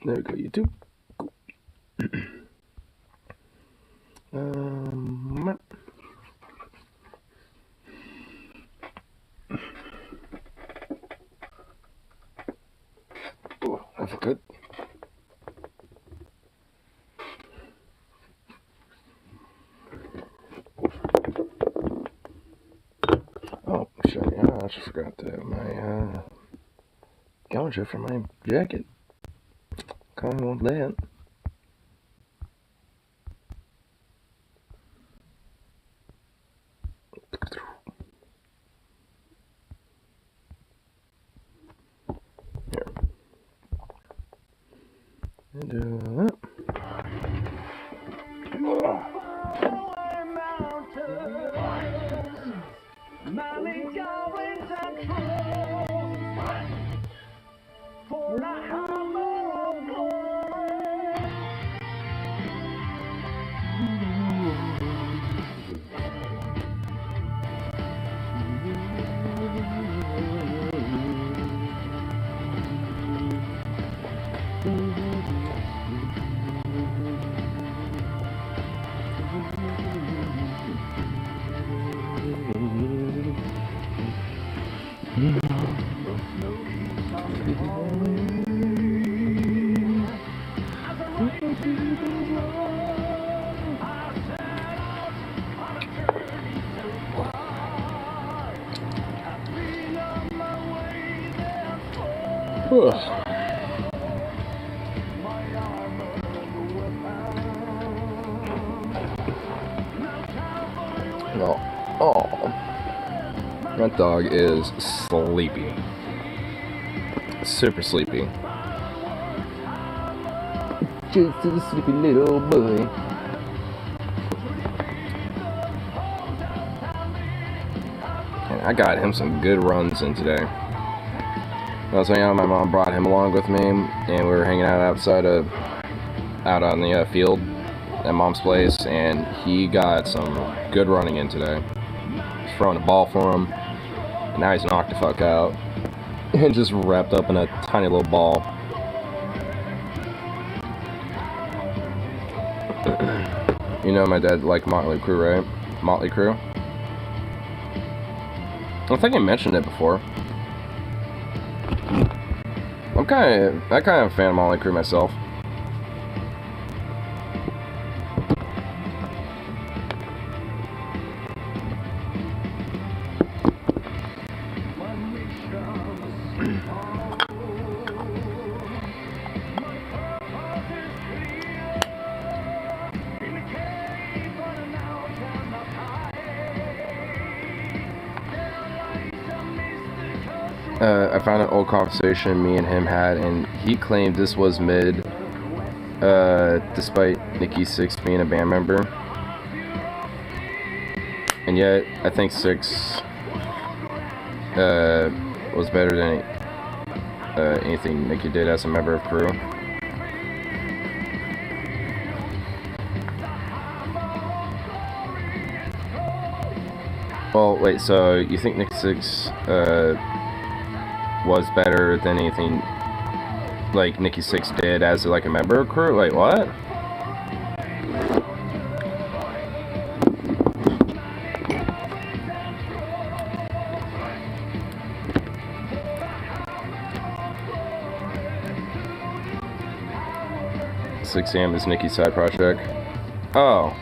There we go, YouTube. Oh, I feel good. Oh, shit, yeah, I just forgot to have my gouger for my jacket. Kind of want that. Here. And that. Well, oh, that dog is sleepy. Super sleepy. Just a sleepy little boy. And I got him some good runs in today. When I was hanging out, my mom brought him along with me, and we were hanging out out on the field at Mom's place, and he got some good running in today. I was throwing a ball for him, and now he's knocked the fuck out and just wrapped up in a tiny little ball. You know my dad liked Motley Crue, right? Motley Crue? I think I mentioned it before. I'm kind of a fan of Motley Crue myself. I found an old conversation me and him had, and he claimed this was mid, despite Nikki Sixx being a band member. And yet, I think Sixx was better than anything Nikki did as a member of Crew. Well, wait, so you think Nikki Sixx was better than anything like Nikki Sixx did as like a member of Crew? Wait, what? .6am is Nikki's side project. Oh.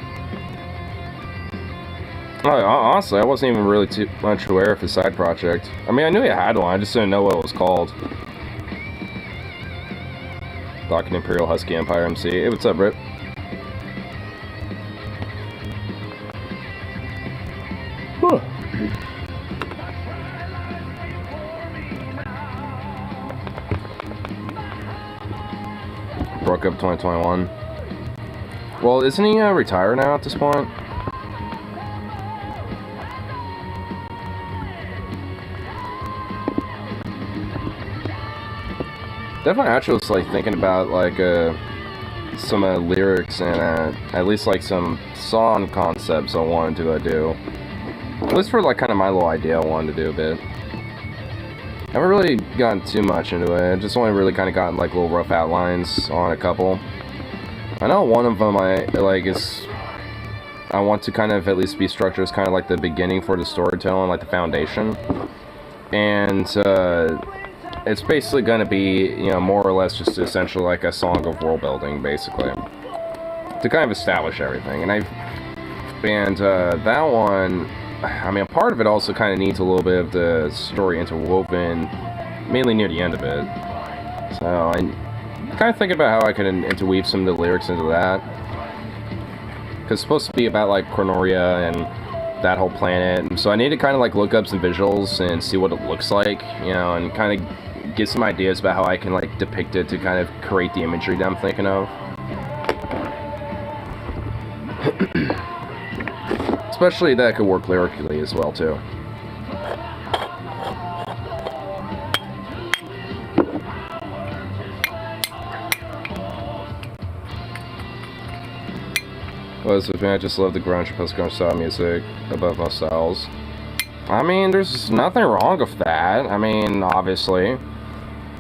Honestly, I wasn't even really too much aware of his side project. I mean, I knew he had one, I just didn't know what it was called. Docking Imperial Husky Empire MC. Hey, what's up, Rip? Huh. Broke up 2021. Well, isn't he retired now at this point? Definitely, actually was like thinking about like some lyrics and at least like some song concepts I wanted to do. At least for like kind of my little idea I wanted to do a bit. haven't really gotten too much into it. I just only really kind of gotten like little rough outlines on a couple. I know one of them I want to kind of at least be structured as kind of like the beginning for the storytelling, like the foundation. And it's basically going to be, you know, more or less just essentially like a song of world building, basically, to kind of establish everything. And that one, I mean, a part of it also kind of needs a little bit of the story interwoven, mainly near the end of it. So I'm kind of thinking about how I can interweave some of the lyrics into that. Because it's supposed to be about, like, Cornoria and that whole planet. And so I need to kind of, like, look up some visuals and see what it looks like, you know, and kind of get some ideas about how I can, like, depict it to kind of create the imagery that I'm thinking of. Especially that could work lyrically as well, too. Was with me, I just love the grunge post-grunge style music above most styles. I mean, there's nothing wrong with that. I mean, obviously.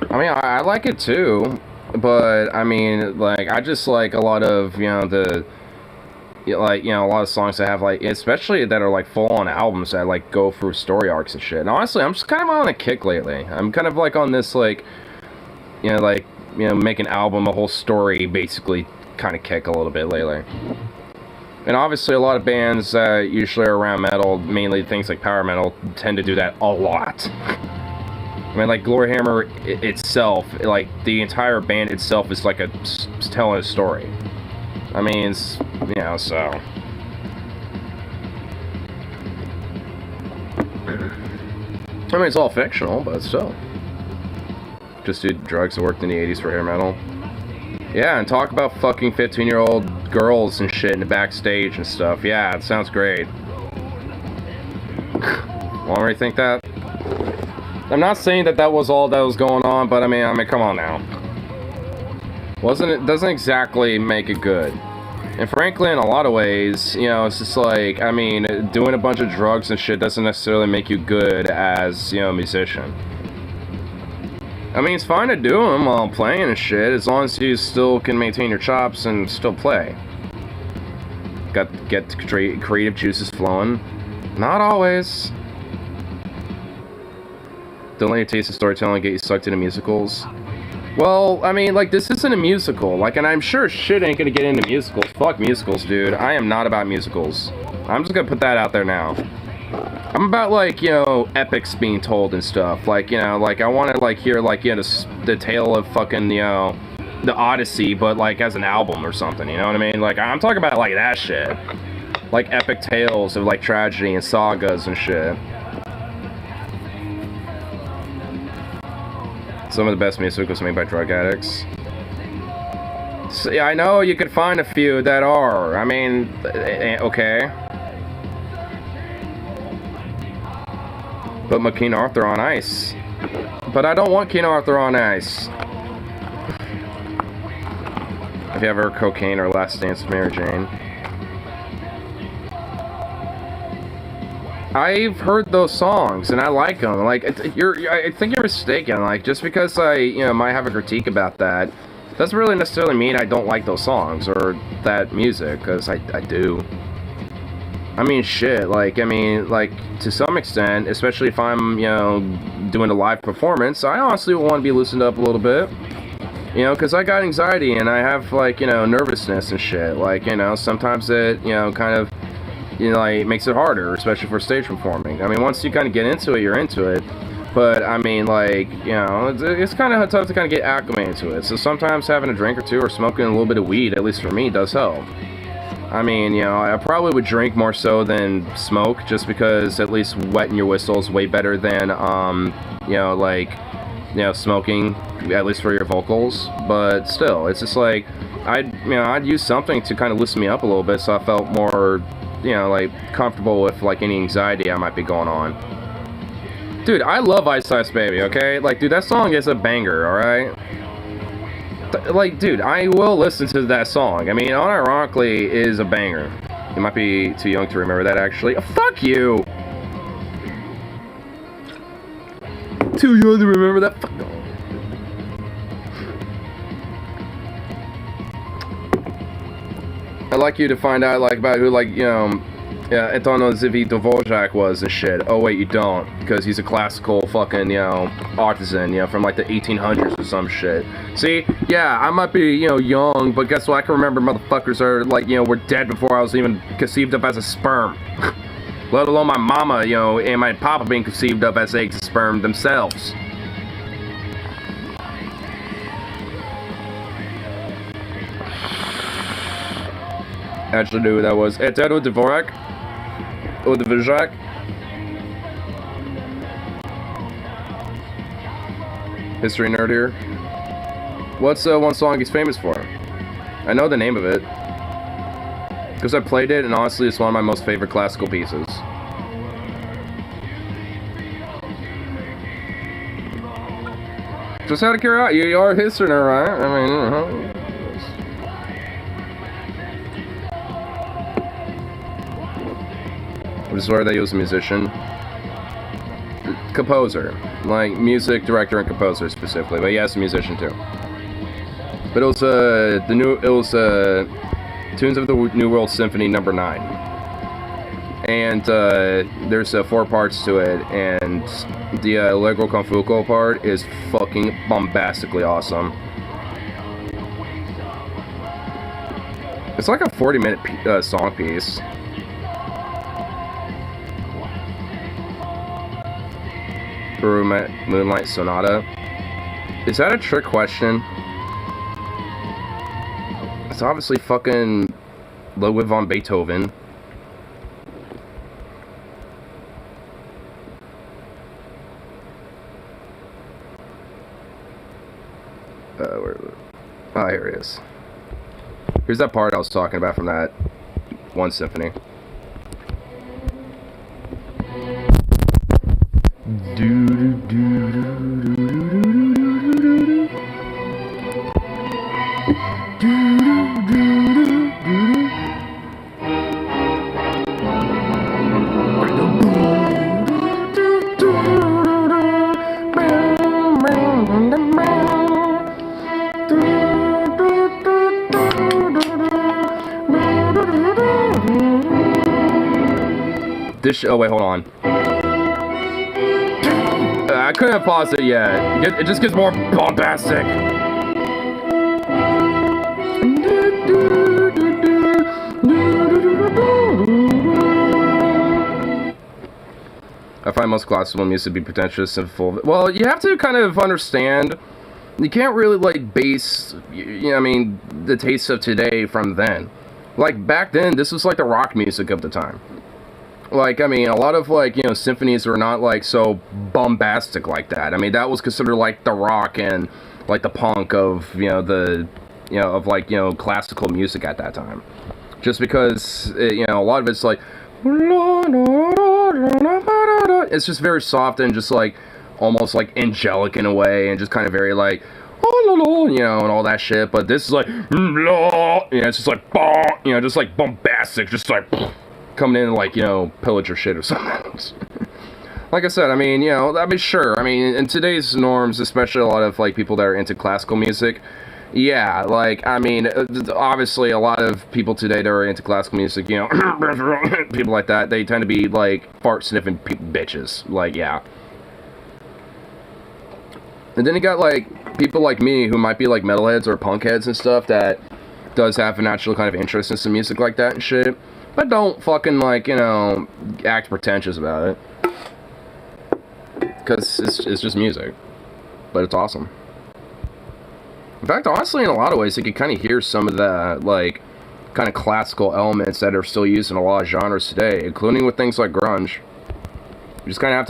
I mean, I like it too. But, I mean, like, I just like a lot of, you know, a lot of songs that have, like, especially that are, like, full-on albums that, like, go through story arcs and shit. And honestly, I'm just kind of on a kick lately. I'm kind of, like, on this, like, make an album, a whole story, basically, kind of kick a little bit lately. And obviously, a lot of bands that usually are around metal, mainly things like power metal, tend to do that a lot. I mean, like, Gloryhammer itself, like, the entire band itself is like telling a story. I mean, it's, you know, so. I mean, it's all fictional, but still. Just do drugs that worked in the 80s for hair metal. Yeah, and talk about fucking 15-year-old girls and shit in the backstage and stuff. Yeah, it sounds great. Want me to think that? I'm not saying that was all that was going on, but I mean, come on now. Doesn't exactly make it good. And frankly, in a lot of ways, you know, it's just like, I mean, doing a bunch of drugs and shit doesn't necessarily make you good as, you know, a musician. I mean, it's fine to do them while playing and shit, as long as you still can maintain your chops and still play. Get creative juices flowing. Not always. Don't let your taste of storytelling get you sucked into musicals. Well, I mean, like, this isn't a musical. Like, and I'm sure shit ain't gonna get into musicals. Fuck musicals, dude. I am not about musicals. I'm just gonna put that out there now. I'm about, like, you know, epics being told and stuff. Like, you know, like, I want to, like, hear, like, you know, the tale of fucking, you know, the Odyssey, but, like, as an album or something, you know what I mean? Like, I'm talking about, like, that shit. Like, epic tales of, like, tragedy and sagas and shit. Some of the best music was made by drug addicts. So, yeah, I know you could find a few that are. I mean, okay. Put my King Arthur on ice. But I don't want King Arthur on ice. Have you ever heard Cocaine or Last Dance with Mary Jane? I've heard those songs and I like them. Like, I think you're mistaken. Like, just because I, you know, might have a critique about that, doesn't really necessarily mean I don't like those songs or that music, because I do. I mean, shit, like, I mean, like, to some extent, especially if I'm, you know, doing a live performance, I honestly want to be loosened up a little bit, you know, because I got anxiety, and I have, like, you know, nervousness and shit, like, you know, sometimes it, you know, kind of, you know, like, makes it harder, especially for stage performing. I mean, once you kind of get into it, you're into it, but, I mean, like, you know, it's kind of tough to kind of get acclimated to it, so sometimes having a drink or two or smoking a little bit of weed, at least for me, does help. I mean, you know, I probably would drink more so than smoke, just because at least wetting your whistle is way better than, you know, like, you know, smoking, at least for your vocals. But still, it's just like, I'd use something to kind of loosen me up a little bit, so I felt more, you know, like, comfortable with, like, any anxiety I might be going on. Dude, I love Ice Ice Baby, okay? Like, dude, that song is a banger, alright? Like, dude, I will listen to that song. I mean, unironically, it is a banger. You might be too young to remember that, actually. Oh, fuck you! too young to remember that. Fuck no. I'd like you to find out, like, about who, like, you know, yeah, I don't know Zivy Dvorak was and shit. Oh, wait, you don't. Because he's a classical fucking, you know, artisan, you know, from, like, the 1800s or some shit. See? Yeah, I might be, you know, young, but guess what? I can remember motherfuckers are, like, you know, were dead before I was even conceived of as a sperm. Let alone my mama, you know, and my papa being conceived of as eggs and sperm themselves. Actually knew who that was. Etedo Dvorak? Or Dvorak? History nerd here. What's one song he's famous for? I know the name of it. Because I played it, and honestly, it's one of my most favorite classical pieces. Just out of curiosity, you are a history nerd, right? I mean, you know. I swear that he was a musician. Composer. Like, music director and composer specifically, but yes, a musician too. But it was, Tunes of the New World Symphony No. 9. And, there's, 4 parts to it, and the, Allegro con fuoco part is fucking bombastically awesome. It's like a 40-minute, song piece. Moonlight Sonata. Is that a trick question? It's obviously fucking Ludwig von Beethoven. Oh, here it is. Here's that part I was talking about from that one symphony. Oh wait, hold on. I couldn't have paused it yet. It just gets more bombastic. I find most classical music to be pretentious and full. Well, you have to kind of understand. You can't really like base, you know, I mean, the tastes of today from then. Like back then, this was like the rock music of the time. Like, I mean, a lot of, like, you know, symphonies were not, like, so bombastic like that. I mean, that was considered, like, the rock and, like, the punk of, you know, of, like, you know, classical music at that time. Just because, you know, a lot of it's, like, it's just very soft and just, like, almost, like, angelic in a way, and just kind of very, like, you know, and all that shit. But this is, like, you know, it's just, like, you know, just, like, bombastic, just, like, coming in and, like, you know, pillage or shit or something. Like I said, I mean, you know, I mean, sure, I mean, in today's norms, especially a lot of, like, people that are into classical music, yeah, like, I mean, obviously, a lot of people today that are into classical music, you know, people like that, they tend to be, like, fart-sniffing bitches, like, yeah. And then you got, like, people like me who might be, like, metalheads or punkheads and stuff that does have a natural kind of interest in some music like that and shit. But don't fucking, like, you know, act pretentious about it. Because it's just music. But it's awesome. In fact, honestly, in a lot of ways, you can kind of hear some of the, like, kind of classical elements that are still used in a lot of genres today, including with things like grunge. You just kind of have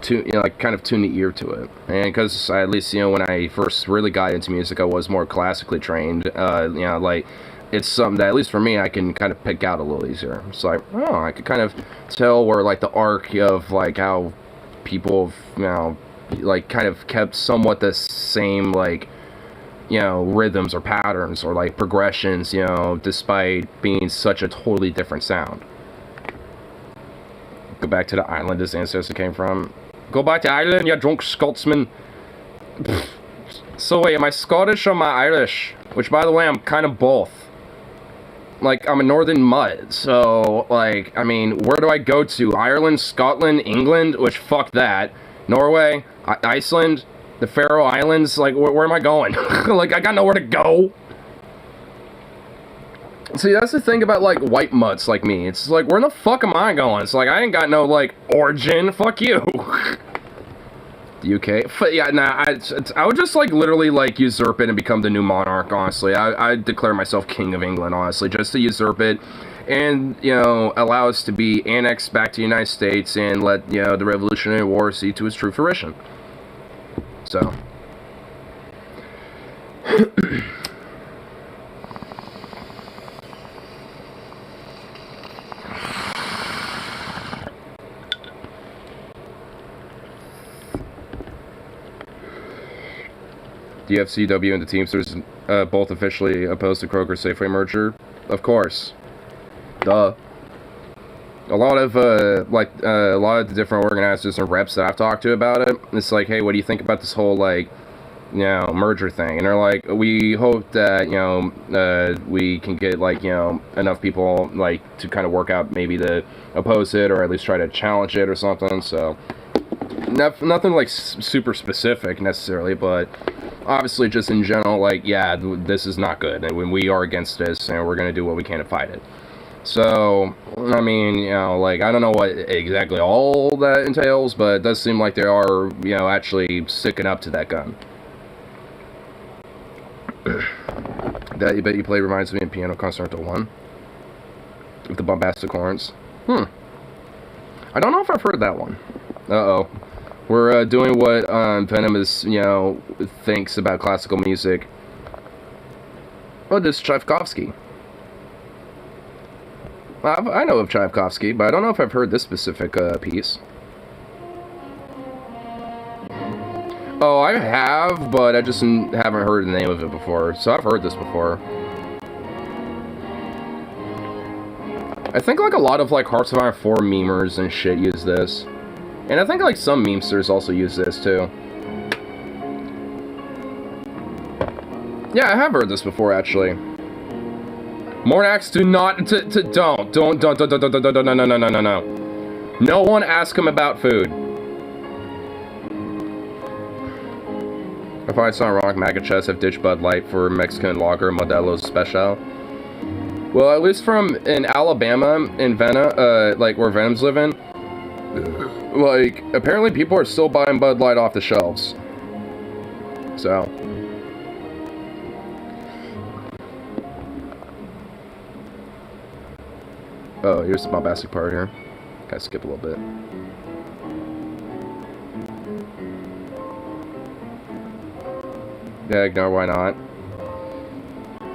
to, you know, like, kind of tune the ear to it. And because, at least, you know, when I first really got into music, I was more classically trained. You know, like, it's something that, at least for me, I can kind of pick out a little easier. It's like, oh, I could kind of tell where, like, the arc of, like, how people, you know, like, kind of kept somewhat the same, like, you know, rhythms or patterns or, like, progressions, you know, despite being such a totally different sound. Go back to the island his ancestor came from. Go back to Ireland, you drunk Scotsman. So wait, am I Scottish or am I Irish? Which, by the way, I'm kind of both. Like, I'm a northern mutt, so, like, I mean, where do I go to? Ireland, Scotland, England? Which, fuck that. Norway, Iceland, the Faroe Islands? Like, where am I going? Like, I got nowhere to go. See, that's the thing about, like, white mutts like me. It's like, where the fuck am I going? It's like, I ain't got no, like, origin. Fuck you. UK? Yeah, nah, I would just, like, literally, like, usurp it and become the new monarch, honestly. I'd declare myself king of England, honestly, just to usurp it and, you know, allow us to be annexed back to the United States and let, you know, the Revolutionary War see to its true fruition. So. The FCW and the Teamsters both officially opposed to Kroger-Safeway merger? Of course. Duh. A lot of the different organizers and reps that I've talked to about it, it's like, hey, what do you think about this whole, like, you know, merger thing? And they're like, we hope that, you know, we can get, like, you know, enough people, like, to kind of work out maybe to oppose it or at least try to challenge it or something, so. Nothing, like, super specific, necessarily, but obviously just in general, like, yeah, this is not good, and when we are against this, and we're gonna do what we can to fight it. So, I mean, you know, like, I don't know what exactly all that entails, but it does seem like they are, you know, actually sticking up to that gun. That You Bet You Play reminds me of Piano Concerto 1. With the bombastic horns. I don't know if I've heard that one. Uh-oh. We're doing what Venom is, you know, thinks about classical music. Oh, this is Tchaikovsky. I know of Tchaikovsky, but I don't know if I've heard this specific piece. Oh, I have, but I just haven't heard the name of it before. So I've heard this before. I think, like, a lot of, like, Hearts of Iron 4 memers and shit use this. And I think, like, some memesters also use this, too. Yeah, I have heard this before, actually. Mornax, do not, no. No one ask him about food. If I saw wrong, Magachests have ditched Bud Light for Mexican lager Modelo Special. Well, at least from in Alabama, in Venom, like, where Venom's living, like, apparently people are still buying Bud Light off the shelves. So. Oh, here's the bombastic part here. Kind of skip a little bit. Yeah, ignore, why not?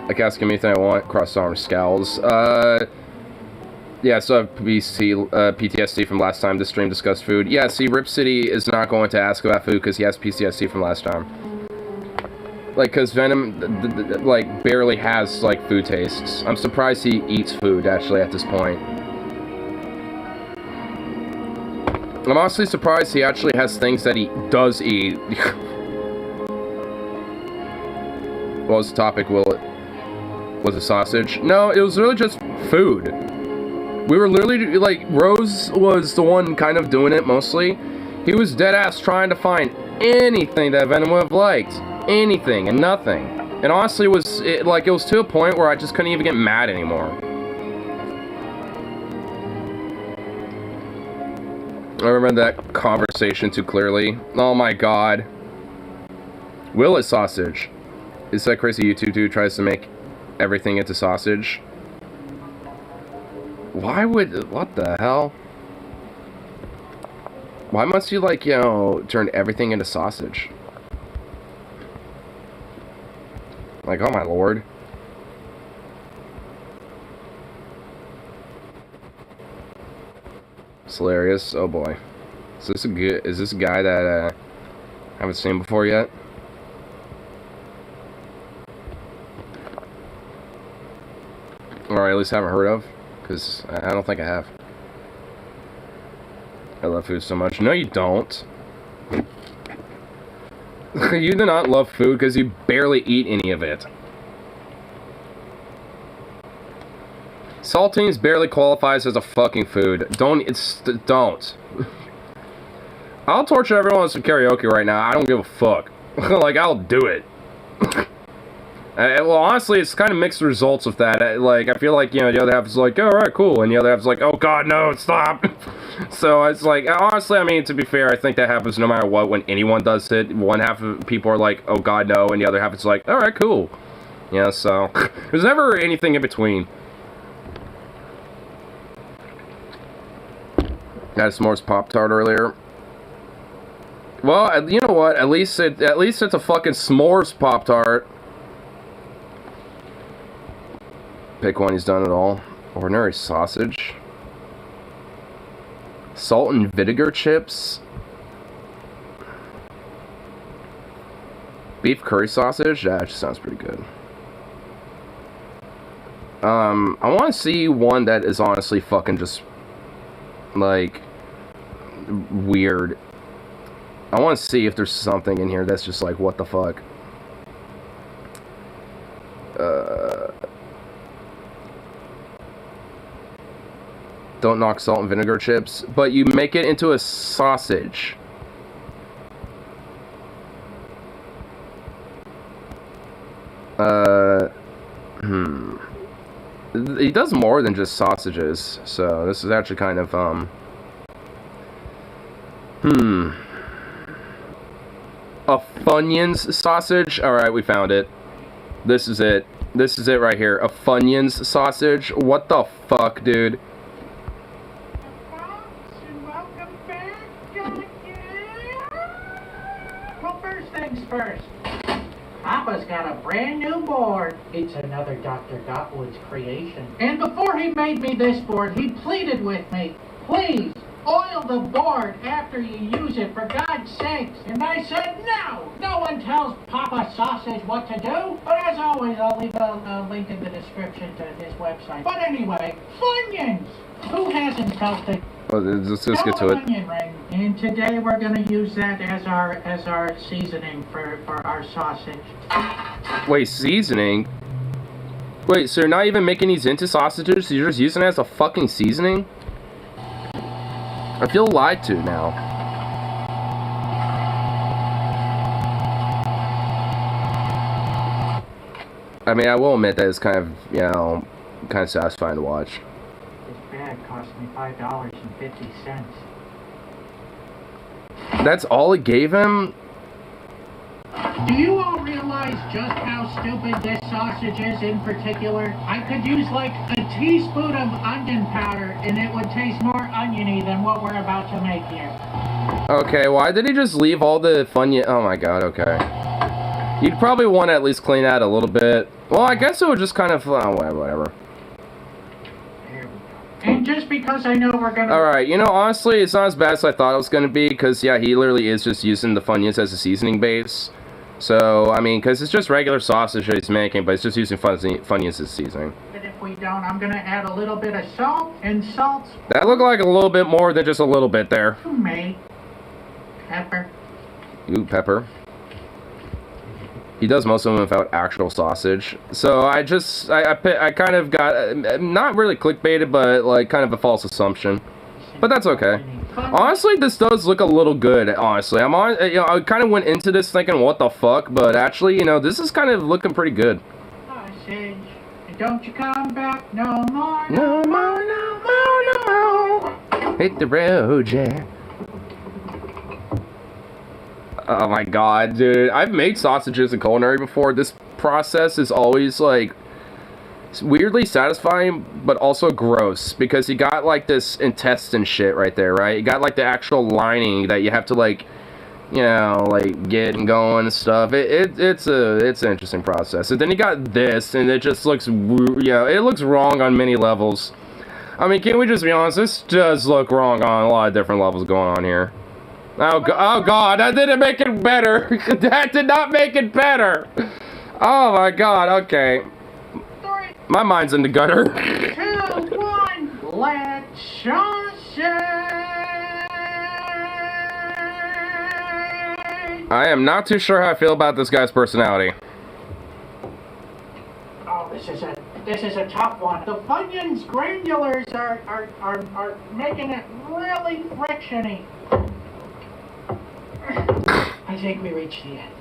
Like, asking me anything I want, cross-arm scowls. Yeah, so I have PTSD from last time the stream discussed food. Yeah, see, Rip City is not going to ask about food because he has PTSD from last time. Like, because Venom, like, barely has, like, food tastes. I'm surprised he eats food, actually, at this point. I'm honestly surprised he actually has things that he does eat. What was the topic? Was it sausage? No, it was really just food. We were literally, like, Rose was the one kind of doing it, mostly. He was deadass trying to find anything that Venom would have liked. Anything and nothing. And honestly, it was to a point where I just couldn't even get mad anymore. I remember that conversation too clearly. Oh my god. Will is sausage. Is that crazy YouTube dude tries to make everything into sausage? Why would... What the hell? Why must you, like, you know, turn everything into sausage? Like, oh my lord. It's hilarious. Oh boy. Is this a guy that I haven't seen before yet? Or at least haven't heard of? Because I don't think I have. I love food so much. No, you don't. You do not love food because you barely eat any of it. Saltines barely qualifies as a fucking food. Don't. I'll torture everyone with some karaoke right now. I don't give a fuck. Like, I'll do it. Well, honestly, it's kind of mixed results with that. Like, I feel like, you know, the other half is like, alright, cool. And the other half is like, oh god, no, stop. So, it's like, honestly, I mean, to be fair, I think that happens no matter what when anyone does it. One half of people are like, oh god, no. And the other half is like, alright, cool. Yeah, so, there's never anything in between. Got a s'mores Pop-Tart earlier. Well, you know what? At least it's a fucking s'mores Pop-Tart. Pick one, he's done it all. Ordinary sausage. Salt and vinegar chips. Beef curry sausage? That actually sounds pretty good. I want to see one that is honestly fucking just, like, weird. I want to see if there's something in here that's just like, what the fuck? Don't knock salt and vinegar chips, but you make it into a sausage. He does more than just sausages, so this is actually kind of, a Funyuns sausage? Alright, we found it. This is it. This is it right here. A Funyuns sausage? What the fuck, dude? Welcome back, well, first things first. Papa's got a brand new board. It's another Dr. Gotwood's creation. And before he made me this board, he pleaded with me, please, oil the board after you use it, for God's sakes. And I said, no! No one tells Papa Sausage what to do. But as always, I'll leave a link in the description to his website. But anyway, Funyuns! Who hasn't felt it? Well, let's just get to it. Onion ring. And today we're going to use that as our seasoning for our sausage. Wait, seasoning? Wait, so you're not even making these into sausages? You're just using it as a fucking seasoning? I feel lied to now. I mean, I will admit that it's kind of, you know, kind of satisfying to watch. This bag cost me $5.50. That's all it gave him? Do you all realize just how stupid this sausage is in particular? I could use like a teaspoon of onion powder and it would taste more oniony than what we're about to make here. Okay, why did he just leave all the Funyun? Oh my god, okay. You'd probably want to at least clean that a little bit. Well, I guess it would just kind of, oh, whatever. And just because I know we're gonna... Alright, you know, honestly, it's not as bad as I thought it was gonna be, because, yeah, he literally is just using the Funyuns as a seasoning base. So, I mean, because it's just regular sausage that he's making, but it's just using Funyuns as seasoning. But if we don't, I'm gonna add a little bit of salt, and salt's... That looked like a little bit more than just a little bit there. Mate. Pepper. Ooh, pepper. He does most of them without actual sausage. So I kind of got, not really clickbaited, but like kind of a false assumption. But that's okay. Honestly, this does look a little good, honestly. You know, I kind of went into this thinking, what the fuck? But actually, you know, this is kind of looking pretty good. Sausage, don't you come back no more. No more, no more, no more. Hit the road, yeah. Oh my god, dude. I've made sausages in culinary before. This process is always, like, weirdly satisfying, but also gross. Because you got, like, this intestine shit right there, right? You got, like, the actual lining that you have to, like, you know, like, get and going and stuff. It's an interesting process. And then you got this, and it just looks, you know, it looks wrong on many levels. I mean, can we just be honest? This does look wrong on a lot of different levels going on here. Oh god, that didn't make it better. That did not make it better. Oh my god, okay. My mind's in the gutter. 2, 1, let's sausage. I am not too sure how I feel about this guy's personality. Oh, this is a tough one. The Funyuns granulars are making it really frictiony. I think we reached the end.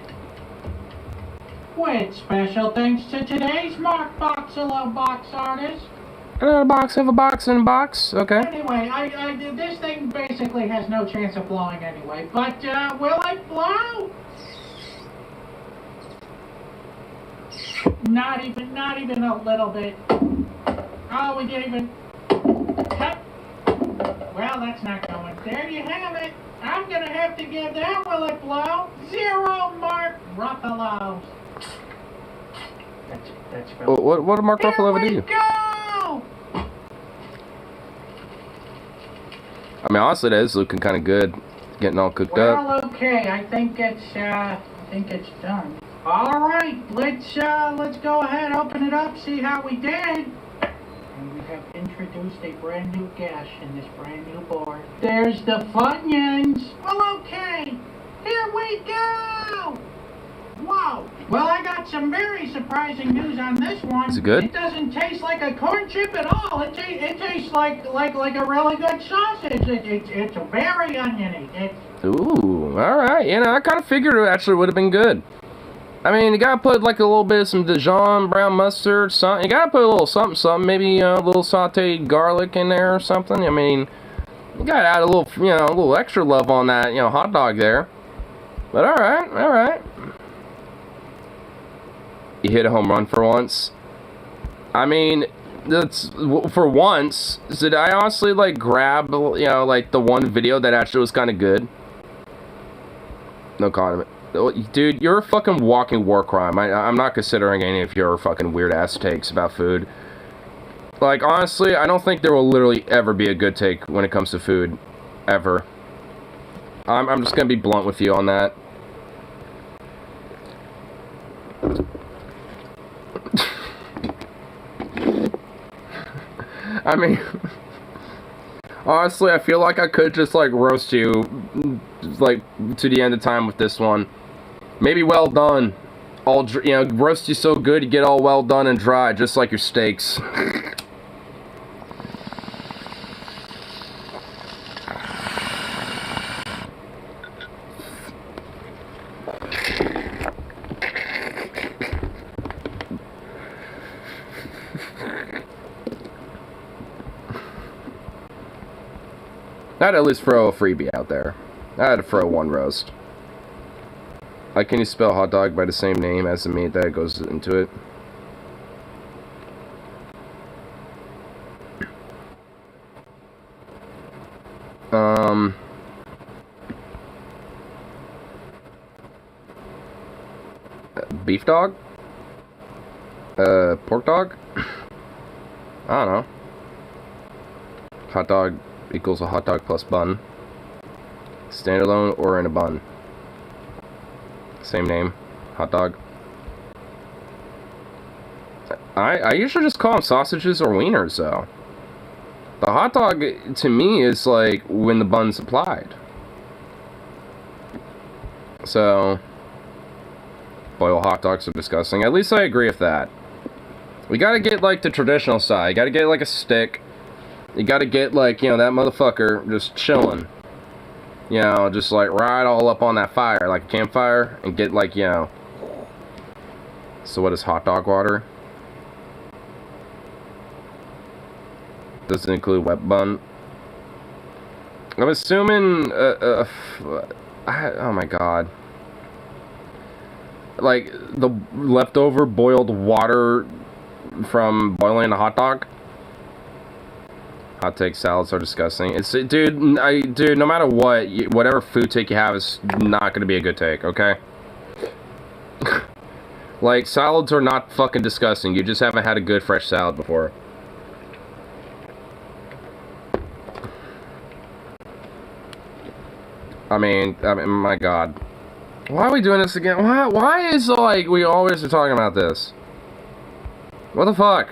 With special thanks to today's Mark Boxalo box artist. Another box of a box in a box. Okay. Anyway, this thing basically has no chance of blowing anyway. But will it blow? Not even a little bit. Oh, we didn't even. Well, that's not going. There you have it. I'm gonna have to give that will it blow 0 Mark Ruffalo's. That's what did Mark Ruffalo ever do? Go! I mean, honestly, that is looking kind of good, getting all cooked up. Well, okay, I think it's done. All right, let's go ahead, open it up, see how we did. And we have introduced a brand new gash in this brand new board. There's the Funyuns. Well, okay, here we go. Whoa. Well, I got some very surprising news on this one. Is it good? It doesn't taste like a corn chip at all. It tastes like a really good sausage. It's very oniony. Ooh, all right. You know, I kind of figured it actually would have been good. I mean, you gotta put like a little bit of some Dijon brown mustard, something. You gotta put a little something, maybe a little sauteed garlic in there or something. I mean, you gotta add a little, a little extra love on that, hot dog there. But all right. You hit a home run for once. I mean, that's for once. Did I honestly like grab, like the one video that actually was kind of good? No condiment. Dude, you're a fucking walking war crime. I'm not considering any of your fucking weird ass takes about food. Like, honestly, I don't think there will literally ever be a good take when it comes to food. Ever. I'm just gonna be blunt with you on that. I mean, honestly, I feel like I could just, like, roast you, like, to the end of time with this one. Maybe well done. Roast you so good you get all well done and dry, just like your steaks. I'd at least throw a freebie out there. I had to throw one roast. Like, can you spell hot dog by the same name as the meat that goes into it? Beef dog? Pork dog? I don't know. Hot dog equals a hot dog plus bun. Standalone or in a bun. Same name. Hot dog. I usually just call them sausages or wieners, though. The hot dog, to me, is like when the bun's applied. So, boil hot dogs are disgusting. At least I agree with that. We gotta get, like, the traditional side. You gotta get, like, a stick. You gotta get, like, that motherfucker just chilling. Just, like, right all up on that fire, like a campfire, and get, like, So what is hot dog water? Does it include wet bun? I'm assuming, oh my god. Like, the leftover boiled water from boiling a hot dog? Hot take salads are disgusting. Dude, no matter what, whatever food take you have is not gonna be a good take, okay? Like, salads are not fucking disgusting. You just haven't had a good fresh salad before. I mean, my god. Why are we doing this again? Why is, like, we always are talking about this? What the fuck?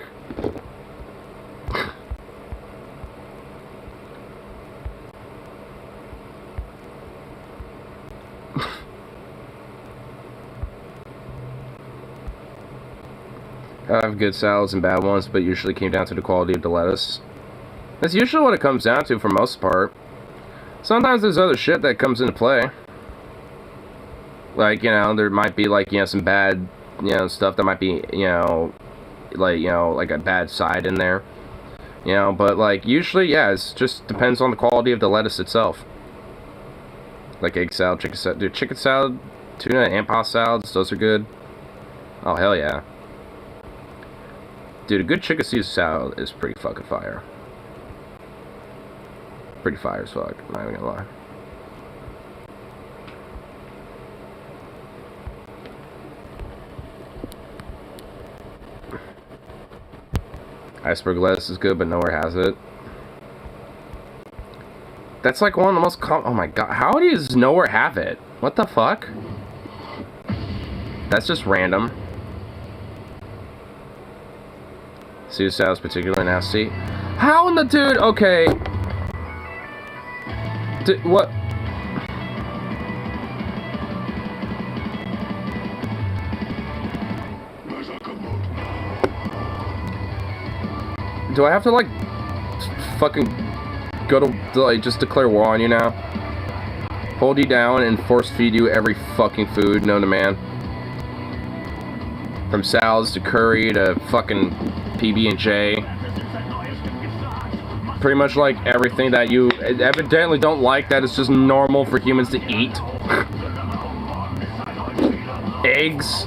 I have good salads and bad ones, but usually came down to the quality of the lettuce. That's usually what it comes down to for most part. Sometimes there's other shit that comes into play. Like, you know, there might be, like, you know, some bad, you know, stuff that might be, you know, like a bad side in there. You know, but, like, usually, yeah, it just depends on the quality of the lettuce itself. Like egg salad, chicken salad. Dude, chicken salad, tuna and pasta salads, those are good. Oh, hell yeah. Dude, a good chicken Caesar salad is pretty fucking fire. Pretty fire as fuck, I'm not even gonna lie. Iceberg lettuce is good, but nowhere has it. That's like one of the most oh my god, how does nowhere have it? What the fuck? That's just random. Caesar salad's particularly nasty. How in the dude? Okay. What? Do I have to like fucking go to like just declare war on you now? Hold you down and force feed you every fucking food known to man. From salads to curry to fucking PB&J. Pretty much like everything that you evidently don't like that is just normal for humans to eat. Eggs.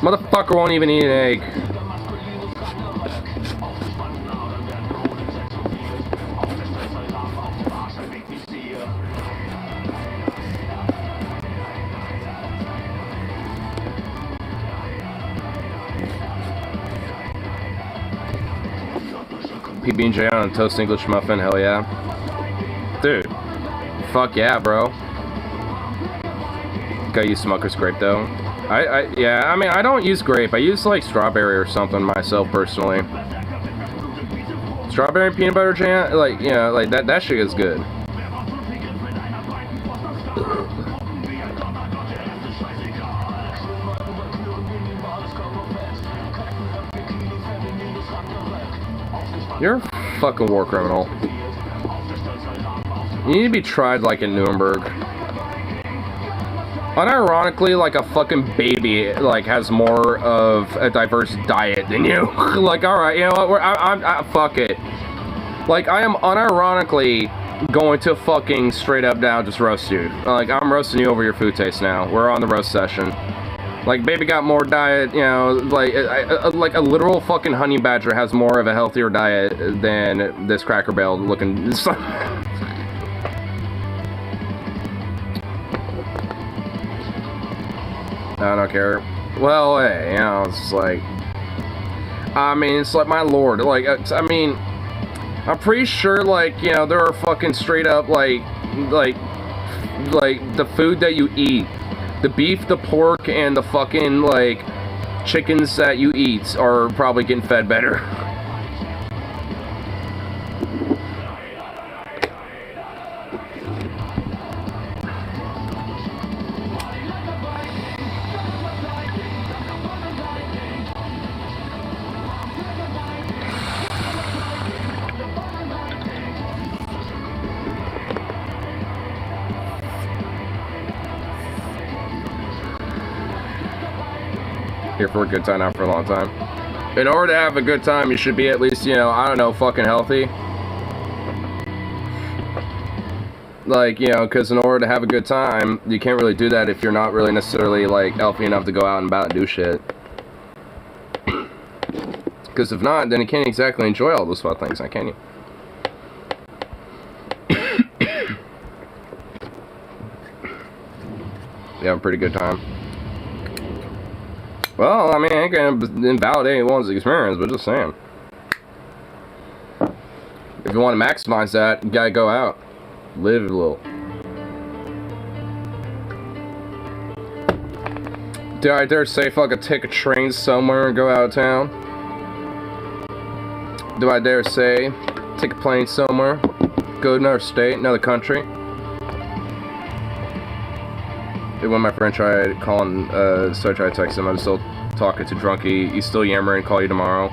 Motherfucker won't even eat an egg. PB&J on a toast English muffin, hell yeah. Dude, fuck yeah, bro. Gotta use Smucker's grape though. Yeah, I mean, I don't use grape. I use like strawberry or something myself personally. Strawberry peanut butter jam, like, you know, like that shit is good. You're a fucking war criminal. You need to be tried like in Nuremberg. Unironically, like a fucking baby, like has more of a diverse diet than you. Like, all right, you know what? Fuck it. Like, I am unironically going to fucking straight up now just roast you. Like, I'm roasting you over your food taste now. We're on the roast session. Like, baby got more diet, you know, like a literal fucking honey badger has more of a healthier diet than this Cracker Barrel looking. I don't care. Well, hey, you know, it's like, I mean, it's like, my lord, like, I mean, I'm pretty sure, like, you know, there are fucking straight up, like the food that you eat. The beef, the pork, and the fucking, like, chickens that you eat are probably getting fed better. Here for a good time, not for a long time. In order to have a good time, you should be at least, you know, I don't know, fucking healthy. Like, you know, because in order to have a good time, you can't really do that if you're not really necessarily, like, healthy enough to go out and about and do shit. Because if not, then you can't exactly enjoy all those fun things, now can you? You have a pretty good time. Well, I mean, I ain't gonna invalidate anyone's experience, but just saying. If you want to maximize that, you gotta go out. Live a little. Do I dare say fucking take a train somewhere and go out of town? Do I dare say take a plane somewhere? Go to another state, another country? When my friend tried calling, so I tried to text him, I just told talking to Drunky. He's still yammering, call you tomorrow.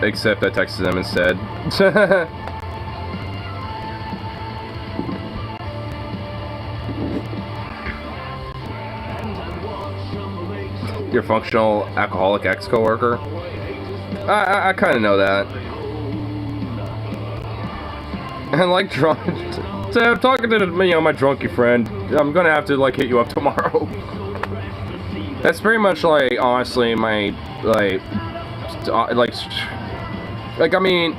Except I texted him instead. Your functional alcoholic ex-coworker? I kind of know that. And like drunk, so I'm talking to my drunky friend. I'm gonna have to like hit you up tomorrow. That's pretty much like honestly my like I mean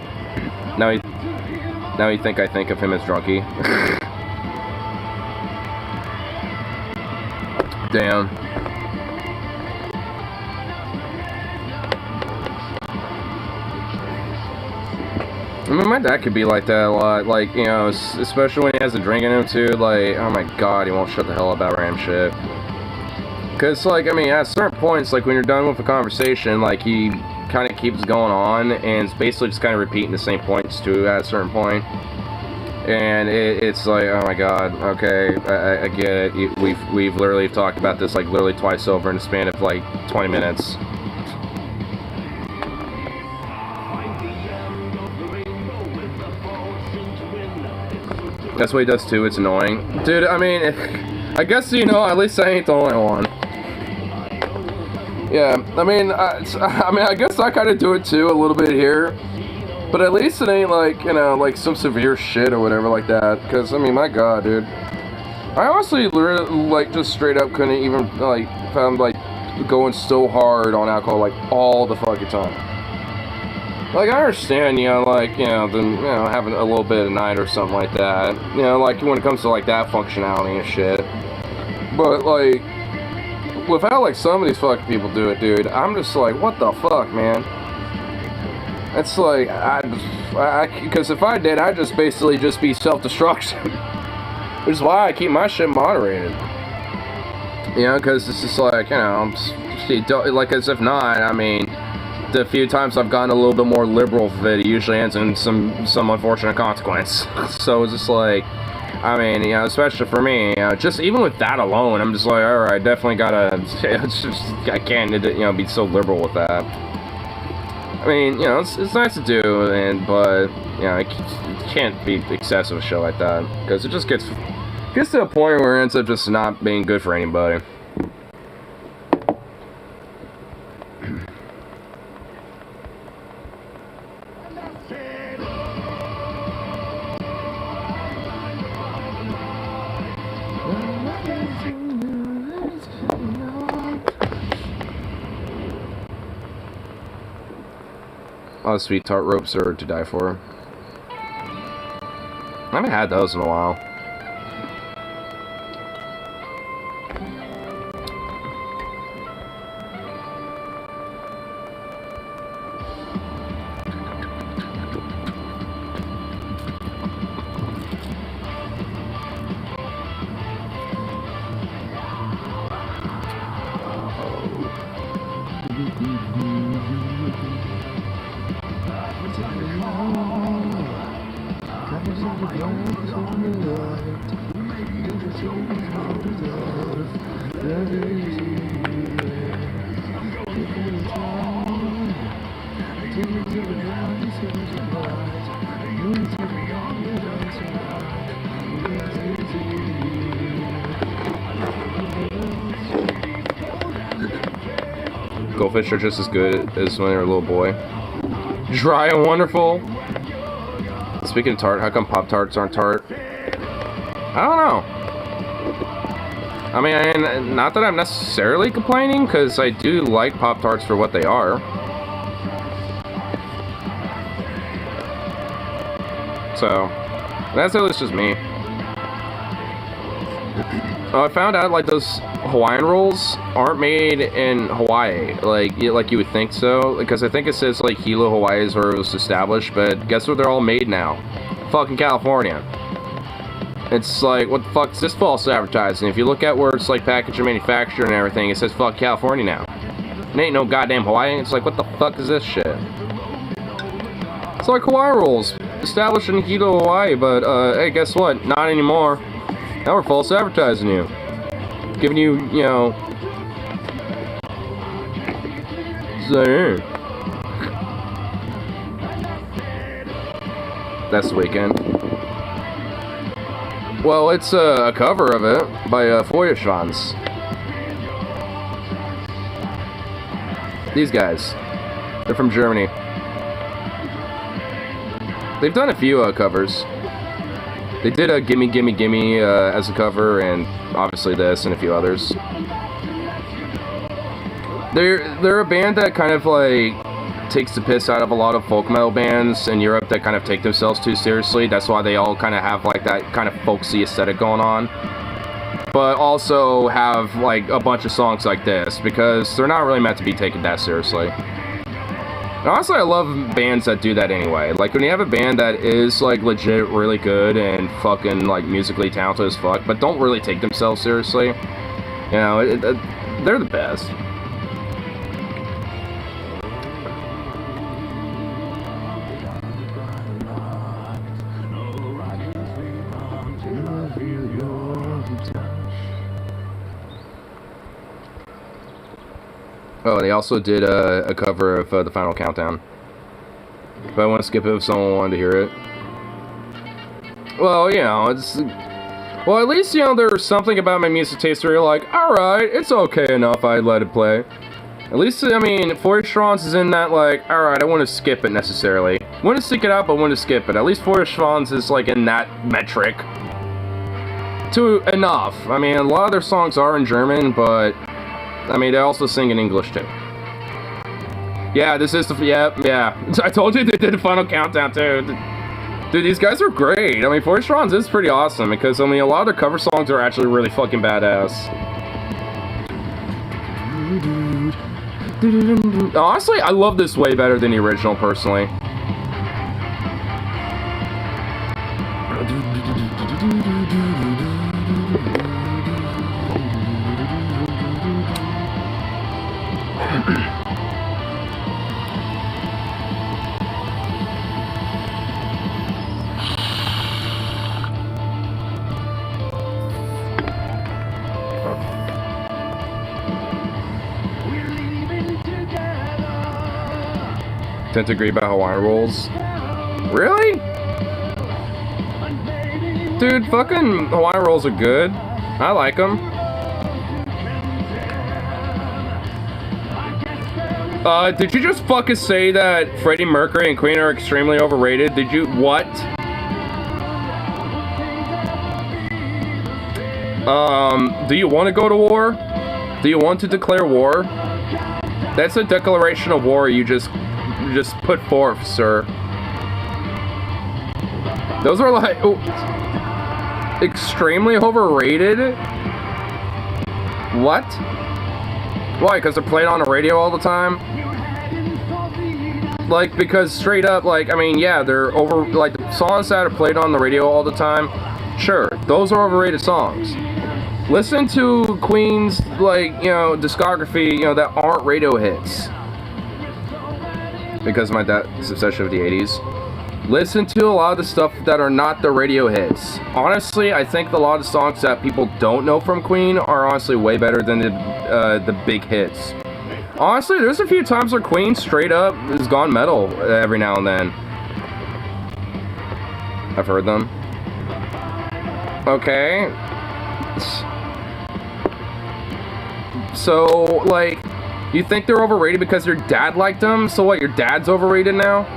now you think I think of him as drunky. Damn. I mean, my dad could be like that a lot, like, you know, especially when he has a drink in him, too, like, oh my god, he won't shut the hell up about random shit. Because, like, I mean, at certain points, like, when you're done with a conversation, like, he kind of keeps going on, and it's basically just kind of repeating the same points, too, at a certain point. And it's like, oh my god, okay, I get it, we've literally talked about this, like, literally twice over in the span of, like, 20 minutes. That's what he does too, it's annoying. Dude, I mean, I guess, you know, at least I ain't the only one. Yeah, I mean, I guess I kind of do it too, a little bit here. But at least it ain't like, you know, like some severe shit or whatever like that. Because, I mean, my god, dude. I honestly, like, just straight up couldn't even, like, found, like, going so hard on alcohol, like, all the fucking time. Like, I understand, you know, like, you know, having a little bit of night or something like that. You know, like, when it comes to, like, that functionality and shit. But, like, without, like, some of these fucking people do it, dude, I'm just like, what the fuck, man? It's like, because if I did, I'd just basically just be self-destruction. Which is why I keep my shit moderated. You know, because it's just like, you know, like, as if not, I mean, the few times I've gotten a little bit more liberal with it, it usually ends in some unfortunate consequence. So it's just like, I mean, you know, especially for me, you know, just even with that alone, I'm just like, alright, definitely gotta, it's just, I can't, you know, be so liberal with that. I mean, you know, it's nice to do, but, you know, it can't be excessive a show like that, because it just gets to a point where it ends up just not being good for anybody. Oh, sweet tart ropes are to die for. I haven't had those in a while. Goldfish are just as good as when they were a little boy. Dry and wonderful. Speaking of tart, how come Pop-Tarts aren't tart? I don't know. I mean, not that I'm necessarily complaining, because I do like Pop-Tarts for what they are. So, that's at least just me. I found out, like, those Hawaiian rolls aren't made in Hawaii, like you would think so, because I think it says, like, Hilo, Hawaii is where it was established, but guess where they're all made now? Fucking California. It's like, what the fuck is this false advertising? If you look at where it's, like, packaged and manufactured and everything, it says, fuck California now. It ain't no goddamn Hawaii. It's like, what the fuck is this shit? It's like Hawaiian rolls, established in Hilo, Hawaii, but, hey, guess what? Not anymore. Now we're false advertising you. Giving you, you know, saying. That's The Weeknd. Well, it's a cover of it by Feuerschwanz. These guys. They're from Germany. They've done a few covers. They did a Gimme Gimme Gimme as a cover, and obviously this and a few others. They're a band that kind of like takes the piss out of a lot of folk metal bands in Europe that kind of take themselves too seriously. That's why they all kind of have like that kind of folksy aesthetic going on. But also have like a bunch of songs like this because they're not really meant to be taken that seriously. And honestly, I love bands that do that anyway. Like when you have a band that is like legit really good and fucking like musically talented as fuck, but don't really take themselves seriously, you know, they're the best. Oh, they also did a cover of The Final Countdown. If I want to skip it if someone wanted to hear it. Well, you know, it's... Well, at least, you know, there's something about my music taste where you're like, alright, it's okay enough, I'd let it play. At least, I mean, Feuerschwanz is in that, like, alright, I want to skip it necessarily. I want to stick it out, but I want to skip it. At least Feuerschwanz is, like, in that metric. To enough. I mean, a lot of their songs are in German, but... I mean, they also sing in English, too. Yeah, this is the... Yeah. I told you they did the Final Countdown, too. Dude, these guys are great. I mean, Feuerschwanz is pretty awesome, because, I mean, a lot of their cover songs are actually really fucking badass. Honestly, I love this way better than the original, personally. Tend to agree about Hawaiian rolls. Really? Dude, fucking Hawaiian rolls are good. I like them. Did you just fucking say that Freddie Mercury and Queen are extremely overrated? Did you? What? Do you want to go to war? Do you want to declare war? That's a declaration of war you just put forth, sir. Those are like extremely overrated. What? Why? Because they're played on the radio all the time? Like, because straight up, like, I mean, yeah, they're over, like, the songs that are played on the radio all the time, sure, those are overrated songs. Listen to Queen's, like, you know, discography, you know, that aren't radio hits. Because of my dad's obsession with the 80s. Listen to a lot of the stuff that are not the radio hits. Honestly, I think a lot of songs that people don't know from Queen are honestly way better than the big hits. Honestly, there's a few times where Queen straight up has gone metal every now and then. I've heard them. Okay. So, like, you think they're overrated because your dad liked them? So what, your dad's overrated now?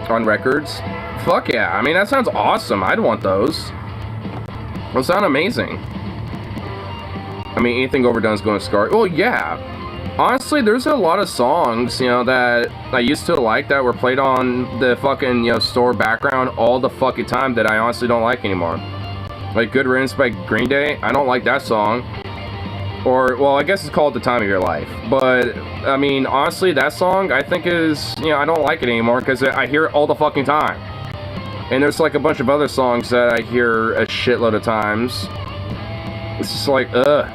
On records? Fuck yeah. I mean, that sounds awesome. I'd want those. Those sound amazing. I mean, anything overdone is going to scar. Well, yeah. Honestly, there's a lot of songs, you know, that I used to like that were played on the fucking, you know, store background all the fucking time that I honestly don't like anymore. Like Good Riddance by Green Day. I don't like that song. Or, well, I guess it's called The Time of Your Life. But, I mean, honestly, that song, I think is, you know, I don't like it anymore because I hear it all the fucking time. And there's, like, a bunch of other songs that I hear a shitload of times. It's just like, ugh.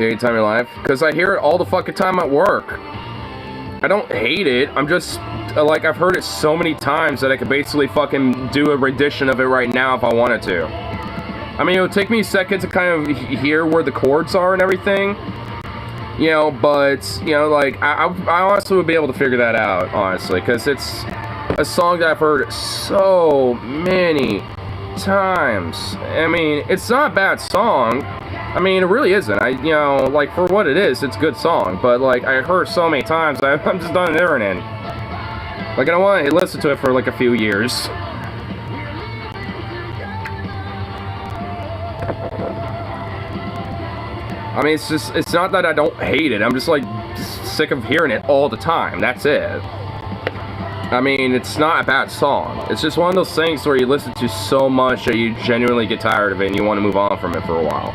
Any time in your life? Because I hear it all the fucking time at work. I don't hate it. I'm just, like, I've heard it so many times that I could basically fucking do a rendition of it right now if I wanted to. I mean, it would take me a second to kind of hear where the chords are and everything. You know, but, you know, like, I honestly would be able to figure that out, honestly. Because it's a song that I've heard so many times. I mean, it's not a bad song. I mean, it really isn't. You know, like, for what it is, it's a good song. But, like, I heard so many times, I'm just done hearing it. Like, I don't want to listen to it for, like, a few years. I mean, it's not that I don't hate it. I'm just, like, sick of hearing it all the time. That's it. I mean, it's not a bad song. It's just one of those things where you listen to so much that you genuinely get tired of it and you want to move on from it for a while.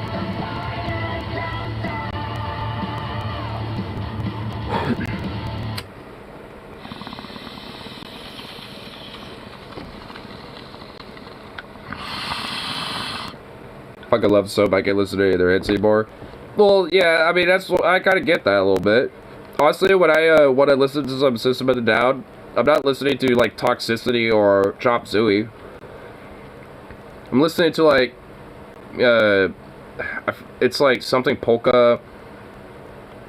Fucking love soap. I can listen to either hits anymore. Well, yeah, I mean, that's, I kind of get that a little bit. Honestly, when I listen to some System of a Down, I'm not listening to, like, Toxicity or Chop Suey. I'm listening to, like, it's, like, something Polka,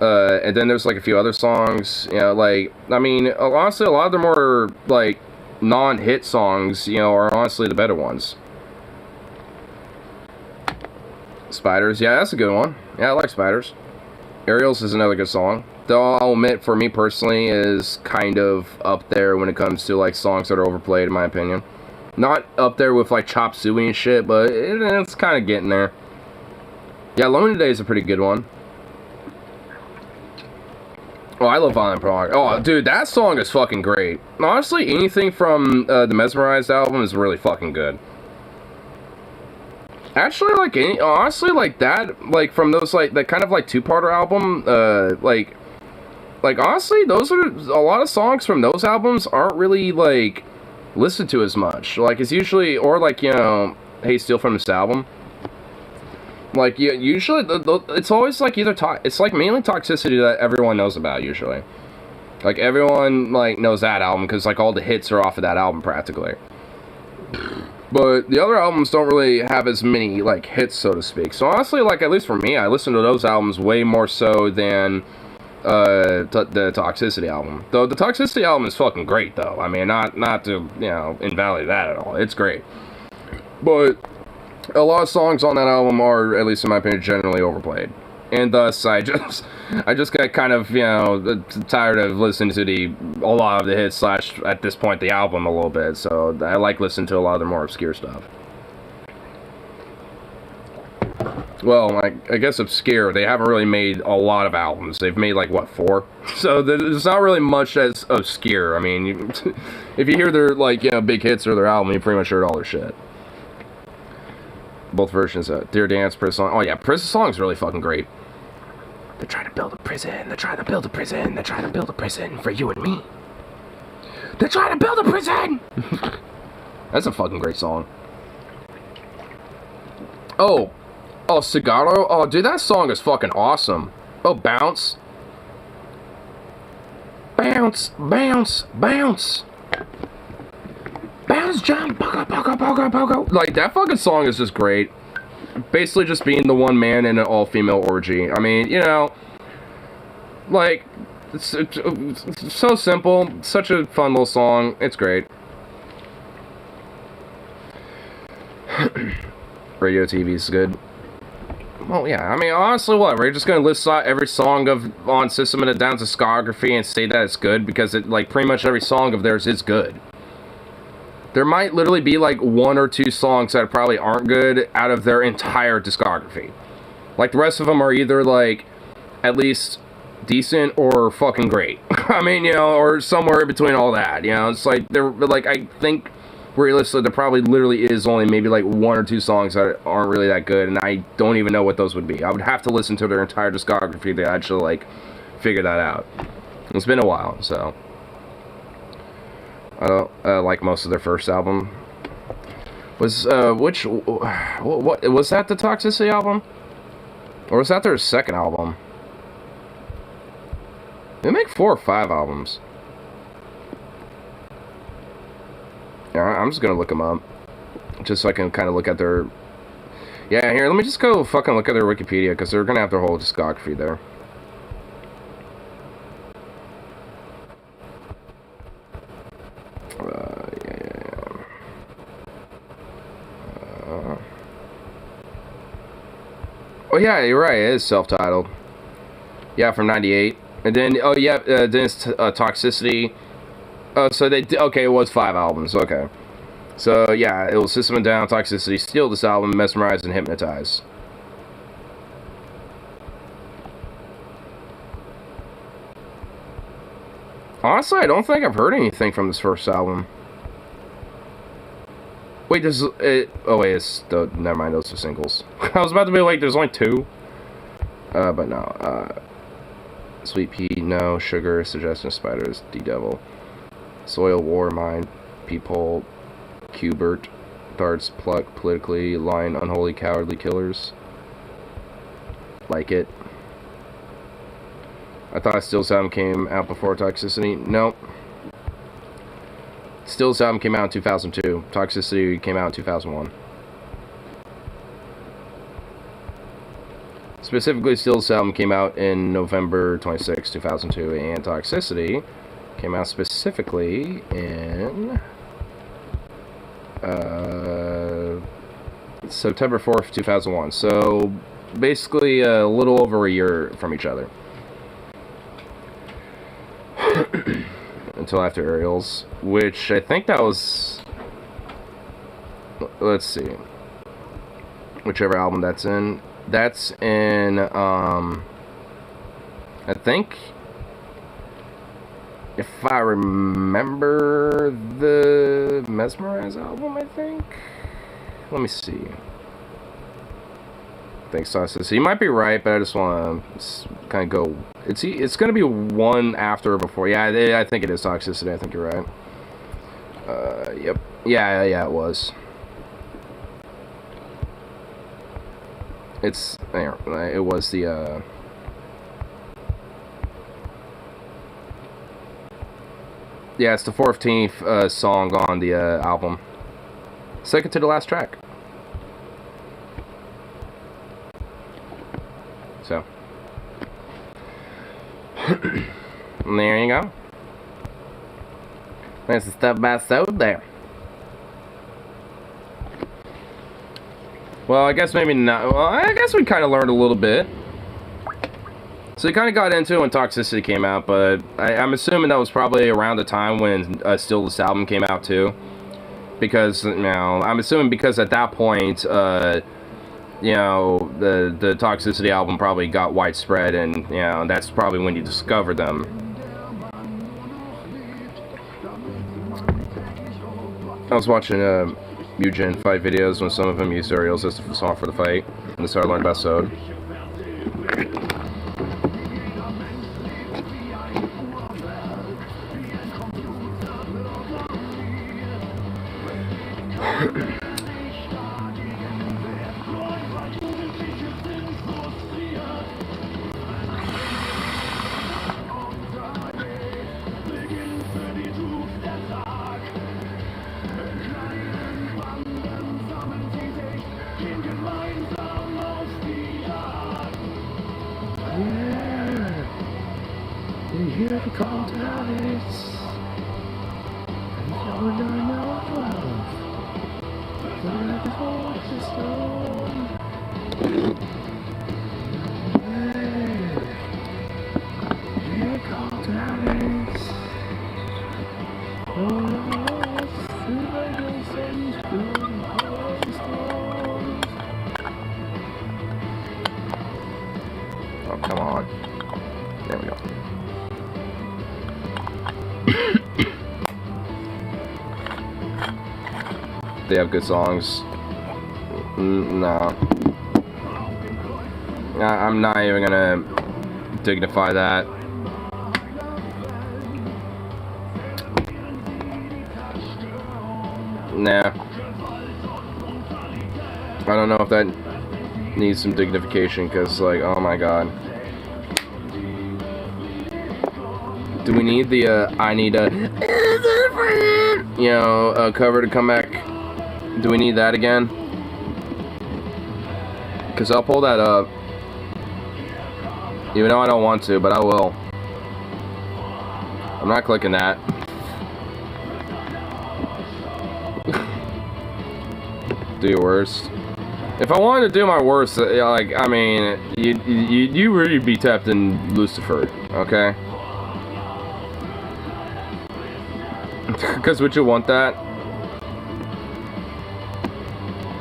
and then there's, like, a few other songs, you know, like, I mean, honestly, a lot of the more, like, non-hit songs, you know, are honestly the better ones. Spiders, yeah, that's a good one. Yeah, I like Spiders. Aerials is another good song. Though I'll admit, for me personally, is kind of up there when it comes to, like, songs that are overplayed, in my opinion. Not up there with, like, Chop Suey and shit, but it's kind of getting there. Yeah, Lonely Day is a pretty good one. Oh, I love Violent Prog. Oh, dude, that song is fucking great. Honestly, anything from the Mesmerized album is really fucking good. Actually, like, honestly, like, that, like, from those, like, that kind of, like, two-parter album, like, honestly, those are, a lot of songs from those albums aren't really, like, listened to as much. Like, it's usually, or, like, you know, Hey, Steal From This Album. Like, yeah, usually, it's always, like, either, it's, like, mainly Toxicity that everyone knows about, usually. Like, everyone, like, knows that album, because, like, all the hits are off of that album, practically. But the other albums don't really have as many, like, hits, so to speak. So, honestly, like, at least for me, I listen to those albums way more so than the Toxicity album. Though the Toxicity album is fucking great, though. I mean, not to, you know, invalidate that at all. It's great. But a lot of songs on that album are, at least in my opinion, generally overplayed. And thus, I just got kind of, you know, tired of listening to a lot of the hits, slash, at this point, the album a little bit. So I like listening to a lot of the more obscure stuff. Well, I guess obscure, they haven't really made a lot of albums. They've made, like, what, 4? So there's not really much that's obscure. I mean, if you hear their, like, you know, big hits or their album, you pretty much heard all their shit. Both versions, Dear Dance, Prison Song. Oh yeah, Prison Song's really fucking great. They're trying to build a prison, they're trying to build a prison, they're trying to build a prison for you and me. They're trying to build a prison! That's a fucking great song. Oh, Cigarro? Oh, dude, that song is fucking awesome. Oh, Bounce. Bounce, bounce, bounce. Bounce, jump, pogo, pogo, pogo, pogo. Like, that fucking song is just great. Basically just being the one man in an all-female orgy. I mean, you know, like, it's so simple. Such a fun little song. It's great. Radio TV is good. Well, yeah, I mean, honestly, what? We're just gonna list out every song on System of a Down's discography and say that it's good because it, like, pretty much every song of theirs is good. There might literally be, like, 1 or 2 songs that probably aren't good out of their entire discography. Like, the rest of them are either, like, at least decent or fucking great. I mean, you know, or somewhere in between all that, you know? It's like, they're, like, I think, realistically, there probably literally is only maybe, like, 1 or 2 songs that aren't really that good, and I don't even know what those would be. I would have to listen to their entire discography to actually, like, figure that out. It's been a while, so I don't like most of their first album. Was what was that, the Toxicity album? Or was that their second album? They make 4 or 5 albums. Yeah, I'm just gonna look them up. Just so I can kind of look at their... Yeah, here, let me just go fucking look at their Wikipedia, because they're gonna have their whole discography there. Oh yeah, you're right, it is self-titled. Yeah, from 98. And then, oh yeah, then it's Toxicity. So they, okay, it was 5 albums, okay. So yeah, it was System of a Down, Toxicity, Steal This Album, Mesmerize, and Hypnotize. Honestly, I don't think I've heard anything from this first album. Wait, there's it. Oh wait, it's the. Never mind, those are singles. I was about to be like, there's only 2. But no. Sweet Pea, No. Sugar, Suggestion Spiders, D-Devil, Soil, War, Mind, Peephole, Cubert, Darts, Pluck, Politically, Line, Unholy, Cowardly Killers. Like It. I thought Still's album came out before Toxicity. Nope. Still's album came out in 2002. Toxicity came out in 2001. Specifically, Still's album came out in November 26, 2002, and Toxicity came out specifically in September 4th, 2001. So, basically, a little over a year from each other. Until after Aerials, which I think that was, let's see, whichever album that's in, I think, if I remember, the Mesmerize album, I think. Let me see. I think so. So you might be right, but I just want to kind of go. It's going to be one after or before. Yeah, I think it is Toxicity. I think you're right. Yep. Yeah, it was. It was the, yeah, it's the 14th song on the album. Second to the last track. So. There you go. There's the stuff by Sode there. Well, I guess maybe not. Well, I guess we kind of learned a little bit. So we kind of got into it when Toxicity came out, but I'm assuming that was probably around the time when Still This Album came out too. Because, you know, I'm assuming because at that point, you know, the Toxicity album probably got widespread, and, you know, that's probably when you discovered them. I was watching Mugen fight videos when some of them used Aerials as the song for the fight, and that's how I learned about Sode. Oh, come on. There we go. They have good songs. No. I'm not even gonna dignify that. Nah. I don't know if that needs some dignification, because, like, oh my god. Do we need the, I need a, you know, cover to come back? Do we need that again? Because I'll pull that up. Even though I don't want to, but I will. I'm not clicking that. Do your worst. If I wanted to do my worst, like, I mean, you really be tapped in Lucifer, okay? Because would you want that?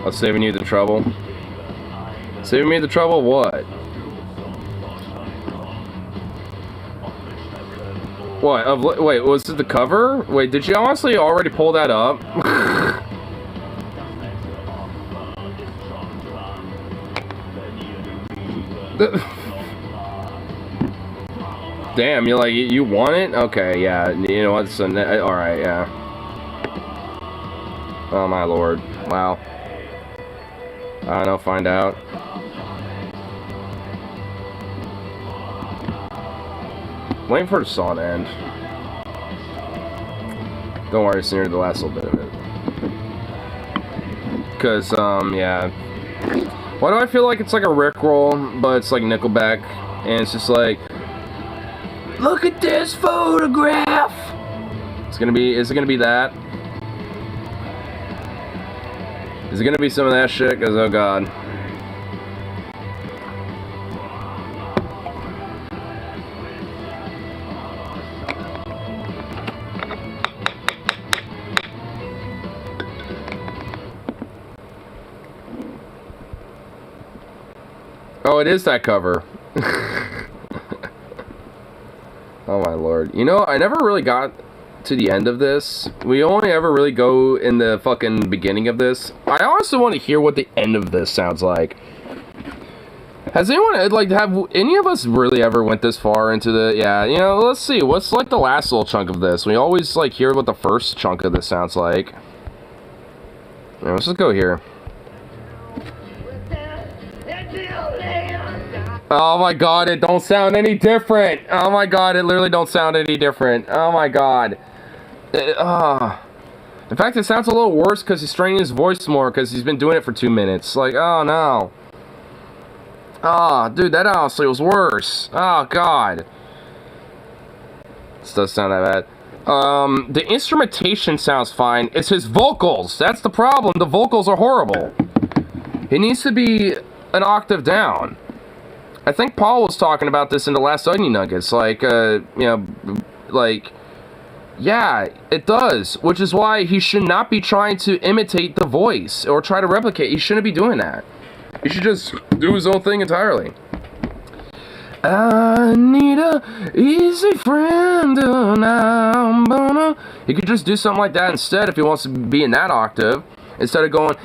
I'm saving you the trouble. Saving me the trouble of what? What? Wait, was it the cover? Wait, did you honestly already pull that up? Damn, you're like, you want it? Okay, yeah, you know what, so, alright, yeah. Oh my lord, wow. I don't know, find out. Waiting for the song to end. Don't worry, it's near the last little bit of it. Because, yeah. Why do I feel like it's like a Rickroll, but it's like Nickelback, and it's just like, look at this photograph! It's gonna be, is it gonna be that? Is it gonna be some of that shit? Because, oh god. Oh, it is that cover. Oh my lord. You know, I never really got to the end of this. We only ever really go in the fucking beginning of this. I honestly want to hear what the end of this sounds like. Has anyone, like, have any of us really ever went this far into the, yeah, you know, let's see. What's, like, the last little chunk of this? We always, like, hear what the first chunk of this sounds like. Yeah, let's just go here. Oh my god, it don't sound any different. Oh my god, it literally don't sound any different. Oh my god. In fact, it sounds a little worse because he's straining his voice more because he's been doing it for 2 minutes. Like, oh no. Oh, dude, that honestly was worse. Oh god. This does sound that bad. The instrumentation sounds fine. It's his vocals. That's the problem. The vocals are horrible. He needs to be an octave down. I think Paul was talking about this in the last Onion Nuggets, like, you know, like, yeah, it does, which is why he should not be trying to imitate the voice, or try to replicate. He shouldn't be doing that. He should just do his own thing entirely. I need a easy friend now. He could just do something like that instead if he wants to be in that octave, instead of going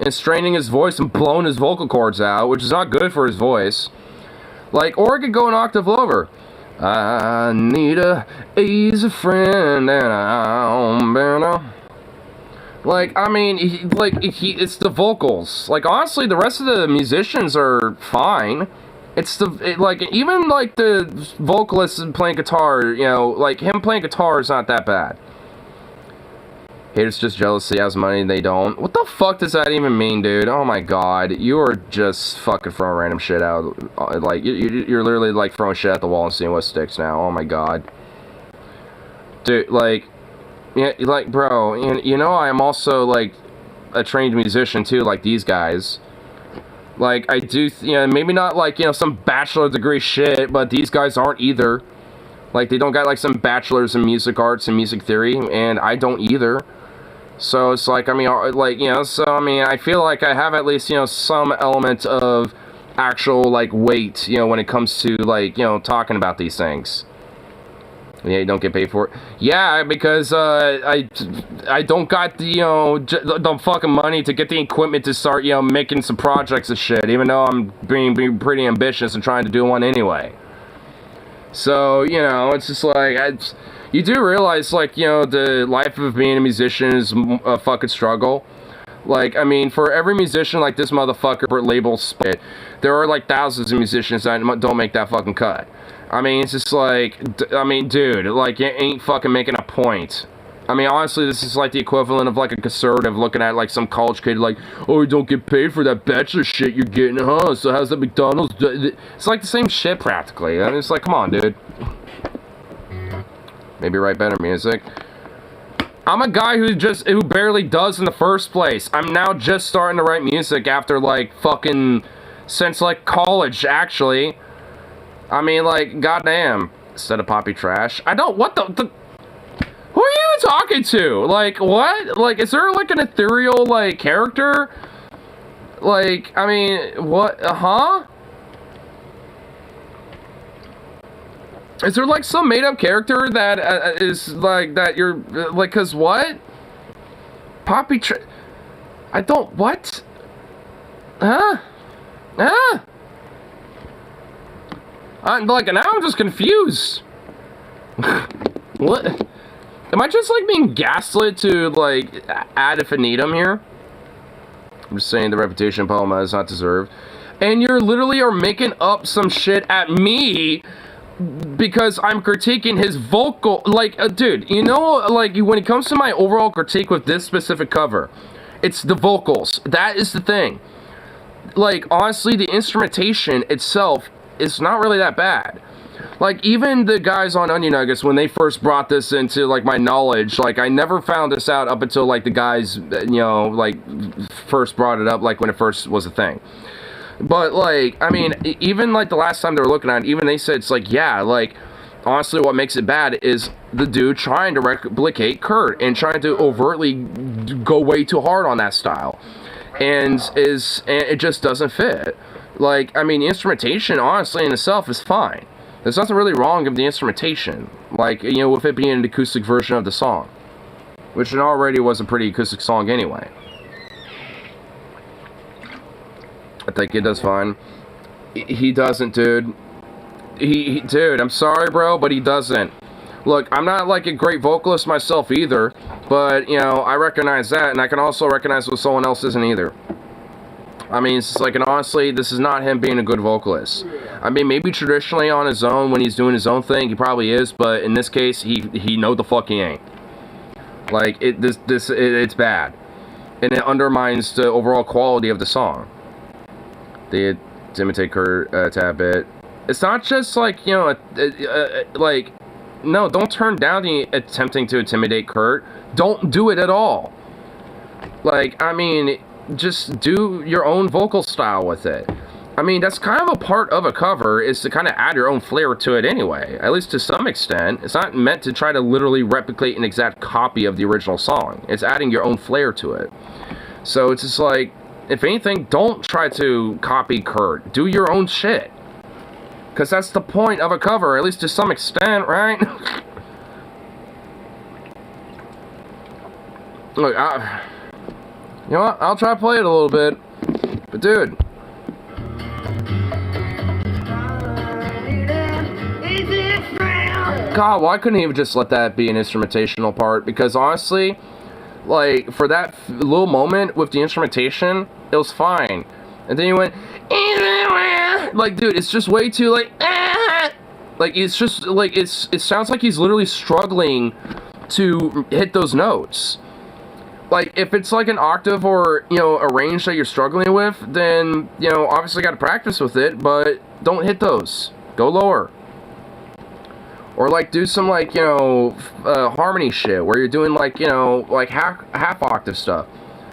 and straining his voice and blowing his vocal cords out, which is not good for his voice. Like, or it could go an octave lower. I need a easy friend and I'm better. Like, I mean, it's the vocals. Like, honestly, the rest of the musicians are fine. It's like, even, like, the vocalist playing guitar, you know, like, him playing guitar is not that bad. Haters just jealous he has money and they don't. What the fuck does that even mean, dude? Oh my god. You are just fucking throwing random shit out. Like, you're literally, like, throwing shit at the wall and seeing what sticks now. Oh my god. Dude, like, yeah, like, bro, you know, I'm also, like, a trained musician, too, like these guys. Like, I do, you know, maybe not, like, you know, some bachelor degree shit, but these guys aren't either. Like, they don't got, like, some bachelors in music arts and music theory, and I don't either. So it's like, I mean, like, you know, so, I mean, I feel like I have at least, you know, some element of actual, like, weight, you know, when it comes to, like, you know, talking about these things. Yeah, you don't get paid for it. Yeah, because, I don't got the, you know, the fucking money to get the equipment to start, you know, making some projects and shit, even though I'm being pretty ambitious and trying to do one anyway. So, you know, it's just like, you do realize, like, you know, the life of being a musician is a fucking struggle. Like, I mean, for every musician like this motherfucker label spit, there are like thousands of musicians that don't make that fucking cut. I mean, it's just like, I mean, dude, like, you ain't fucking making a point. I mean, honestly, this is like the equivalent of like a conservative looking at like some college kid like, oh, you don't get paid for that bachelor shit you're getting, huh? So how's that McDonald's? It's like the same shit practically. I mean, it's like, come on, dude. Maybe write better music. I'm a guy who barely does in the first place. I'm now just starting to write music after like fucking since like college, actually. I mean, like, goddamn. Instead of poppy trash. I don't, what the who are you talking to? Like, what? Like, is there like an ethereal like character? Like, I mean, what, huh? Is there like some made up character that is like that you're like, cause what? Poppy I don't, what? Huh? Huh? I'm like, now I'm just confused. What? Am I just like being gaslit to like ad infinitum here? I'm just saying the reputation Palma is not deserved. And you're literally are making up some shit at me because I'm critiquing his vocal, like, dude, you know, like, when it comes to my overall critique with this specific cover, it's the vocals. That is the thing. Like, honestly, the instrumentation itself is not really that bad. Like, even the guys on Onion Nuggets, when they first brought this into, like, my knowledge, like, I never found this out up until, like, the guys, you know, like, first brought it up, like, when it first was a thing. But, like, I mean, even, like, the last time they were looking at it, even they said, it's like, yeah, like, honestly, what makes it bad is the dude trying to replicate Kurt and trying to overtly go way too hard on that style. And it just doesn't fit. Like, I mean, the instrumentation, honestly, in itself is fine. There's nothing really wrong with the instrumentation. Like, you know, with it being an acoustic version of the song. Which it already was a pretty acoustic song anyway. I think it does fine. He doesn't, dude. Dude, I'm sorry, bro, but he doesn't. Look, I'm not, like, a great vocalist myself either, but, you know, I recognize that, and I can also recognize when someone else isn't either. I mean, it's like, and honestly, this is not him being a good vocalist. I mean, maybe traditionally on his own, when he's doing his own thing, he probably is, but in this case, he know the fuck he ain't. Like, it's bad. And it undermines the overall quality of the song. They imitate Kurt a tad bit. It's not just like, you know, like, no, don't turn down the attempting to intimidate Kurt. Don't do it at all. Like, I mean, just do your own vocal style with it. I mean, that's kind of a part of a cover, is to kind of add your own flair to it anyway, at least to some extent. It's not meant to try to literally replicate an exact copy of the original song. It's adding your own flair to it. So it's just like, if anything, don't try to copy Kurt. Do your own shit. Because that's the point of a cover, at least to some extent, right? Look, you know what? I'll try to play it a little bit. But dude. God, why couldn't he have just let that be an instrumentational part? Because honestly, like, for that little moment with the instrumentation, it was fine. And then he went, like, dude, it's just way too, like, like, it's just, like, it sounds like he's literally struggling to hit those notes. Like, if it's, like, an octave or, you know, a range that you're struggling with, then, you know, obviously got to practice with it, but don't hit those. Go lower. Or, like, do some, like, you know, harmony shit, where you're doing, like, you know, like, half octave stuff.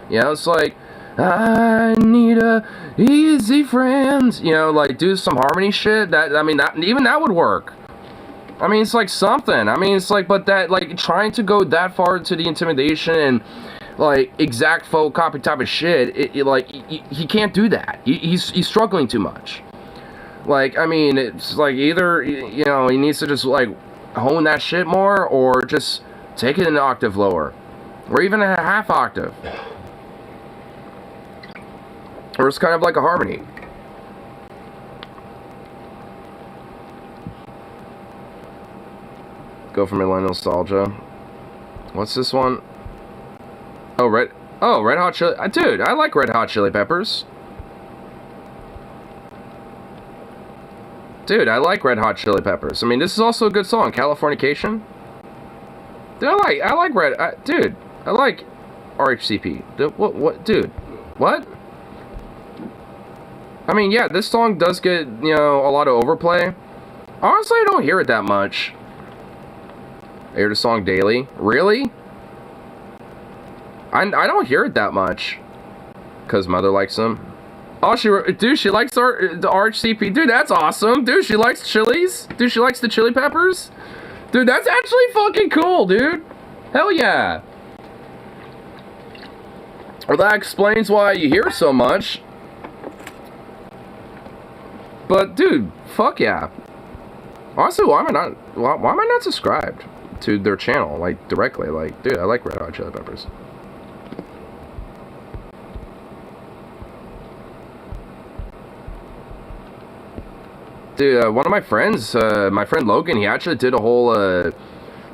You know, it's like, I need a easy friend. You know, like, do some harmony shit. That, I mean, even that would work. I mean, it's like something. I mean, it's like, but that, like, trying to go that far into the intimidation and, like, exact faux copy type of shit, like, he can't do that. He's struggling too much. Like, I mean, it's like either, you know, he needs to just, like, hone that shit more, or just take it an octave lower. Or even a half octave. Or it's kind of like a harmony. Go for Midline Nostalgia. What's this one? Oh, right. Oh, Red Hot Chili... dude, I like Red Hot Chili Peppers. Dude, I like Red Hot Chili Peppers. I mean, this is also a good song, Californication. Dude, I like dude, I like RHCP. Dude, dude, what? I mean, yeah, this song does get, you know, a lot of overplay. Honestly, I don't hear it that much. I hear the song daily. Really? I don't hear it that much. Because Mother likes them. Oh, she likes the RHCP. Dude, that's awesome. Dude, she likes chilies. Dude, she likes the chili peppers. Dude, that's actually fucking cool, dude. Hell yeah. Well, that explains why you hear so much. But, dude, fuck yeah. Honestly, why am I not subscribed to their channel, like, directly? Like, dude, I like Red Hot Chili Peppers. Dude, one of my friends, my friend Logan, he actually did a whole,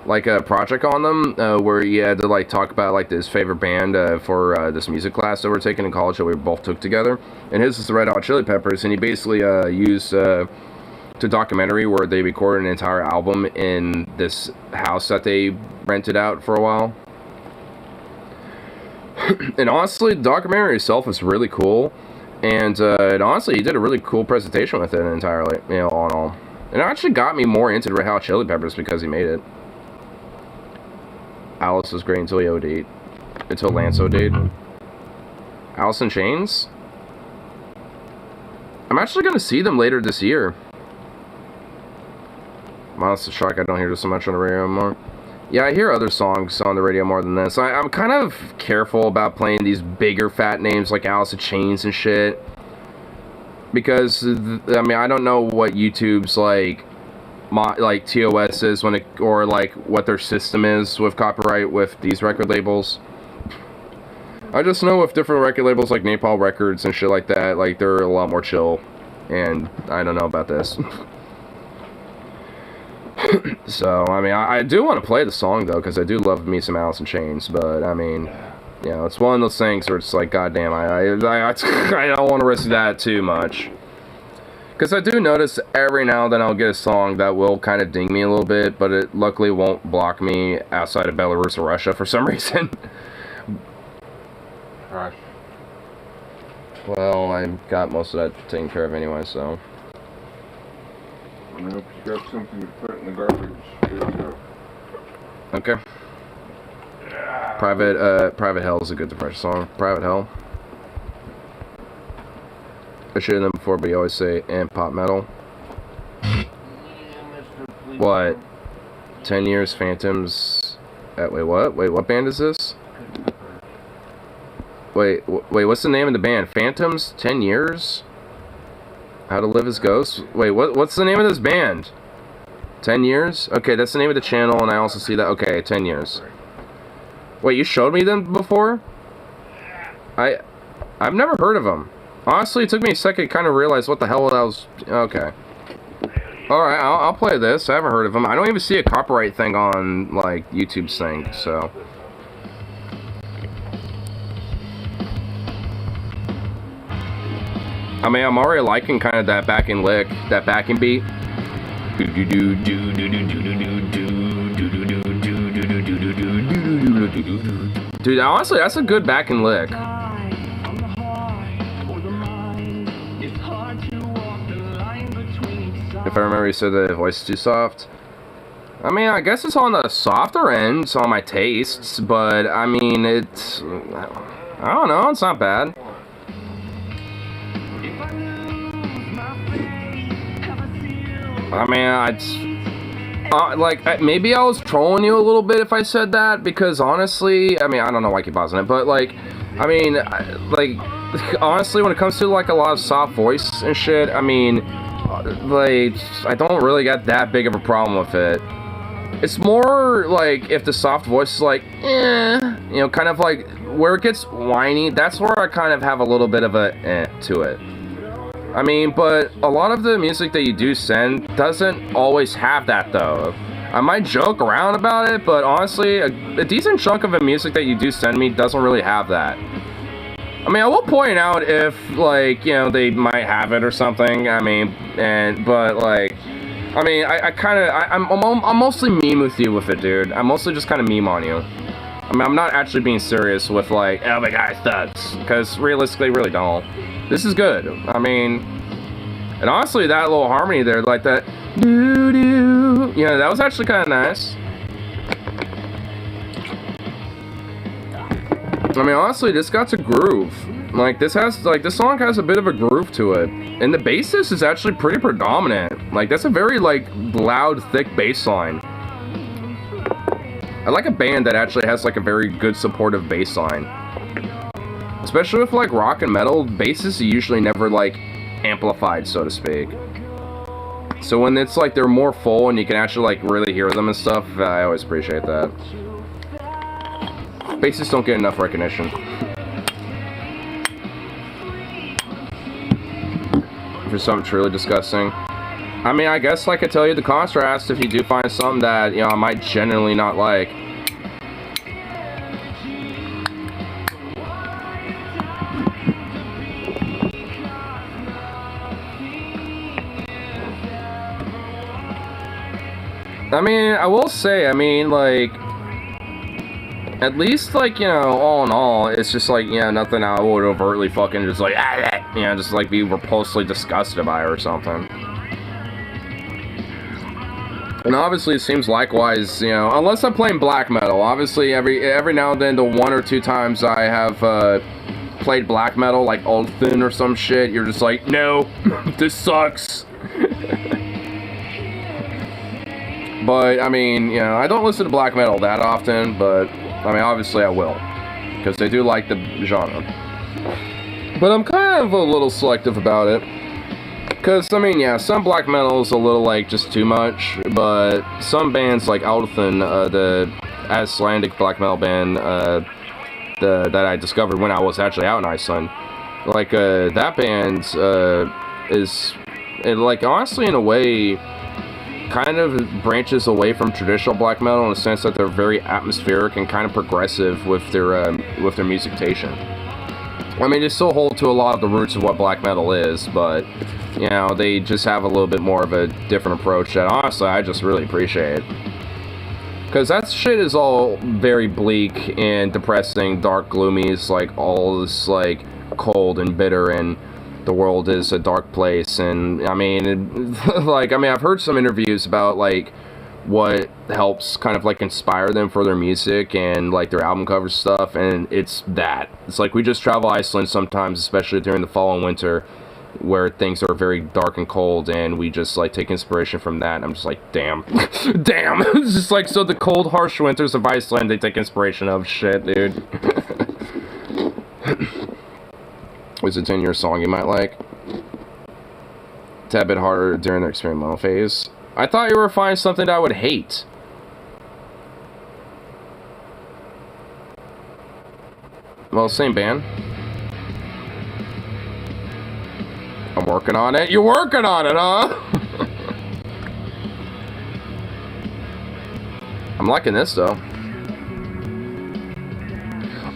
like, a project on them, where he had to, like, talk about, like, his favorite band, for, this music class that we're taking in college that we both took together. And his is the Red Hot Chili Peppers, and he basically, used, to documentary where they recorded an entire album in this house that they rented out for a while. And honestly, the documentary itself is really cool. And honestly, he did a really cool presentation with it entirely, you know, all in all. And it actually got me more into the Red Hot Chili Peppers because he made it. Alice was great until he OD'd. Until Lance OD'd. Alice in Chains? I'm actually going to see them later this year. I'm honestly shocked I don't hear this so much on the radio anymore. Yeah, I hear other songs on the radio more than this. I'm kind of careful about playing these bigger fat names like Alice in Chains and shit. Because, I mean, I don't know what YouTube's, like TOS is when it, or, like, what their system is with copyright with these record labels. I just know with different record labels like Napalm Records and shit like that, like, they're a lot more chill. And I don't know about this. So, I mean, I do want to play the song, though, because I do love me some Alice in Chains, but, I mean, you know, it's one of those things where it's like, goddamn, I don't want to risk that too much. Because I do notice every now and then I'll get a song that will kind of ding me a little bit, but it luckily won't block me outside of Belarus or Russia for some reason. Gosh. Well, I got most of that taken care of anyway, so... I hope you got something to put in the garbage. Okay. Private Hell is a good depression song. Private Hell. I should have known before, but you always say, and pop metal. What? 10 Years, Phantoms... wait, what? Wait, what band is this? Wait, what's the name of the band? Phantoms? 10 Years? How to Live as Ghosts? Wait, what's the name of this band? 10 Years? Okay, that's the name of the channel, and I also see that. Okay, 10 Years. Wait, you showed me them before? I've never heard of them. Honestly, it took me a second to kind of realize what the hell I was... Okay. Alright, I'll play this. I haven't heard of them. I don't even see a copyright thing on, like, YouTube's thing, so... I mean, I'm already liking kind of that backing lick, that backing beat. Dude, honestly, that's a good backing lick. If I remember, you said the voice is too soft. I mean, I guess it's on the softer end, it's on my tastes, but I mean, it's... I don't know, it's not bad. I mean, like, maybe I was trolling you a little bit if I said that, because honestly, I mean, I don't know why I keep pausing it, but, like, I mean, like, honestly, when it comes to, like, a lot of soft voice and shit, I mean, like, I don't really get that big of a problem with it. It's more, like, if the soft voice is, like, you know, kind of, like, where it gets whiny, that's where I kind of have a little bit of a to it. I mean, but a lot of the music that you do send doesn't always have that, though. I might joke around about it, but honestly, a decent chunk of the music that you do send me doesn't really have that. I mean, I will point out if, like, you know, they might have it or something. I mean, but like, I mean, I'm mostly meme with you with it, dude. I'm mostly just kind of meme on you. I mean, I'm not actually being serious with, like, oh, my guy sucks. Because realistically, really don't. This is good. I mean, and honestly, that little harmony there, like that, doo-doo, you know, that was actually kind of nice. I mean, honestly, this got a groove. Like, this song has a bit of a groove to it. And the bassist is actually pretty predominant. Like, that's a very, like, loud, thick bass line. I like a band that actually has, like, a very good supportive bass line. Especially with, like, rock and metal, basses are usually never, like, amplified, so to speak. So when it's, like, they're more full and you can actually, like, really hear them and stuff, I always appreciate that. Bassists don't get enough recognition. For something truly disgusting. I mean, I guess I could tell you the contrast if you do find something that, you know, I might genuinely not like. I mean, I will say, I mean, like, at least, like, you know, all in all, it's just, like, you know, nothing I would overtly fucking just, like, you know, just, like, be repulsively disgusted by or something. And obviously, it seems likewise, you know, unless I'm playing black metal. Obviously, every now and then, the 1 or 2 times I have, played black metal, like Ulthin or some shit, you're just like, no, this sucks. But, I mean, you know, I don't listen to black metal that often, but, I mean, obviously I will. Because I do like the genre. But I'm kind of a little selective about it. Because, I mean, yeah, some black metal is a little, like, just too much. But some bands like Ulthin, the Icelandic black metal band that I discovered when I was actually out in Iceland. Like, that band is, like, honestly, in a way, kind of branches away from traditional black metal in the sense that they're very atmospheric and kind of progressive with their musication. I mean, they still hold to a lot of the roots of what black metal is, but, you know, they just have a little bit more of a different approach that, honestly, I just really appreciate. Because that shit is all very bleak and depressing, dark, gloomy. It's, like, all this, like, cold and bitter, and the world is a dark place. And, I mean, I've heard some interviews about, like, what helps kind of, like, inspire them for their music and, like, their album cover stuff, and it's that. It's like we just travel Iceland sometimes, especially during the fall and winter, where things are very dark and cold, and we just, like, take inspiration from that, and I'm just like, damn. Damn! It's just like, so the cold, harsh winters of Iceland, they take inspiration of. Shit, dude. It's a 10-year song you might like. Tad bit harder during their experimental phase. I thought you were finding something that I would hate. Well, same band. I'm working on it. You're working on it, huh? I'm liking this, though.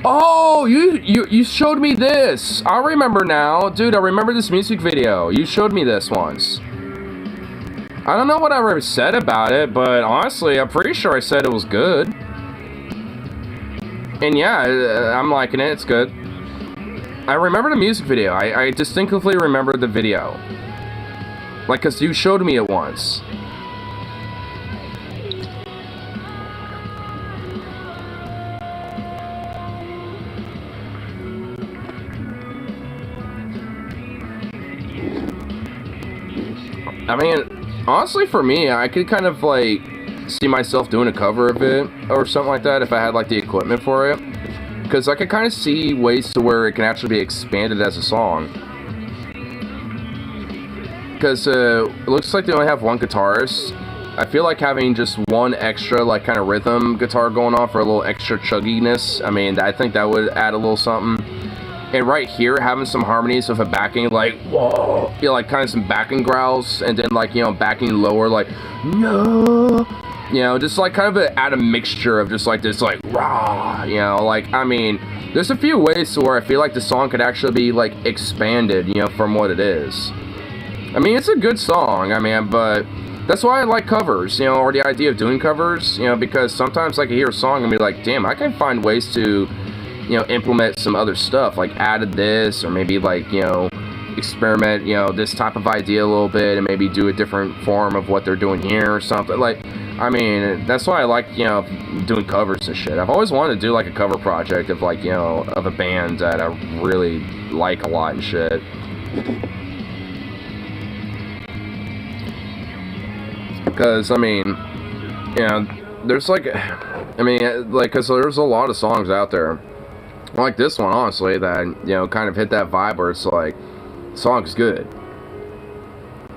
Oh, you showed me this. I remember now. Dude, I remember this music video. You showed me this once. I don't know what I ever said about it, but honestly, I'm pretty sure I said it was good. And yeah, I'm liking it. It's good. I remember the music video. I distinctly remember the video. Like, because you showed me it once. I mean, honestly, for me, I could kind of, like, see myself doing a cover of it or something like that if I had, like, the equipment for it. Because I could kind of see ways to where it can actually be expanded as a song. Because it looks like they only have one guitarist. I feel like having just one extra, like, kind of rhythm guitar going on for a little extra chugginess, I mean, I think that would add a little something. And right here, having some harmonies with a backing, like, whoa, you know, like, kind of some backing growls, and then, like, you know, backing lower, like, no, You know, just like kind of add a mixture of just like this, like, raw, you know, like, I mean, there's a few ways to where I feel like the song could actually be, like, expanded, you know, from what it is. I mean, it's a good song, I mean, but that's why I like covers, you know, or the idea of doing covers, you know, because sometimes, like, I hear a song and be like, damn, I can find ways to, you know, implement some other stuff, like added this, or maybe, like, you know, experiment, you know, this type of idea a little bit, and maybe do a different form of what they're doing here or something. Like, I mean, that's why I like, you know, doing covers and shit. I've always wanted to do, like, a cover project of, like, you know, of a band that I really like a lot and shit. Because, I mean, you know, there's, like, I mean, like, because there's a lot of songs out there, like this one, honestly, that, you know, kind of hit that vibe where it's like, song's good.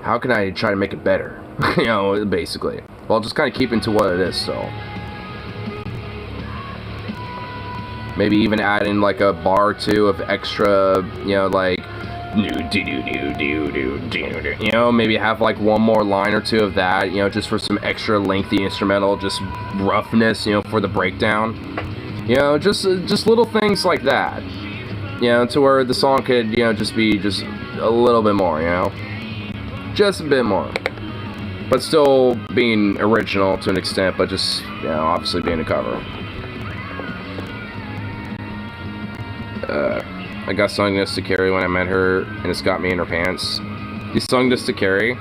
How can I try to make it better? You know, basically. Well, just kind of keeping to what it is, so. Maybe even add in, like, a bar or two of extra, you know, like, you know, maybe have, like, one more line or two of that, you know, just for some extra lengthy instrumental, just roughness, you know, for the breakdown. You know, just little things like that. You know, to where the song could, you know, just be just a little bit more, you know? Just a bit more. But still being original to an extent, but just, you know, obviously being a cover. I got sung this to Carrie when I met her, and it's got me in her pants. You sung this to Carrie?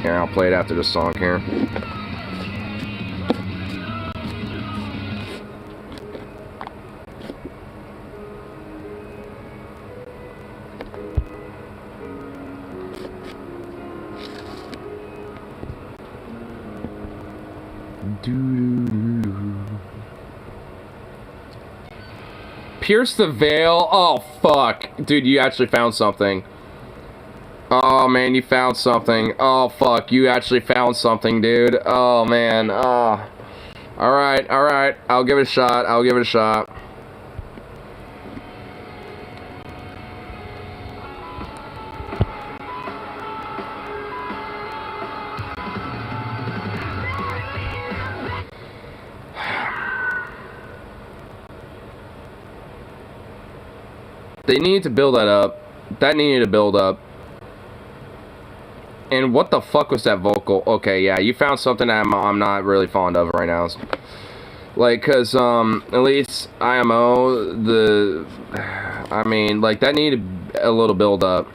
Here, I'll play it after this song here. Pierce the veil. Oh fuck, dude, you actually found something. Oh man, you found something. Oh fuck, you actually found something, dude. Oh man. Oh. All right. I'll give it a shot. They needed to build that up. That needed to build up. And what the fuck was that vocal? Okay, yeah, you found something that I'm not really fond of right now. Like, cause at least IMO, I mean, like, that needed a little build up.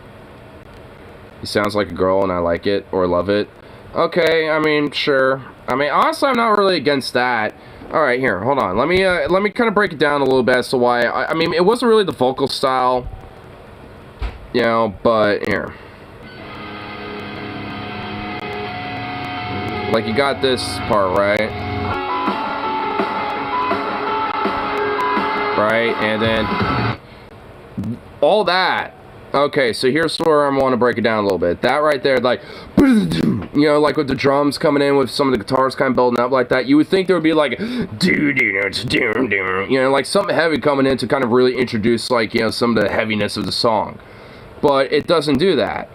He sounds like a girl and I like it or love it. Okay, I mean, sure. I mean, honestly, I'm not really against that. Alright, here, hold on. Let me kind of break it down a little bit as to why. I mean, it wasn't really the vocal style, you know, but here. Like, you got this part, right? Right, and then all that. Okay, so here's where I want to break it down a little bit. That right there, like, you know, like with the drums coming in with some of the guitars kind of building up like that, you would think there would be like, you know, like something heavy coming in to kind of really introduce, like, you know, some of the heaviness of the song. But it doesn't do that.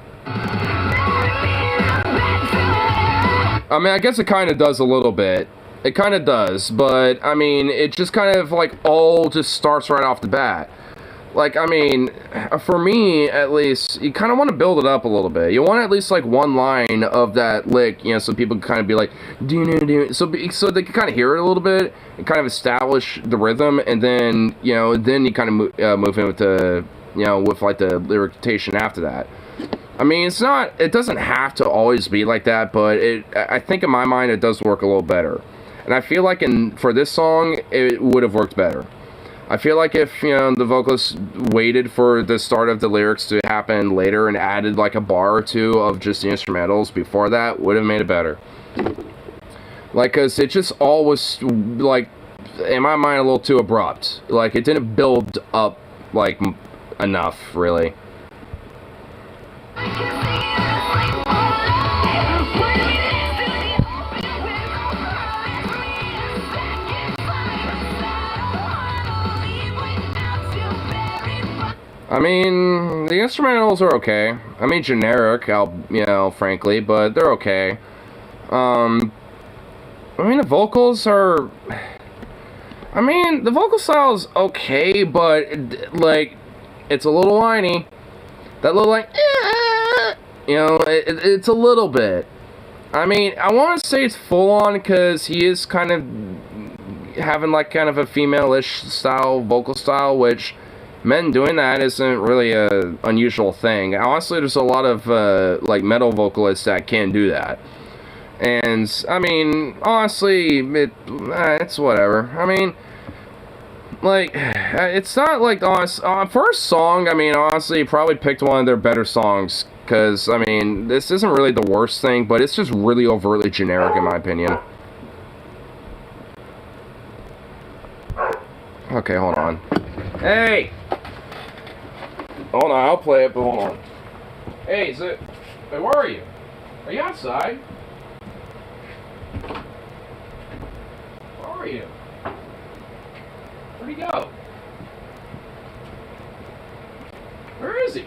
I mean, I guess it kind of does a little bit. It kind of does, but, I mean, it just kind of, like, all just starts right off the bat. Like, I mean, for me, at least, you kind of want to build it up a little bit. You want at least, like, one line of that lick, you know, so people can kind of be like, so they can kind of hear it a little bit, and kind of establish the rhythm, and then, you know, then you kind of move in with the, you know, with, like, the lyrication after that. I mean, it doesn't have to always be like that, but I think in my mind, it does work a little better. And I feel like for this song, it would have worked better. I feel like if, you know, the vocalist waited for the start of the lyrics to happen later and added like a bar or two of just the instrumentals before that, would have made it better. Like, cause it just all was, like, in my mind, a little too abrupt. Like, it didn't build up, like, enough, really. I mean, the instrumentals are okay. I mean, generic, you know, frankly, but they're okay. I mean, the vocals are... I mean, the vocal style is okay, but, like, it's a little whiny. That little, like, you know, it's a little bit. I mean, I want to say it's full-on because he is kind of having, like, kind of a female-ish style, vocal style, which... Men doing that isn't really a unusual thing. Honestly, there's a lot of like metal vocalists that can do that. And I mean, honestly, it's whatever. I mean, like, it's not like the first song. I mean, honestly, probably picked one of their better songs because I mean, this isn't really the worst thing, but it's just really overtly generic in my opinion. Okay, hold on. Hey! Hold on, I'll play it, but hold on. Hey, hey, where are you? Are you outside? Where are you? Where'd he go? Where is he?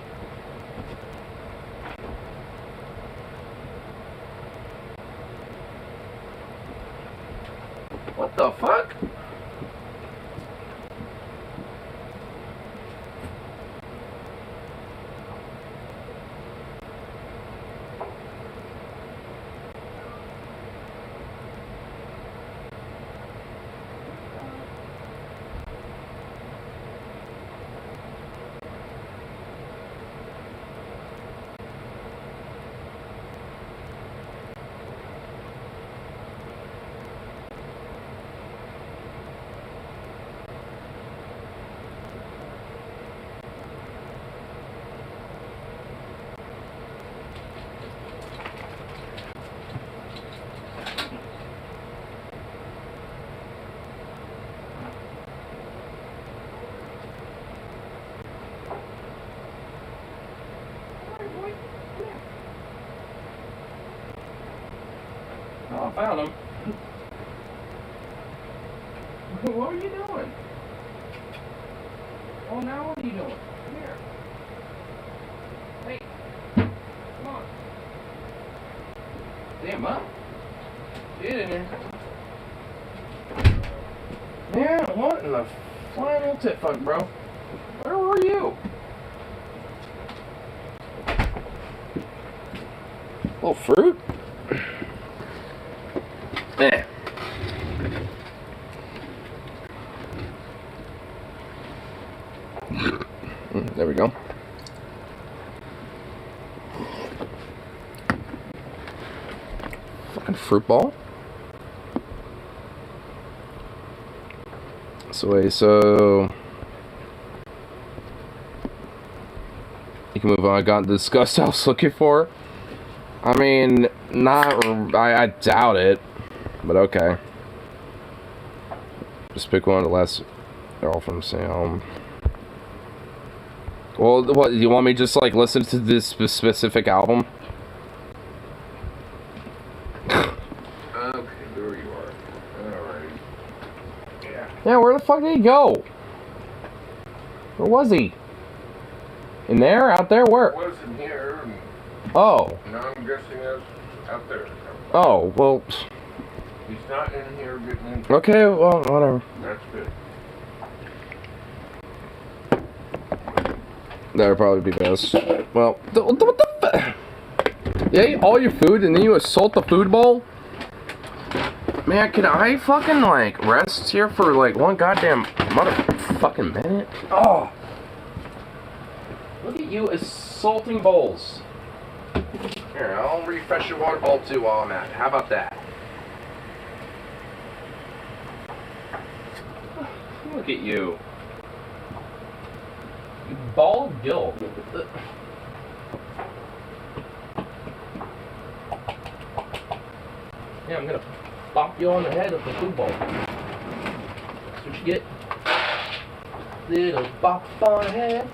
What the fuck? Oh, I found him. What are you doing? Oh, now what are you doing? Come here. Hey, come on. Damn up. Get in here. Yeah, what in the flying old tit fuck, bro? Where were you? Little fruit? Eh. There we go. Fucking fruit ball. So you can move on. I got the disgust I was looking for. I mean, I doubt it, but okay. Just pick one of the last. They're all from the same. Well, what, you want me to just, like, listen to this specific album? Okay, there you are. Alright. Yeah, where the fuck did he go? Where was he? In there? Out there? Where? It wasn't here. Oh. Now I'm guessing it's out there. Oh, well. He's not in here getting in. Okay, well, whatever. That's good. That'd probably be best. Well, what the You ate all your food and then you assault the food bowl? Man, can I fucking, like, rest here for, like, one goddamn motherfucking minute? Oh! Look at you assaulting bowls. Here, I'll refresh your water bowl too while I'm at it. How about that? Look at you. You ball of guilt. Yeah, I'm gonna bop you on the head with the food bowl. That's what you get. Little bop on the head.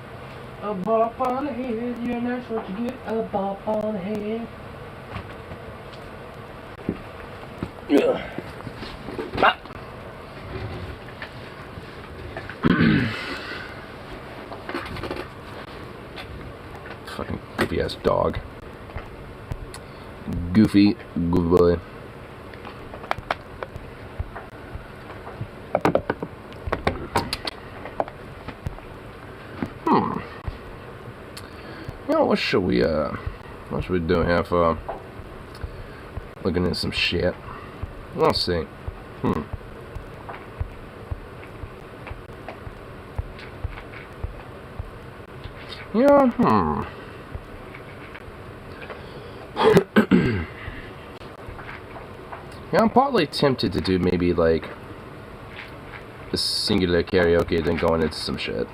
A bop on the head. Yeah, that's what you get. A bop on the head. Ugh. Ah. ass dog. Goofy boy. You know, what should we do here for looking at some shit? Let's see. Yeah, Yeah, I'm partly tempted to do maybe like a singular karaoke, then going into some shit.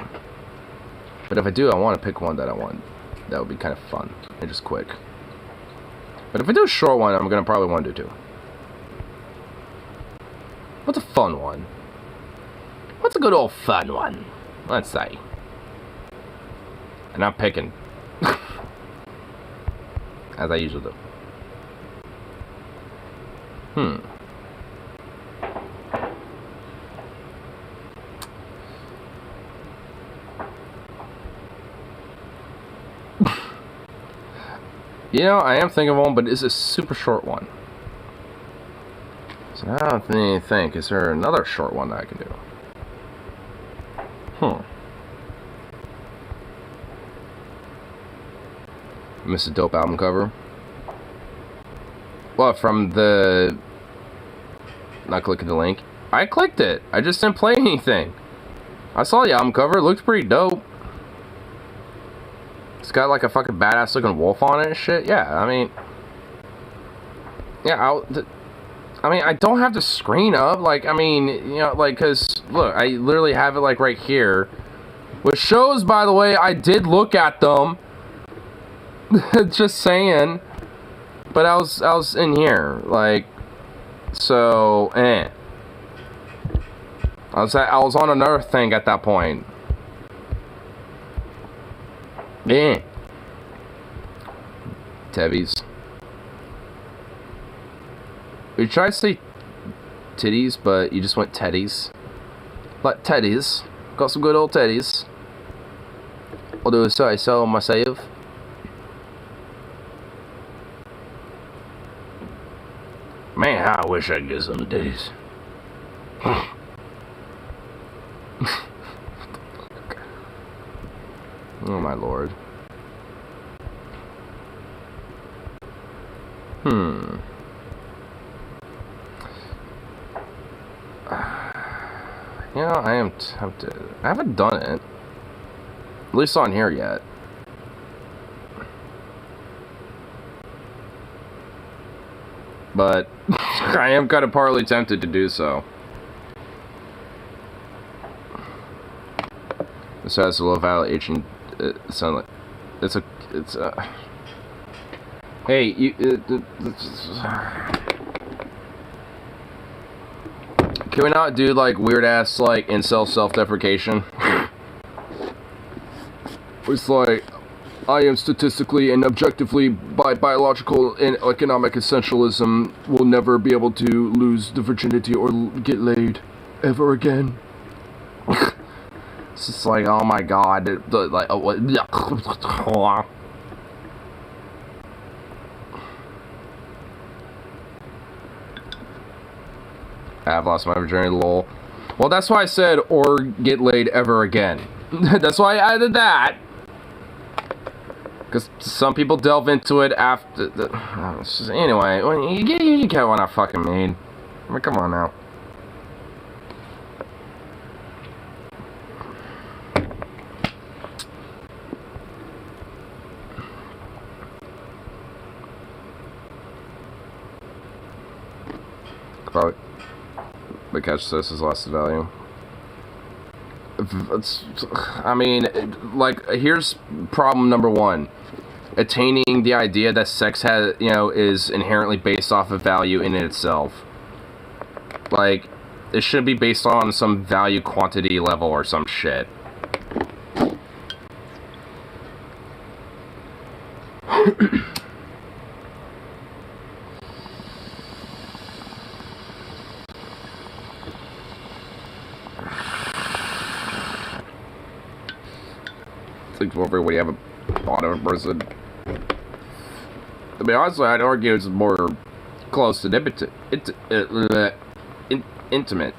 But if I do, I want to pick one that I want. That would be kind of fun and just quick. But if I do a short one, I'm gonna probably want to do two. What's a fun one? What's a good old fun one? Let's say. And I'm picking. As I usually do. You know, I am thinking of one, but it's a super short one. So I don't think, is there another short one that I can do? Miss a dope album cover. Well, from the... Not clicking the link. I clicked it. I just didn't play anything. I saw the album cover. It looked pretty dope. It's got like a fucking badass looking wolf on it and shit. Yeah, I mean... Yeah, I mean, I don't have the screen up. Like, I mean, you know, like, because, look, I literally have it, like, right here. Which shows, by the way, I did look at them. Just saying. But I was in here. Like, so, I was on another thing at that point. Tebbies. We tried to say titties, but you just went teddies. Like teddies. Got some good old teddies. I'll do a say so myself. Man, I wish I could get some titties. Oh my lord. You know, I am tempted. I haven't done it. At least on here yet. But I am kind of partly tempted to do so. This has a low validation. Sound like it's a. Hey, you. Can we not do like weird ass like incel self-deprecation? It's like I am statistically and objectively by biological and economic essentialism will never be able to lose the virginity or get laid ever again. It's just like, oh my god, like what? I've lost my virginity, lol. Well, that's why I said, or get laid ever again. That's why I added that. Because some people delve into it after the... Anyway, you get what I fucking mean. I mean, come on now. Probably... The catch this has lost its value. I mean, like, here's problem number one. Attaining the idea that sex has, you know, is inherently based off of value in itself. Like, it should be based on some value quantity level or some shit. Over when you have a bottom person. To be honest, I'd argue it's more close to intimate.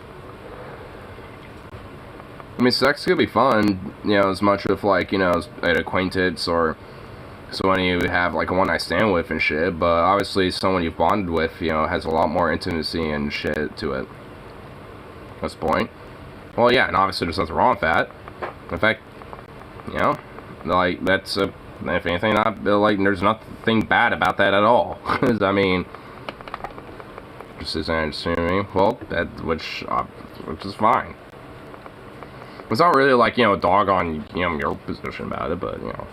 I mean, sex could be fun, you know, as much of, like, you know, an acquaintance or someone you have, like, a one-night stand with and shit, but obviously someone you've bonded with, you know, has a lot more intimacy and shit to it. What's the point? Well, yeah, and obviously there's nothing wrong with that. In fact, you know, like, that's, if anything, like, there's nothing bad about that at all. I mean, just isn't interesting to me. Well, which is fine. It's not really like, you know, a dog on, you know, your position about it, but, you know.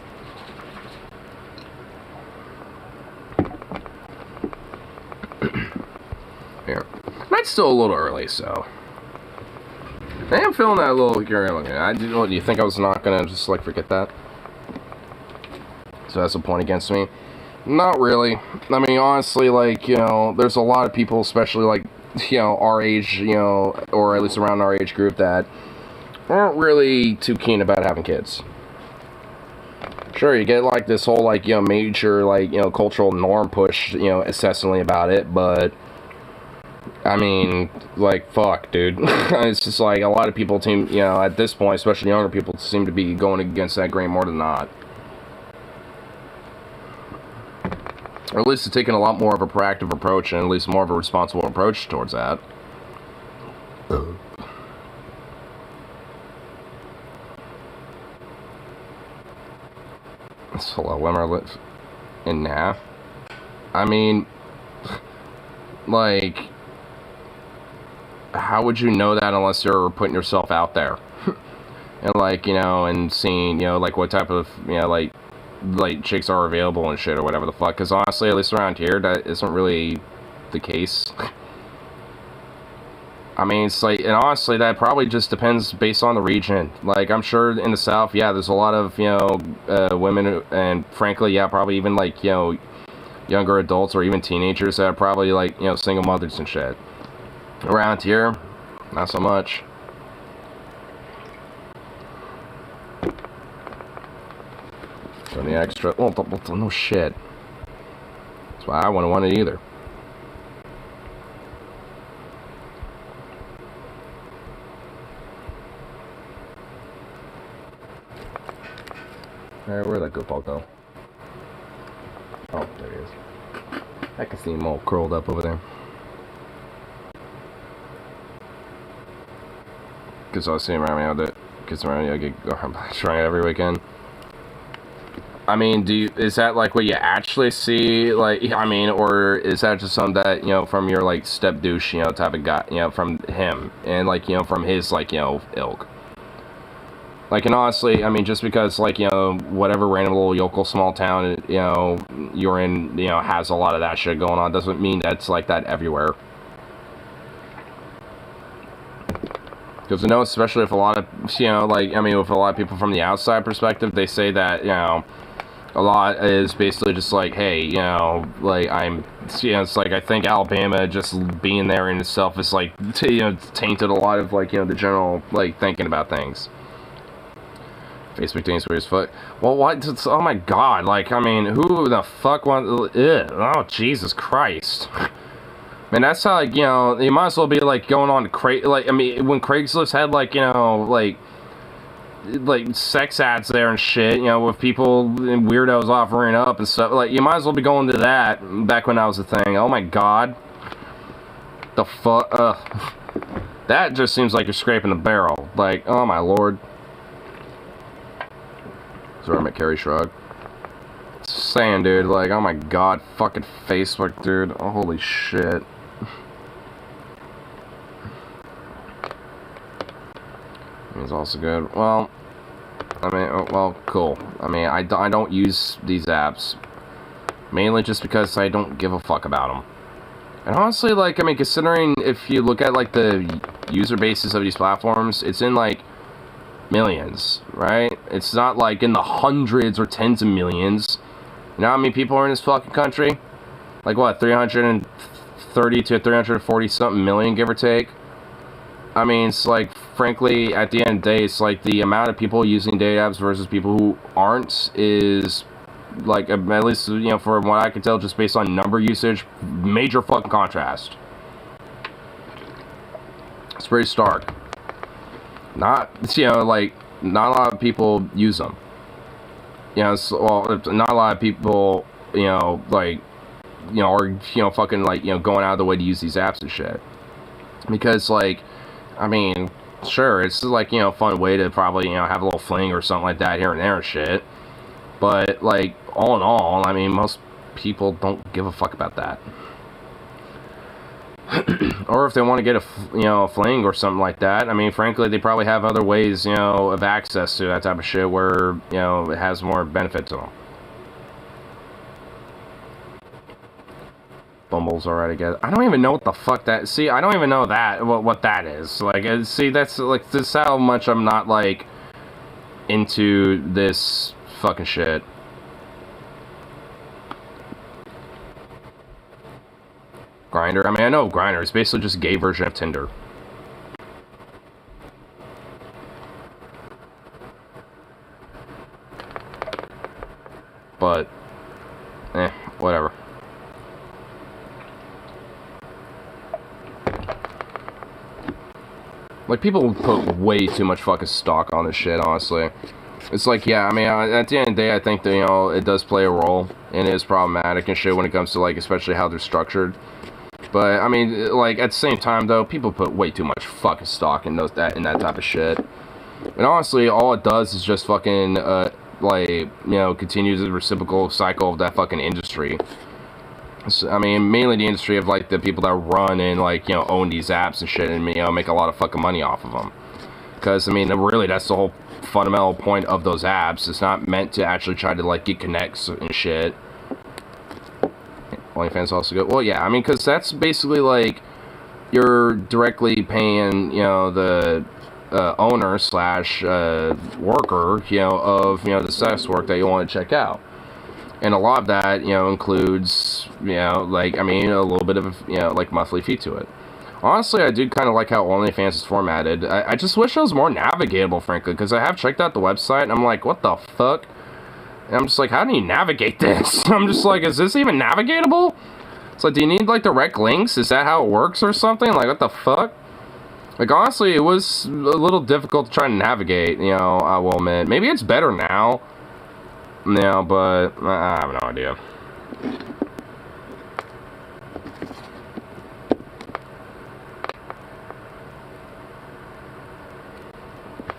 Here. Night's still a little early, so. I am feeling that a little do you think I was not gonna just, like, forget that? So that's a point against me? Not really. I mean, honestly, like, you know, there's a lot of people, especially, like, you know, our age, you know, or at least around our age group, that aren't really too keen about having kids. Sure, you get, like, this whole, like, you know, major, like, you know, cultural norm push, you know, incessantly about it, but, I mean, like, fuck, dude. It's just, like, a lot of people seem, you know, at this point, especially younger people, seem to be going against that grain more than not. Or at least it's taking a lot more of a proactive approach, and at least more of a responsible approach towards that. So, women are in half. I mean, like, how would you know that unless you're putting yourself out there? And, like, you know, and seeing, you know, like, what type of, you know, like chicks are available and shit or whatever the fuck. Because honestly, at least around here, that isn't really the case. I mean, it's like, and honestly, that probably just depends based on the region. Like, I'm sure in the South, yeah, there's a lot of, you know, women, and frankly, yeah, probably even, like, you know, younger adults or even teenagers that are probably, like, you know, single mothers and shit. Around here, not so much. So the extra, well, no shit. That's why I wouldn't want it either. Alright, where'd that goofball go? Oh, there he is. I can see him all curled up over there. Because I was seeing around me, because around you, I get trying it every weekend. I mean, is that like what you actually see? Like, I mean, or is that just something that, you know, from your, like, step douche, you know, type of guy, you know, from him, and, like, you know, from his, like, you know, ilk? Like, and honestly, I mean, just because, like, you know, whatever random little yokel small town, you know, you're in, you know, has a lot of that shit going on, doesn't mean that's like that everywhere. Because I know, especially if a lot of, you know, like, I mean, with a lot of people from the outside perspective, they say that, you know, a lot is basically just like, hey, you know, like, you know, it's like, I think Alabama just being there in itself is, like, you know, tainted a lot of, like, you know, the general, like, thinking about things. Facebook thing's weird as fuck. Well, what? Oh my god, like, I mean, who the fuck wants, oh, Jesus Christ. Man, that's how, like, you know, you might as well be, like, going on to like, I mean, when Craigslist had, like, you know, like, sex ads there and shit, you know, with people and weirdos offering up and stuff, like, you might as well be going to that back when that was a thing. Oh my god. The fuck, that just seems like you're scraping the barrel. Like, oh my lord. Sorry, McCary shrug. Saying, dude, like, oh my god, fucking Facebook, dude. Oh, holy shit. It's also good. Well, I mean, well, cool. I mean, I don't use these apps. Mainly just because I don't give a fuck about them. And honestly, like, I mean, considering if you look at, like, the user bases of these platforms, it's in, like, millions, right? It's not like in the hundreds or tens of millions. You know how many people are in this fucking country? Like what, 330 to 340 something million, give or take? I mean, it's like, frankly, at the end of the day, it's like the amount of people using data apps versus people who aren't is like, at least, you know, from what I can tell, just based on number usage, major fucking contrast. It's pretty stark. Not, you know, like, not a lot of people use them. You know, well, not a lot of people, you know, like, you know, are, you know, fucking, like, you know, going out of the way to use these apps and shit. Because, like, I mean, sure, it's, like, you know, a fun way to probably, you know, have a little fling or something like that here and there and shit. But, like, all in all, I mean, most people don't give a fuck about that. Or if they want to get a, you know, a fling or something like that, I mean, frankly, they probably have other ways, you know, of access to that type of shit where, you know, it has more benefit to them. Bumble's already get. I don't even know what the fuck that. See, I don't even know that what that is. Like, see, that's like this how much I'm not like into this fucking shit. Grindr. I mean, I know Grindr is basically just a gay version of Tinder. But, whatever. Like, people put way too much fucking stock on this shit, honestly. It's like, yeah, I mean, at the end of the day, I think that, you know, it does play a role, and it is problematic and shit when it comes to, like, especially how they're structured. But, I mean, like, at the same time, though, people put way too much fucking stock in that type of shit. And honestly, all it does is just fucking, like, you know, continues the reciprocal cycle of that fucking industry. So, I mean, mainly the industry of, like, the people that run and, like, you know, own these apps and shit and, you know, make a lot of fucking money off of them. Because, I mean, really, that's the whole fundamental point of those apps. It's not meant to actually try to, like, get connects and shit. OnlyFans also good. Well, yeah, I mean, because that's basically, like, you're directly paying, you know, the owner slash worker, you know, of, you know, the sex work that you want to check out. And a lot of that, you know, includes, you know, like, I mean, a little bit of, you know, like, monthly fee to it. Honestly, I do kind of like how OnlyFans is formatted. I just wish it was more navigatable, frankly, because I have checked out the website, and I'm like, what the fuck? And I'm just like, how do you navigate this? I'm just like, is this even navigatable? It's like, do you need, like, direct links? Is that how it works or something? Like, what the fuck? Like, honestly, it was a little difficult to try to navigate, you know, I will admit. Maybe it's better now. No, but I have no idea.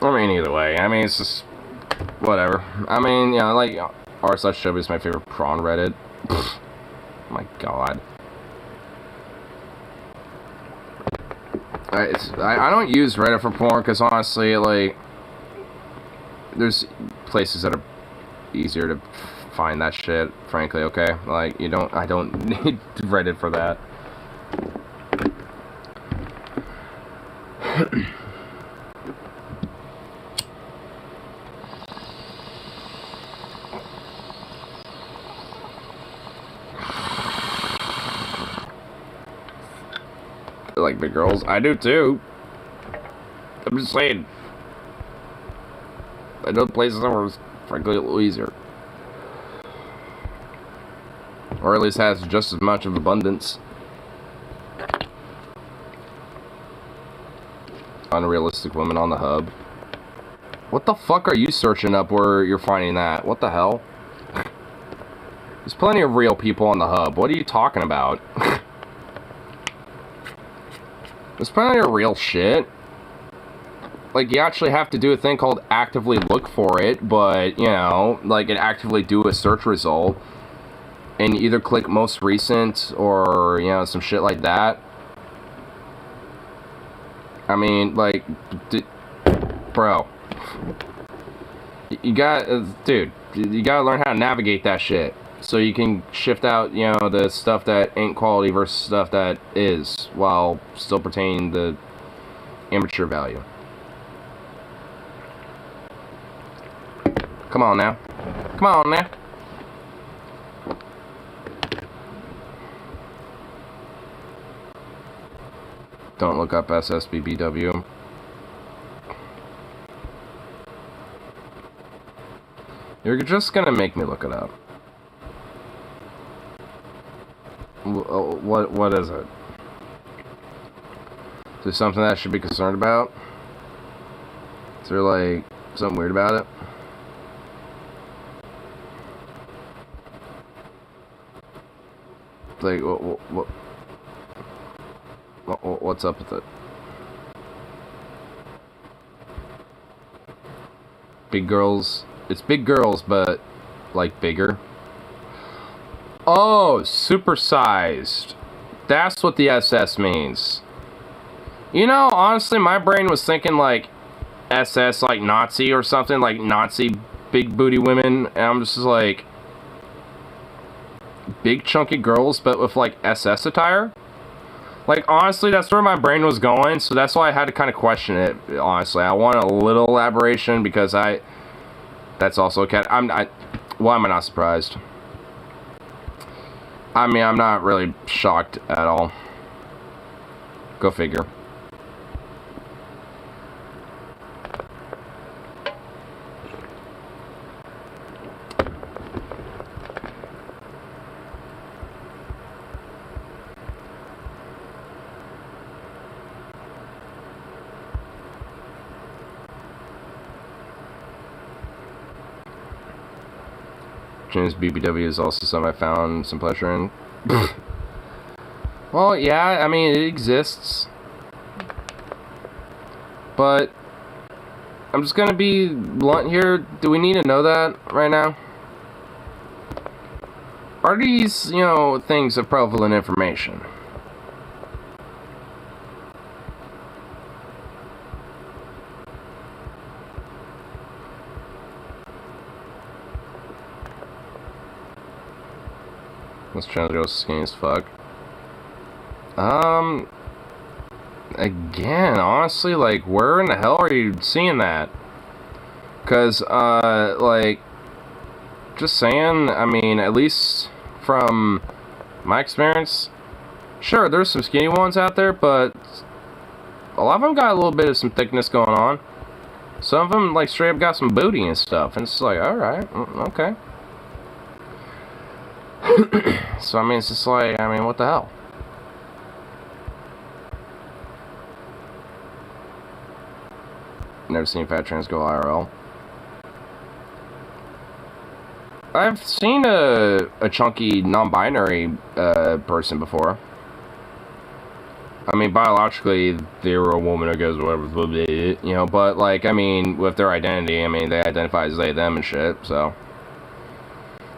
I mean, either way. I mean, it's just whatever. I mean, you know, like, r/showbiz is my favorite prawn Reddit. Pfft, my god. I don't use Reddit for porn because honestly, like, there's places that are easier to find that shit, frankly, okay? Like, I don't need Reddit for that. I like big girls. I do too. I'm just saying. I know places are frankly a little easier. Or at least has just as much of abundance. Unrealistic women on the hub. What the fuck are you searching up where you're finding that? What the hell? There's plenty of real people on the hub. What are you talking about? There's plenty of real shit. Like, you actually have to do a thing called actively look for it, but, you know, like, and actively do a search result. And either click most recent or, you know, some shit like that. I mean, like, bro. You dude, you gotta learn how to navigate that shit. So you can shift out, you know, the stuff that ain't quality versus stuff that is, while still pertaining the amateur value. Come on now. Come on now. Don't look up SSBBW. You're just gonna make me look it up. What is it? Is there something that I should be concerned about? Is there, like, something weird about it? Like, what's up with it? Big girls. It's big girls, but, like, bigger. Oh, supersized. That's what the SS means. You know, honestly, my brain was thinking, like, SS, like, Nazi or something, like, Nazi big booty women, and I'm just like, big chunky girls, but with, like, SS attire? Like, honestly, that's where my brain was going, so that's why I had to kind of question it, honestly. I want a little elaboration, because that's also a cat. Why am I not surprised? I mean, I'm not really shocked at all. Go figure. James BBW is also something I found some pleasure in. Well, yeah, I mean, it exists. But I'm just gonna be blunt here. Do we need to know that right now? Are these, you know, things of prevalent information? This channel goes skinny as fuck. Again, honestly, like, where in the hell are you seeing that? Cause, like, just saying, I mean, at least from my experience, sure, there's some skinny ones out there, but a lot of them got a little bit of some thickness going on. Some of them, like, straight up got some booty and stuff, and it's like, alright, okay. So, I mean, it's just like, I mean, what the hell? Never seen fat trans go IRL. I've seen a chunky non-binary person before. I mean, biologically, they were a woman, I guess, whatever, you know, but, like, I mean, with their identity, I mean, they identify as they, them, and shit, so.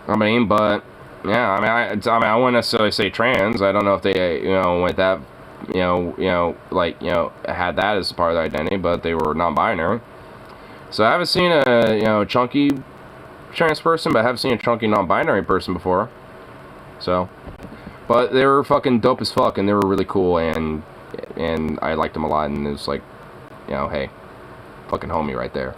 I mean, but, yeah, I mean, I wouldn't necessarily say trans. I don't know if they, you know, went that, you know, like, you know, had that as part of their identity, but they were non-binary. So I haven't seen a, you know, chunky trans person, but I have seen a chunky non-binary person before. So, but they were fucking dope as fuck, and they were really cool, and I liked them a lot, and it was like, you know, hey, fucking homie right there.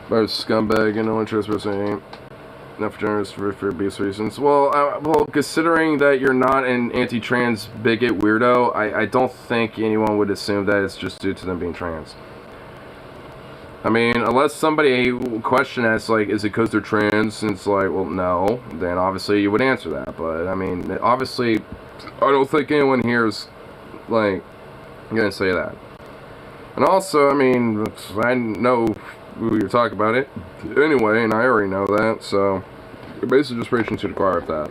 But scumbag and no interest person. Not for generous for obvious reasons. Well, well, considering that you're not an anti-trans bigot weirdo, I don't think anyone would assume that it's just due to them being trans. I mean, unless somebody question us, like, is it because they're trans? And it's like, well, no. Then obviously you would answer that. But, I mean, obviously, I don't think anyone here is, like, gonna say that. And also, I mean, I know you're talking about it anyway, and I already know that, so you're basically just preaching to the choir of that.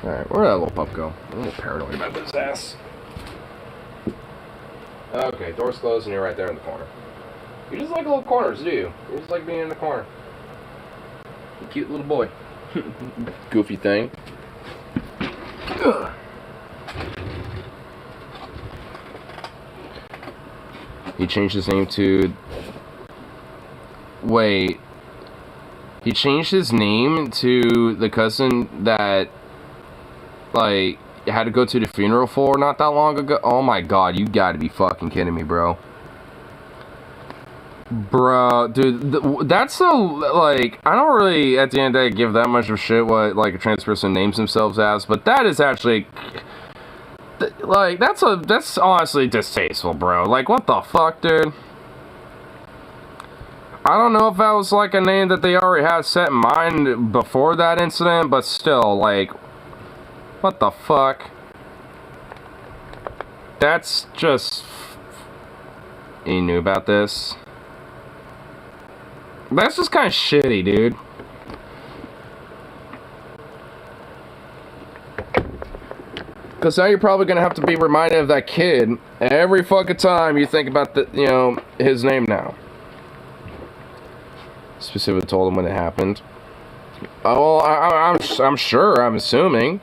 Alright, where'd that little pup go? I'm a little paranoid about this ass. Okay, door's closed and you're right there in the corner. You just like little corners, do you? You just like being in the corner. Cute little boy. Goofy thing. Ugh. He changed his name to... Wait. He changed his name to the cousin that, like, had to go to the funeral for not that long ago? Oh my god, you gotta be fucking kidding me, bro. Bro, dude, that's so, like, I don't really, at the end of the day, give that much of shit what, like, a trans person names themselves as, but that is actually, like, that's honestly distasteful, bro. Like, what the fuck, dude? I don't know if that was, like, a name that they already had set in mind before that incident, but still, like, what the fuck? That's just, you knew about this? That's just kind of shitty, dude. Because now you're probably going to have to be reminded of that kid every fucking time you think about the, you know, his name now. Specifically told him when it happened. Oh, well, I'm sure, I'm assuming.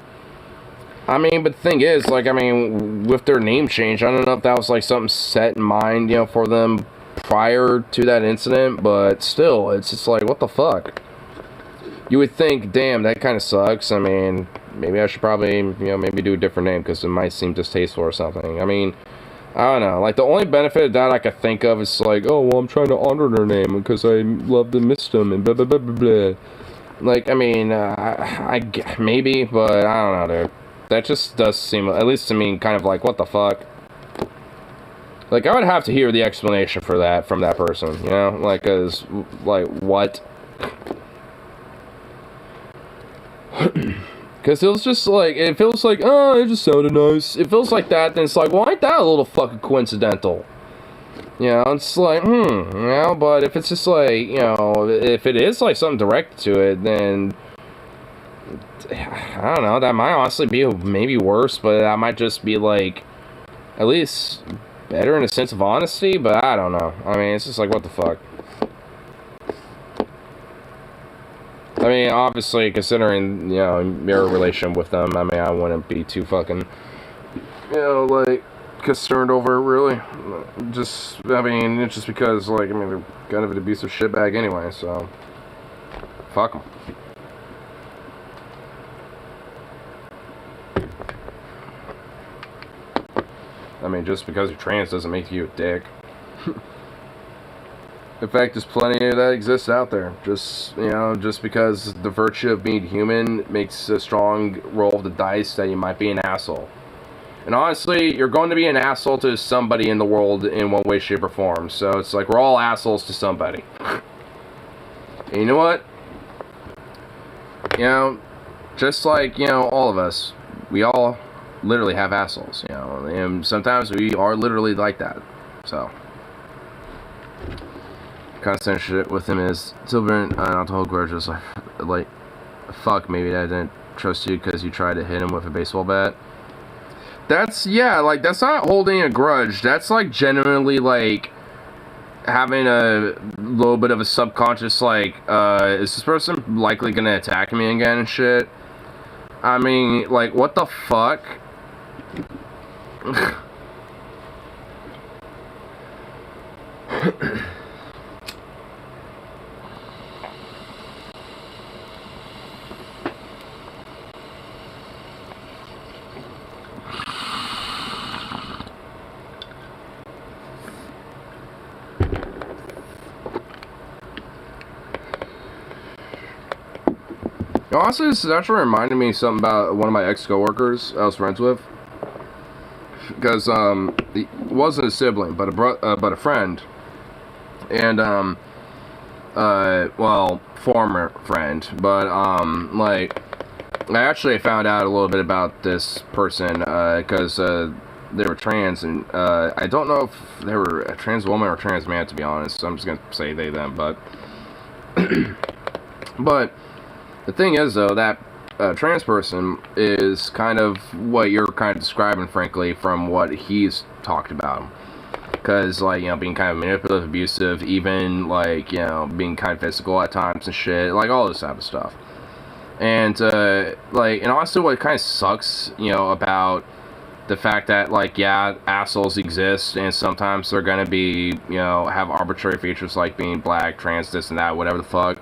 I mean, but the thing is, like, I mean, with their name change, I don't know if that was, like, something set in mind, you know, for them prior to that incident, but still, it's just like, what the fuck? You would think, damn, that kind of sucks. I mean, maybe I should probably, you know, maybe do a different name because it might seem distasteful or something. I mean, I don't know. Like, the only benefit of that I could think of is like, oh, well, I'm trying to honor their name because I loved and missed them and blah, blah, blah, blah, blah. Like, I mean, maybe, but I don't know, dude. That just does seem, at least to me, kind of like, what the fuck? Like, I would have to hear the explanation for that from that person, you know? Like, as, like, what? Because it was just like, it feels like, oh, it just sounded nice. It feels like that, then it's like, well, ain't that a little fucking coincidental? You know, it's like, you know, but if it's just like, you know, if it is like something directed to it, then, I don't know, that might honestly be maybe worse, but that might just be like, at least better in a sense of honesty, but I don't know. I mean, it's just like, what the fuck? I mean, obviously, considering, you know, your relation with them, I mean, I wouldn't be too fucking, you know, like, concerned over it, really. Just, I mean, it's just because, like, I mean, they're kind of an abusive shitbag anyway, so, fuck them. I mean, just because you're trans doesn't make you a dick. In fact, there's plenty of that exists out there. Just, you know, just because the virtue of being human makes a strong roll of the dice that you might be an asshole. And honestly, you're going to be an asshole to somebody in the world in one way, shape, or form. So it's like we're all assholes to somebody. And you know what? You know, just like, you know, all of us, we all literally have assholes, you know, and sometimes we are literally like that. So, constant shit with him is Silver, not to hold grudges, like, fuck, maybe I didn't trust you because you tried to hit him with a baseball bat. That's, yeah, like, that's not holding a grudge. That's, like, genuinely, like, having a little bit of a subconscious, like, is this person likely gonna attack me again and shit? I mean, like, what the fuck? Honestly, this actually reminded me of something about one of my ex-coworkers I was friends with. Because, he wasn't a sibling, but a friend. And, well, former friend. But, like, I actually found out a little bit about this person, because, they were trans, and, I don't know if they were a trans woman or a trans man, to be honest. So I'm just gonna say they, them, but... But... the thing is, though, that trans person is kind of what you're kind of describing, frankly, from what he's talked about. Because, like, you know, being kind of manipulative, abusive, even, like, you know, being kind of physical at times and shit, like, all this type of stuff. And, like, and honestly, what kind of sucks, you know, about the fact that, like, yeah, assholes exist, and sometimes they're gonna be, you know, have arbitrary features like being black, trans, this and that, whatever the fuck.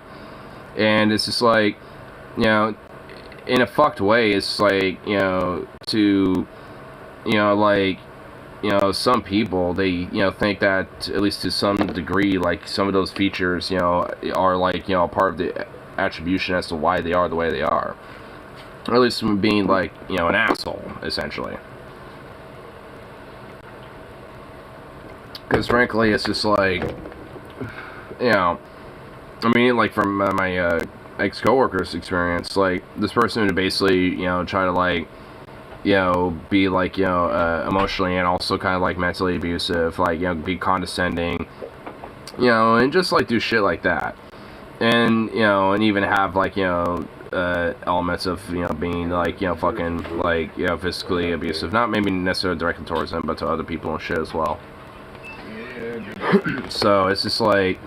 And it's just like, you know, in a fucked way, it's like, you know, to, you know, like, you know, some people, they, you know, think that, at least to some degree, like, some of those features, you know, are, like, you know, part of the attribution as to why they are the way they are. Or at least from being, like, you know, an asshole, essentially. Because, frankly, it's just, like, you know, I mean, like, from my ex-coworker's experience, like, this person would basically, you know, try to, like, you know, be, like, you know, emotionally and also kind of, like, mentally abusive, like, you know, be condescending, you know, and just, like, do shit like that. And, you know, and even have, like, you know, elements of, you know, being, like, you know, fucking, like, you know, physically abusive. Not maybe necessarily directly towards them, but to other people and shit as well. So, it's just, like,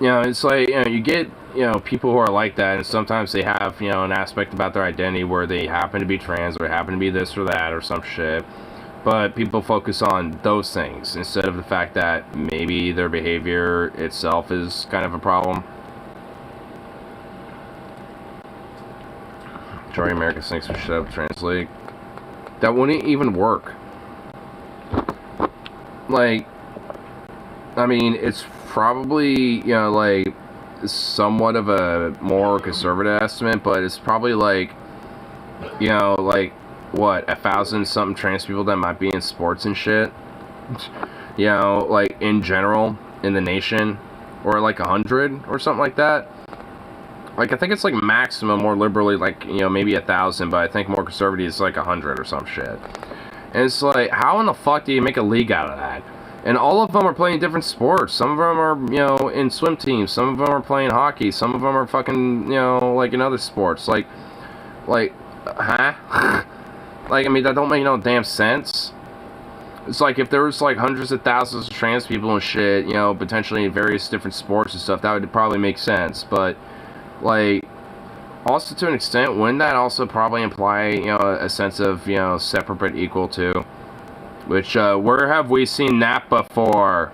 you know, it's like, you know, you get, you know, people who are like that, and sometimes they have, you know, an aspect about their identity where they happen to be trans, or happen to be this or that, or some shit. But people focus on those things, instead of the fact that maybe their behavior itself is kind of a problem. Majority of Americans thinks we should have trans league. That wouldn't even work. Like, I mean, it's probably, you know, like, somewhat of a more conservative estimate, but it's probably, like, you know, like, what, 1,000 something trans people that might be in sports and shit, you know, like, in general, in the nation, or, like, 100, or something like that. Like, I think it's, like, maximum, more liberally, like, you know, maybe 1,000, but I think more conservative is, like, 100 or some shit. And it's like, how in the fuck do you make a league out of that? And all of them are playing different sports. Some of them are, you know, in swim teams. Some of them are playing hockey. Some of them are fucking, you know, like in other sports. Like, huh? Like, I mean, that don't make no damn sense. It's like, if there was, like, hundreds of thousands of trans people and shit, you know, potentially in various different sports and stuff, that would probably make sense. But, like, also to an extent, wouldn't that also probably imply, you know, a sense of, you know, separate but equal too? Which, where have we seen that before?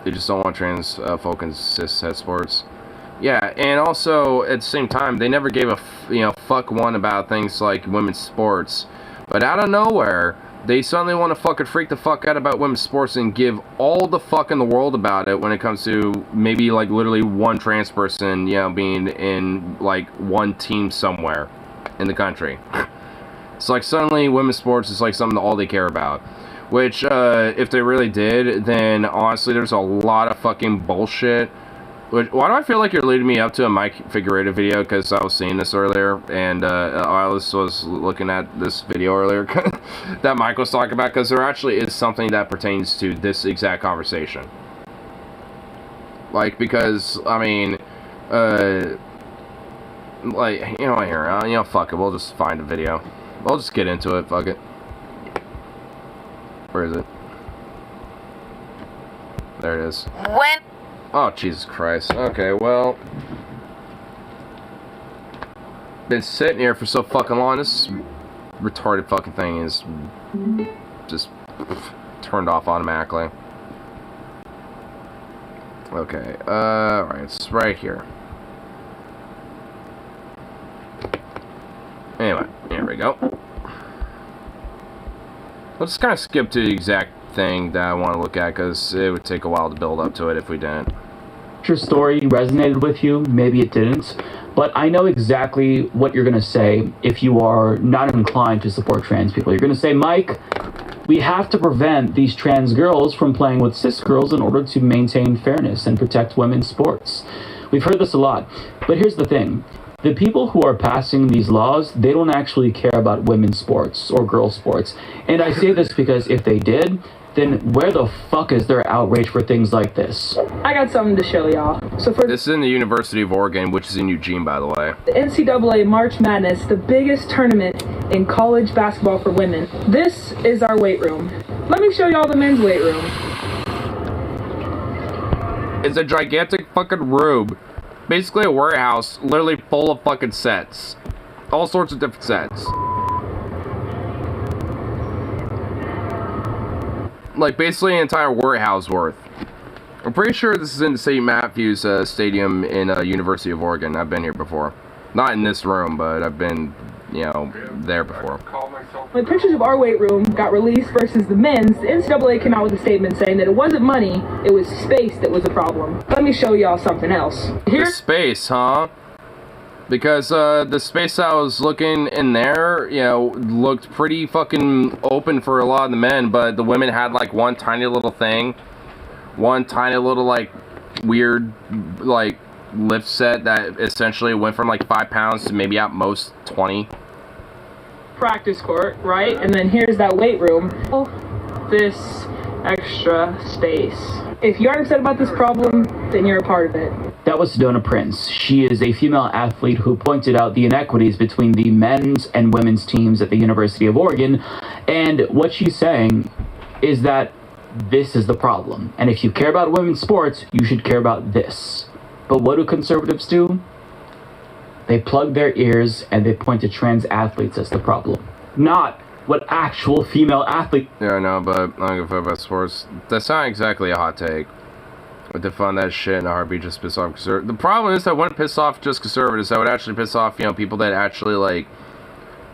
They just don't want trans folk in cis-het sports. Yeah, and also, at the same time, they never gave a, you know, fuck one about things like women's sports. But out of nowhere, they suddenly want to fucking freak the fuck out about women's sports and give all the fuck in the world about it when it comes to maybe, like, literally one trans person, you know, being in, like, one team somewhere in the country. It's like suddenly women's sports is like something that all they care about. Which, if they really did, then honestly there's a lot of fucking bullshit. Which, why do I feel like you're leading me up to a Mike Figueredo video? Because I was seeing this earlier, and I was looking at this video earlier that Mike was talking about, because there actually is something that pertains to this exact conversation. Like, because, I mean, like, you know, here, you know, fuck it, we'll just find a video. We'll just get into it, fuck it. Where is it? There it is. When? Oh, Jesus Christ. Okay, well, been sitting here for so fucking long, this retarded fucking thing is just turned off automatically. Okay, right, it's right here. Anyway, here we go. Let's kind of skip to the exact thing that I want to look at, because it would take a while to build up to it if we didn't. Your story resonated with you, maybe it didn't, but I know exactly what you're going to say if you are not inclined to support trans people. You're going to say, Mike, we have to prevent these trans girls from playing with cis girls in order to maintain fairness and protect women's sports. We've heard this a lot, but here's the thing. The people who are passing these laws, they don't actually care about women's sports or girls' sports. And I say this because if they did, then where the fuck is their outrage for things like this? I got something to show y'all. So for This is in the University of Oregon, which is in Eugene, by the way. the NCAA March Madness, the biggest tournament in college basketball for women, this is our weight room. Let me show y'all the men's weight room. It's a gigantic fucking room. Basically a warehouse, literally full of fucking sets. All sorts of different sets. Like, basically an entire warehouse worth. I'm pretty sure this is in the St. Matthews Stadium in University of Oregon. I've been here before. Not in this room, but I've been you know, there before. When pictures of our weight room got released versus the men's, the NCAA came out with a statement saying that it wasn't money, it was space that was a problem. Let me show y'all something else. The space, huh? Because the space I was looking in there, you know, looked pretty fucking open for a lot of the men, but the women had like one tiny little thing, one tiny little like weird like lift set that essentially went from like 5 pounds to maybe at most 20. Practice court, right? And then here's that weight room. This extra space. If you aren't upset about this problem, then you're a part of it. That was Sedona Prince. She is a female athlete who pointed out the inequities between the men's and women's teams at the University of Oregon. And what she's saying is that this is the problem. And if you care about women's sports, you should care about this. But what do conservatives do? They plug their ears and they point to trans athletes as the problem. Not what actual female athlete. Yeah, I know, but I don't give a fuck about sports. That's not exactly a hot take. I defund that shit in a heartbeat, just piss off conservatives. The problem is that wouldn't piss off just conservatives. That would actually piss off, you know, people that actually, like,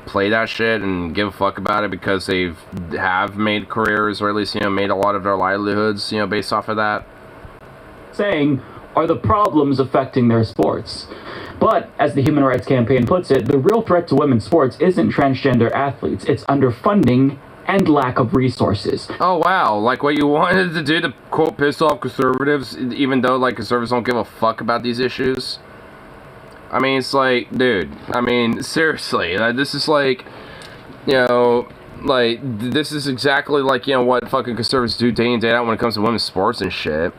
play that shit and give a fuck about it because have made careers, or at least, you know, made a lot of their livelihoods, you know, based off of that. Saying are the problems affecting their sports. But, as the Human Rights Campaign puts it, the real threat to women's sports isn't transgender athletes, it's underfunding and lack of resources. Oh wow, like what you wanted to do to, quote, piss off conservatives, even though, like, conservatives don't give a fuck about these issues? I mean, it's like, dude, I mean, seriously, this is like, you know, like, this is exactly like, you know, what fucking conservatives do day in, day out when it comes to women's sports and shit.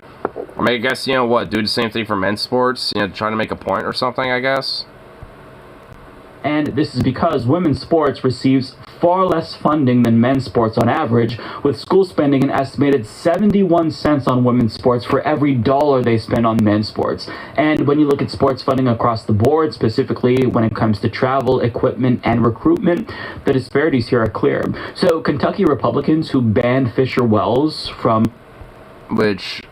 I mean, I guess, you know, what, do the same thing for men's sports, you know, trying to make a point or something, I guess. And this is because women's sports receives far less funding than men's sports on average, with schools spending an estimated 71 cents on women's sports for every dollar they spend on men's sports. And when you look at sports funding across the board, specifically when it comes to travel, equipment, and recruitment, the disparities here are clear. So Kentucky Republicans who banned Fisher Wells from... Which,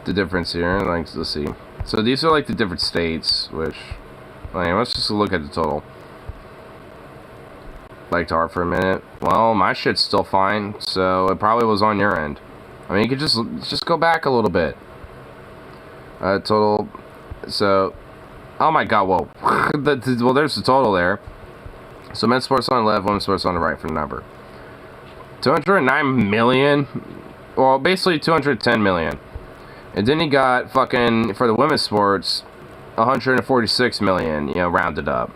the difference here, like, let's see. So these are like the different states, which... let's just look at the total. Like tar for a minute. Well, my shit's still fine, so it probably was on your end. I mean, you could just go back a little bit. Total. So, oh my god, whoa. Well, there's the total there. So men's sports on the left, women's sports on the right for the number. 209 million. Well, basically 210 million. And then you got fucking, for the women's sports, 146 million, you know, rounded up.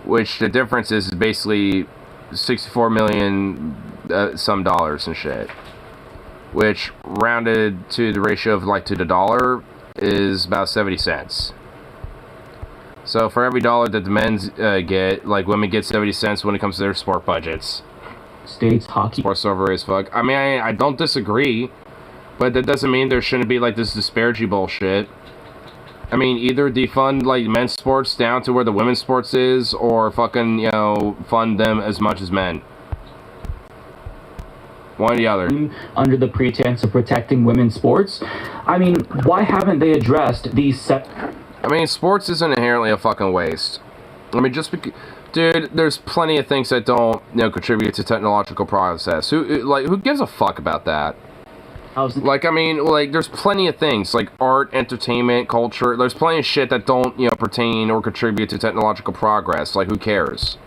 Which the difference is basically 64 million some dollars and shit. Which rounded to the ratio of like to the dollar is about 70 cents. So for every dollar that the men's get, like women get 70 cents when it comes to their sport budgets. States hockey. Sports over as fuck. I mean, I don't disagree. But that doesn't mean there shouldn't be like this disparity bullshit. I mean, either defund, like, men's sports down to where the women's sports is, or fucking, you know, fund them as much as men. One or the other. Under the pretense of protecting women's sports? I mean, why haven't they addressed these I mean, sports isn't inherently a fucking waste. I mean, just because... Dude, there's plenty of things that don't, you know, contribute to technological process. Who gives a fuck about that? Like, I mean, like, there's plenty of things, like art, entertainment, culture. There's plenty of shit that don't, you know, pertain or contribute to technological progress. Like, who cares?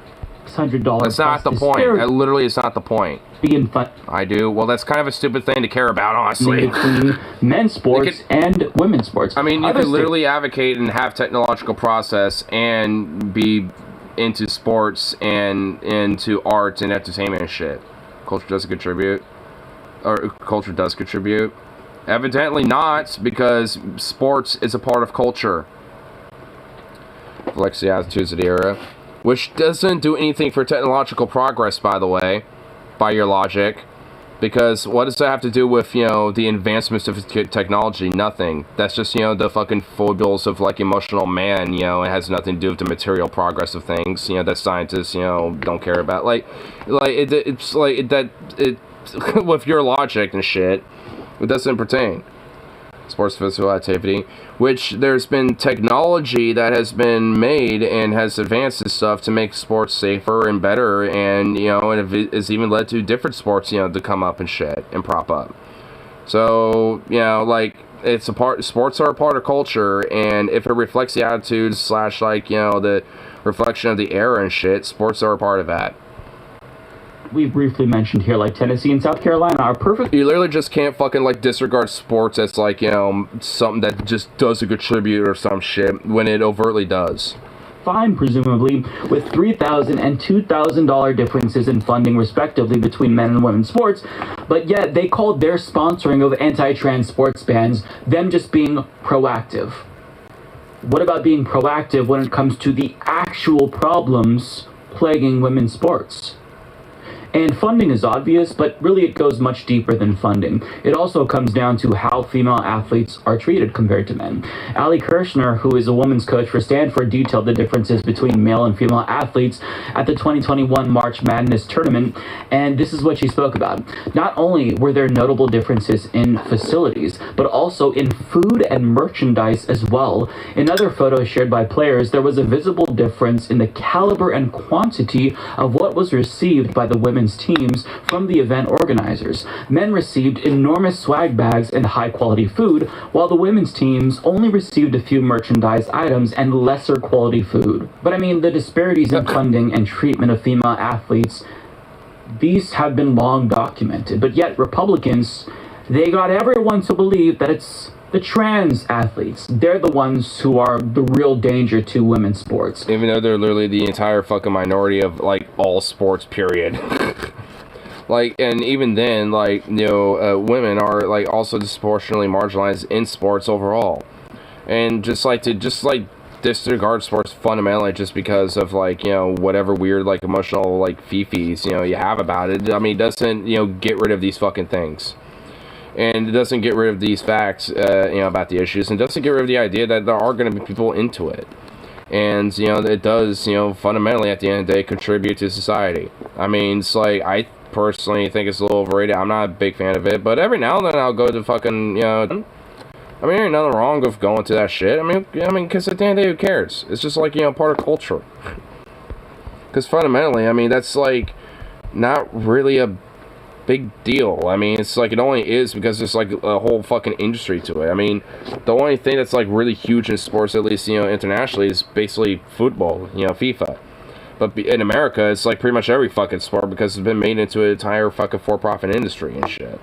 $600. That's not the point. That literally is not the point. Being fun. I do. Well, that's kind of a stupid thing to care about, honestly. Between men's sports and women's sports. I mean, you could literally advocate and have technological process and be into sports and into art and entertainment and shit. Culture doesn't contribute. Or culture does contribute. Evidently not, because sports is a part of culture. Flex the attitudes of the era. Which doesn't do anything for technological progress, by the way. By your logic. Because what does that have to do with, you know, the advancements of technology? Nothing. That's just, you know, the fucking foibles of, like, emotional man, you know. It has nothing to do with the material progress of things, you know, that scientists, you know, don't care about. It's like, with your logic and shit, it doesn't pertain. sports physical activity, which there's been technology that has been made and has advanced and stuff to make sports safer and better, and and it's even led to different sports to come up and shit and prop up. So like, it's a part, sports are a part of culture, and if it reflects the attitudes / like the reflection of the era and shit, sports are a part of that. We briefly mentioned here, like, Tennessee and South Carolina are perfect. You literally just can't fucking, like, disregard sports as, like, something that just doesn't contribute or some shit when it overtly does. Fine, presumably, with $3,000 and $2,000 differences in funding, respectively, between men and women's sports, but yet they called their sponsoring of anti-trans sports bans them just being proactive. What about being proactive when it comes to the actual problems plaguing women's sports? And funding is obvious, but really it goes much deeper than funding. It also comes down to how female athletes are treated compared to men. Ali Kirshner, who is a women's coach for Stanford, detailed the differences between male and female athletes at the 2021 March Madness tournament, and this is what she spoke about. Not only were there notable differences in facilities, but also in food and merchandise as well. In other photos shared by players, there was a visible difference in the caliber and quantity of what was received by the women's teams from the event organizers. Men received enormous swag bags and high-quality food, while the women's teams only received a few merchandise items and lesser quality food. But I mean, the disparities in funding and treatment of female athletes, these have been long documented, but yet Republicans, they got everyone to believe that it's the trans athletes. They're the ones who are the real danger to women's sports. Even though they're literally the entire fucking minority of, like, all sports, period. Like, and even then, like, women are, like, also disproportionately marginalized in sports overall. And just disregard sports fundamentally just because of, like, whatever weird, like, emotional, like, fifis, you have about it. I mean, it doesn't, get rid of these fucking things. And it doesn't get rid of these facts, about the issues, and doesn't get rid of the idea that there are going to be people into it. And, it does, fundamentally, at the end of the day, contribute to society. I mean, it's like, I personally think it's a little overrated. I'm not a big fan of it, but every now and then I'll go to fucking, I mean, there ain't nothing wrong with going to that shit. I mean, because at the end of the day, who cares? It's just, like, part of culture. Because fundamentally, I mean, that's, like, not really a big deal. I mean, it's like, it only is because there's, like, a whole fucking industry to it. I mean, the only thing that's, like, really huge in sports, at least, internationally, is basically football, FIFA. But in America, it's, like, pretty much every fucking sport because it's been made into an entire fucking for-profit industry and shit.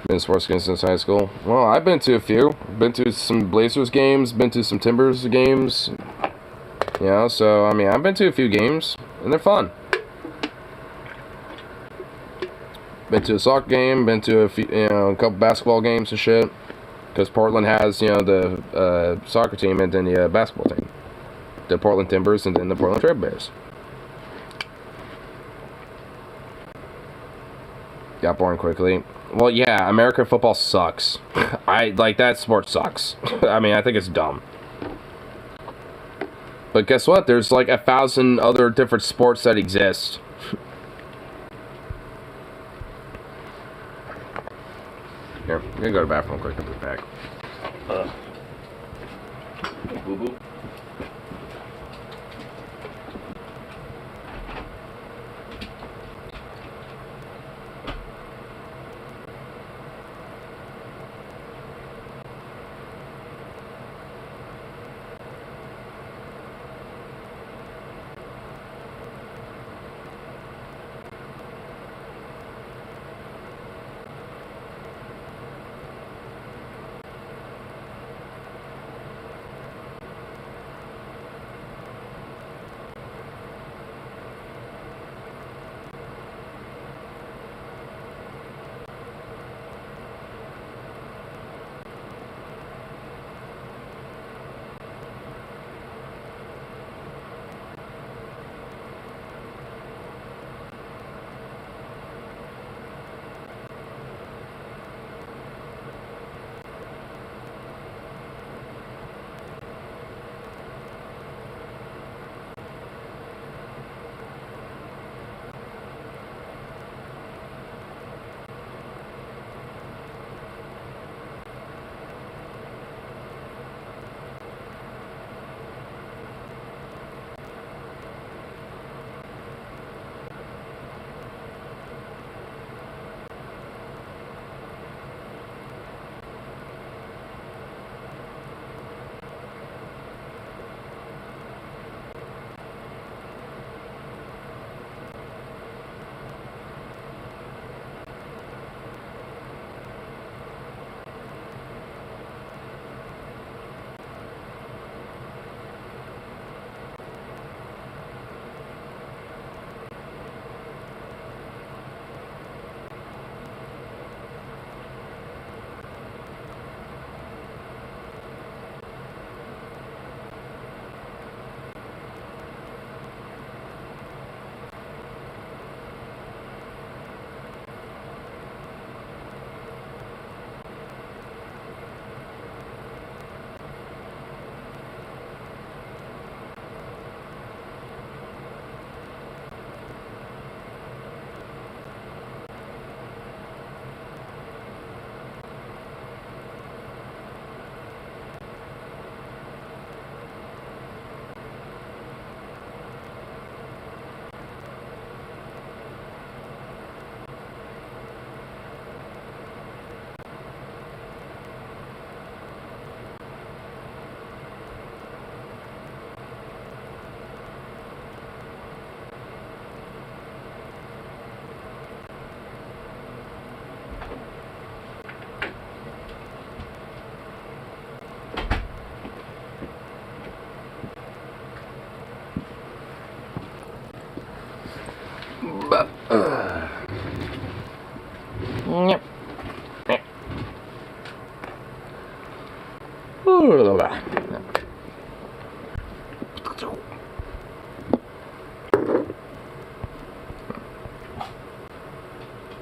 Been to sports games since high school? Well, I've been to a few. Been to some Blazers games, been to some Timbers games. So, I mean, I've been to a few games, and they're fun. Been to a soccer game, been to a few, a couple basketball games and shit. Because Portland has, the soccer team and then the basketball team. The Portland Timbers and then the Portland Trail Bears. Got boring quickly. Well, yeah, American football sucks. That sport sucks. I mean, I think it's dumb. But guess what? There's like 1,000 other different sports that exist. Here, I'm gonna go to the bathroom quick and be back. Boo-boo.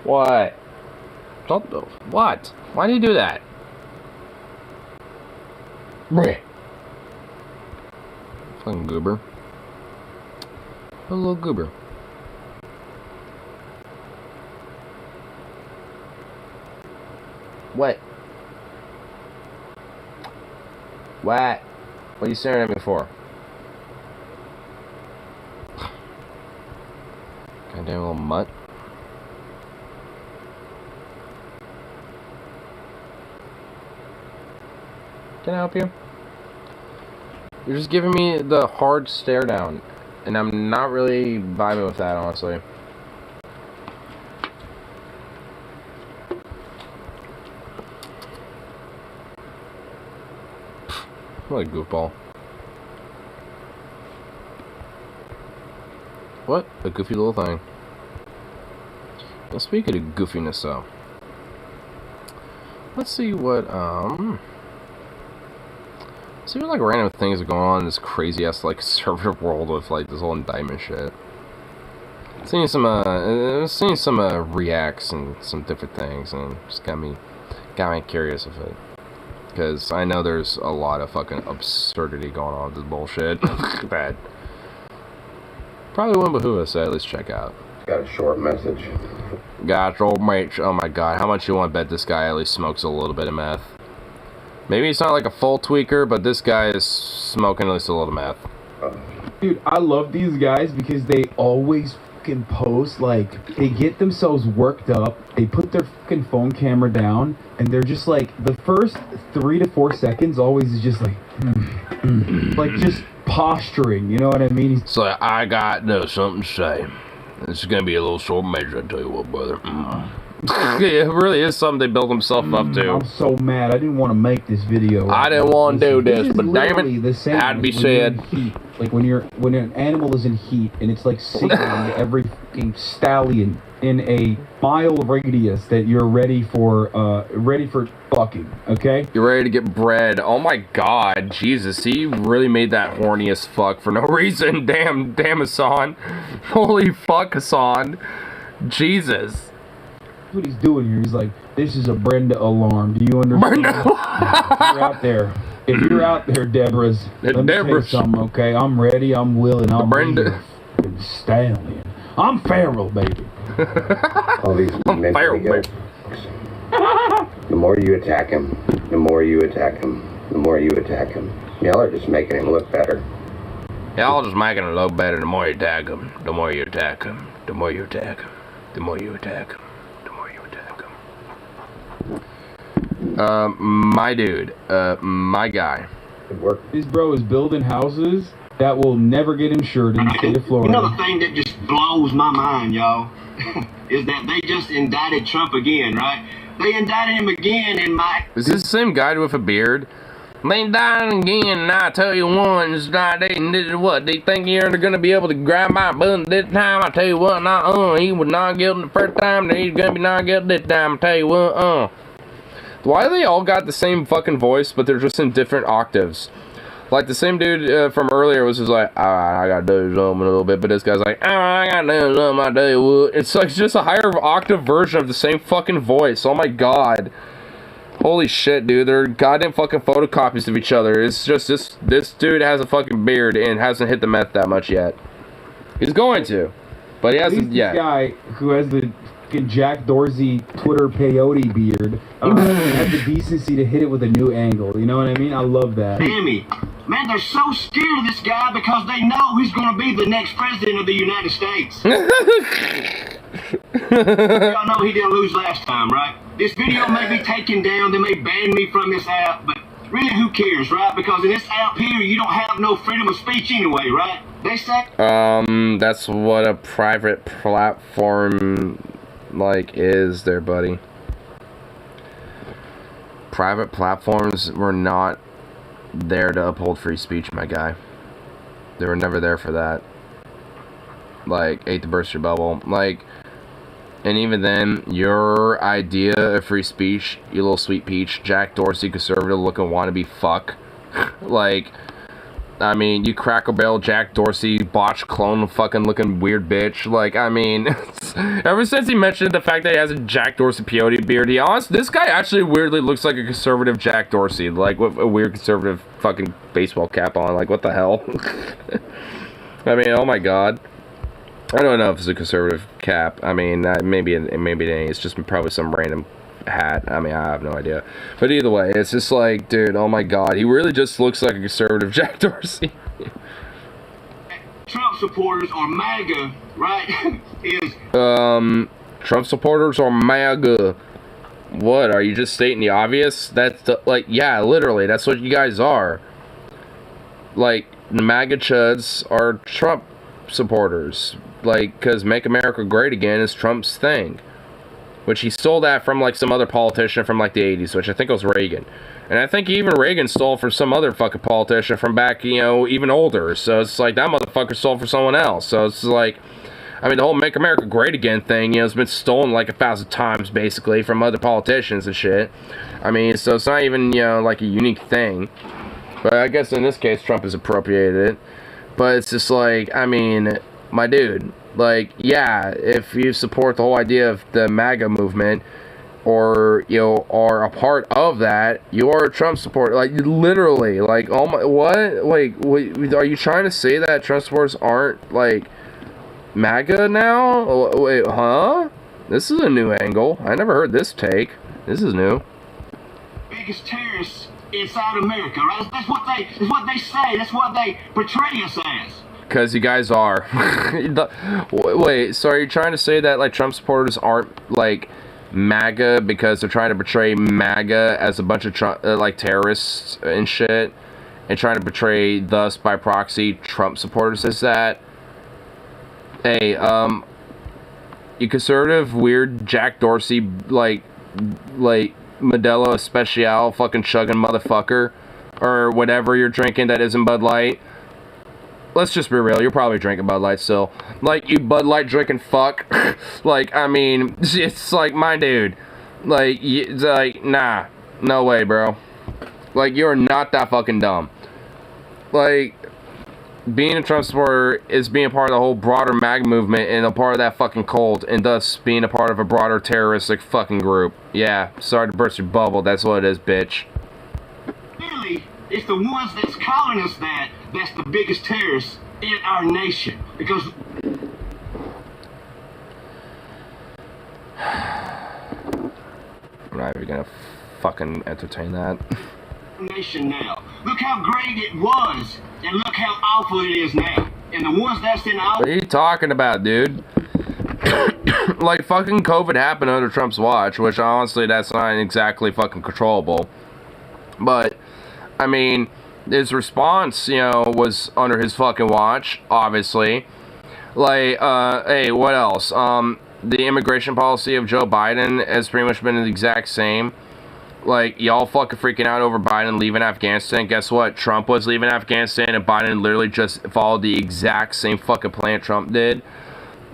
What? Don't. What? Why do you do that? Bleh. Fucking goober. A little goober. What? What? What are you staring at me for? Goddamn little mutt. Can I help you? You're just giving me the hard stare down, and I'm not really vibing with that, honestly. What a goofball. What a goofy little thing. Now, speaking of goofiness, though, let's see what, see what, like, random things are going on in this crazy-ass, like, server world with, like, this whole indictment shit. Seeing some reacts and some different things, and just got me curious of it. Because I know there's a lot of fucking absurdity going on with this bullshit. Bad. Probably wouldn't behoove us to at least check out. Got a short message. Gosh, old mate, oh my god, how much you want to bet this guy at least smokes a little bit of meth? Maybe he's not like a full tweaker, but this guy is smoking at least a little meth. Dude, I love these guys because they always fucking post, like, they get themselves worked up, they put their fucking phone camera down, and they're just like, the first 3 to 4 seconds always is just like, like just posturing, you know what I mean? So I got something to say. This is gonna be a little short measure, I tell you what, brother. Yeah, it really is something they build themselves up to. I'm so mad. I didn't want to make this video. I didn't want to do this, but damn it, had to be said. Like when an animal is in heat and it's like signaling to every fucking stallion in a mile radius that you're ready for fucking. Okay. You're ready to get bred. Oh my god, Jesus, he really made that horny as fuck for no reason. Damn Hassan. Holy fuck, Hassan. Jesus. What he's doing here, he's like, this is a Brenda alarm. Do you understand? If you're out there, Deborah's, let me tell you something, okay? I'm ready, I'm willing, I'm Brenda. Stallion. I'm feral, baby. All these mentally ill folks. The more you attack him, the more you attack him, the more you attack him. Y'all are just making him look better. Y'all just making him look better the more you attack him, the more you attack him, the more you attack him, the more you attack him. My dude, my guy. This bro is building houses that will never get insured in the state of Florida. You know the thing that just blows my mind, y'all, is that they just indicted Trump again, right? They indicted him again in my... Is this the same guy with a beard? They indicted again, and I tell you one, it's not they did what? They think you're gonna be able to grab my button this time? I tell you what, he was not guilty the first time, then he's gonna be not guilty this time. I tell you what, Why do they all got the same fucking voice, but they're just in different octaves? Like, the same dude from earlier was just like, I gotta do something a little bit, but this guy's like, I gotta do something, I tell you what. It's like just a higher octave version of the same fucking voice. Oh my god. Holy shit, dude. They're goddamn fucking photocopies of each other. It's just this dude has a fucking beard and hasn't hit the meth that much yet. He's going to, but he hasn't yet. This guy who has the Jack Dorsey Twitter peyote beard had the decency to hit it with a new angle. You know what I mean? I love that. Tammy, man, they're so scared of this guy because they know he's going to be the next president of the United States. Y'all know he didn't lose last time, right? This video may be taken down. They may ban me from this app, but really, who cares, right? Because in this app here, you don't have no freedom of speech anyway, right? They say... That's what a private platform... like is there, buddy. Private platforms were not there to uphold free speech, my guy. They were never there for that. Like, ate to burst your bubble. Like, And even then, your idea of free speech, you little sweet peach, Jack Dorsey, conservative looking wannabe fuck. Like, I mean, you Cracker Barrel, Jack Dorsey, botch clone fucking looking weird bitch. Like, I mean, ever since he mentioned the fact that he has a Jack Dorsey peyote beard, this guy actually weirdly looks like a conservative Jack Dorsey. Like, with a weird conservative fucking baseball cap on. Like, what the hell? I mean, oh my god. I don't know if it's a conservative cap. I mean, maybe it ain't. It's just probably some random hat. I mean, I have no idea. But either way, it's just like, dude, oh my god. He really just looks like a conservative Jack Dorsey. Trump supporters are MAGA, right? Trump supporters are MAGA. What? Are you just stating the obvious? That's, like, yeah, literally, that's what you guys are. Like, the MAGA chuds are Trump supporters. Like, because Make America Great Again is Trump's thing. Which he stole that from, like, some other politician from, like, the 80s, which I think was Reagan. And I think even Reagan stole from some other fucking politician from back, you know, even older. So it's like, that motherfucker stole from someone else. So it's like, I mean, the whole Make America Great Again thing, you know, has been stolen, like, 1,000 times, basically, from other politicians and shit. I mean, so it's not even, you know, like, a unique thing. But I guess in this case, Trump has appropriated it. But it's just like, I mean, my dude, like, yeah, if you support the whole idea of the MAGA movement, or, you know, are a part of that, you are a Trump supporter. Like, literally, like, oh my, what? Like, wait, are you trying to say that Trump supporters aren't, like, MAGA now? Wait, huh? This is a new angle. I never heard this take. This is new. Biggest terrorists inside America, right? That's what they say. That's what they portray us as. Because you guys are. Wait, so are you trying to say that, like, Trump supporters aren't, like, MAGA because they're trying to portray MAGA as a bunch of, like, terrorists and shit, and trying to portray, thus, by proxy, Trump supporters as that? Hey, you conservative, weird Jack Dorsey, like, Modelo Especial fucking chugging motherfucker, or whatever you're drinking that isn't Bud Light. Let's just be real, you're probably drinking Bud Light still. Like, you Bud Light drinking fuck. Like, I mean, it's like, my dude. Like, it's like, nah. No way, bro. Like, you're not that fucking dumb. Like, being a Trump supporter is being a part of the whole broader MAGA movement and a part of that fucking cult, and thus being a part of a broader terroristic fucking group. Yeah, sorry to burst your bubble, that's what it is, bitch. Really, it's the ones that's calling us that's the biggest terrorists in our nation. Because I'm not even gonna fucking entertain that. Nation now. Look how great it was, and look how awful it is now. And the ones that's in our... What are you talking about, dude? Like, fucking COVID happened under Trump's watch, which honestly, that's not exactly fucking controllable. But, I mean, his response, you know, was under his fucking watch, obviously. Like, hey, what else? The immigration policy of Joe Biden has pretty much been the exact same. Like, y'all fucking freaking out over Biden leaving Afghanistan. Guess what? Trump was leaving Afghanistan, and Biden literally just followed the exact same fucking plan Trump did.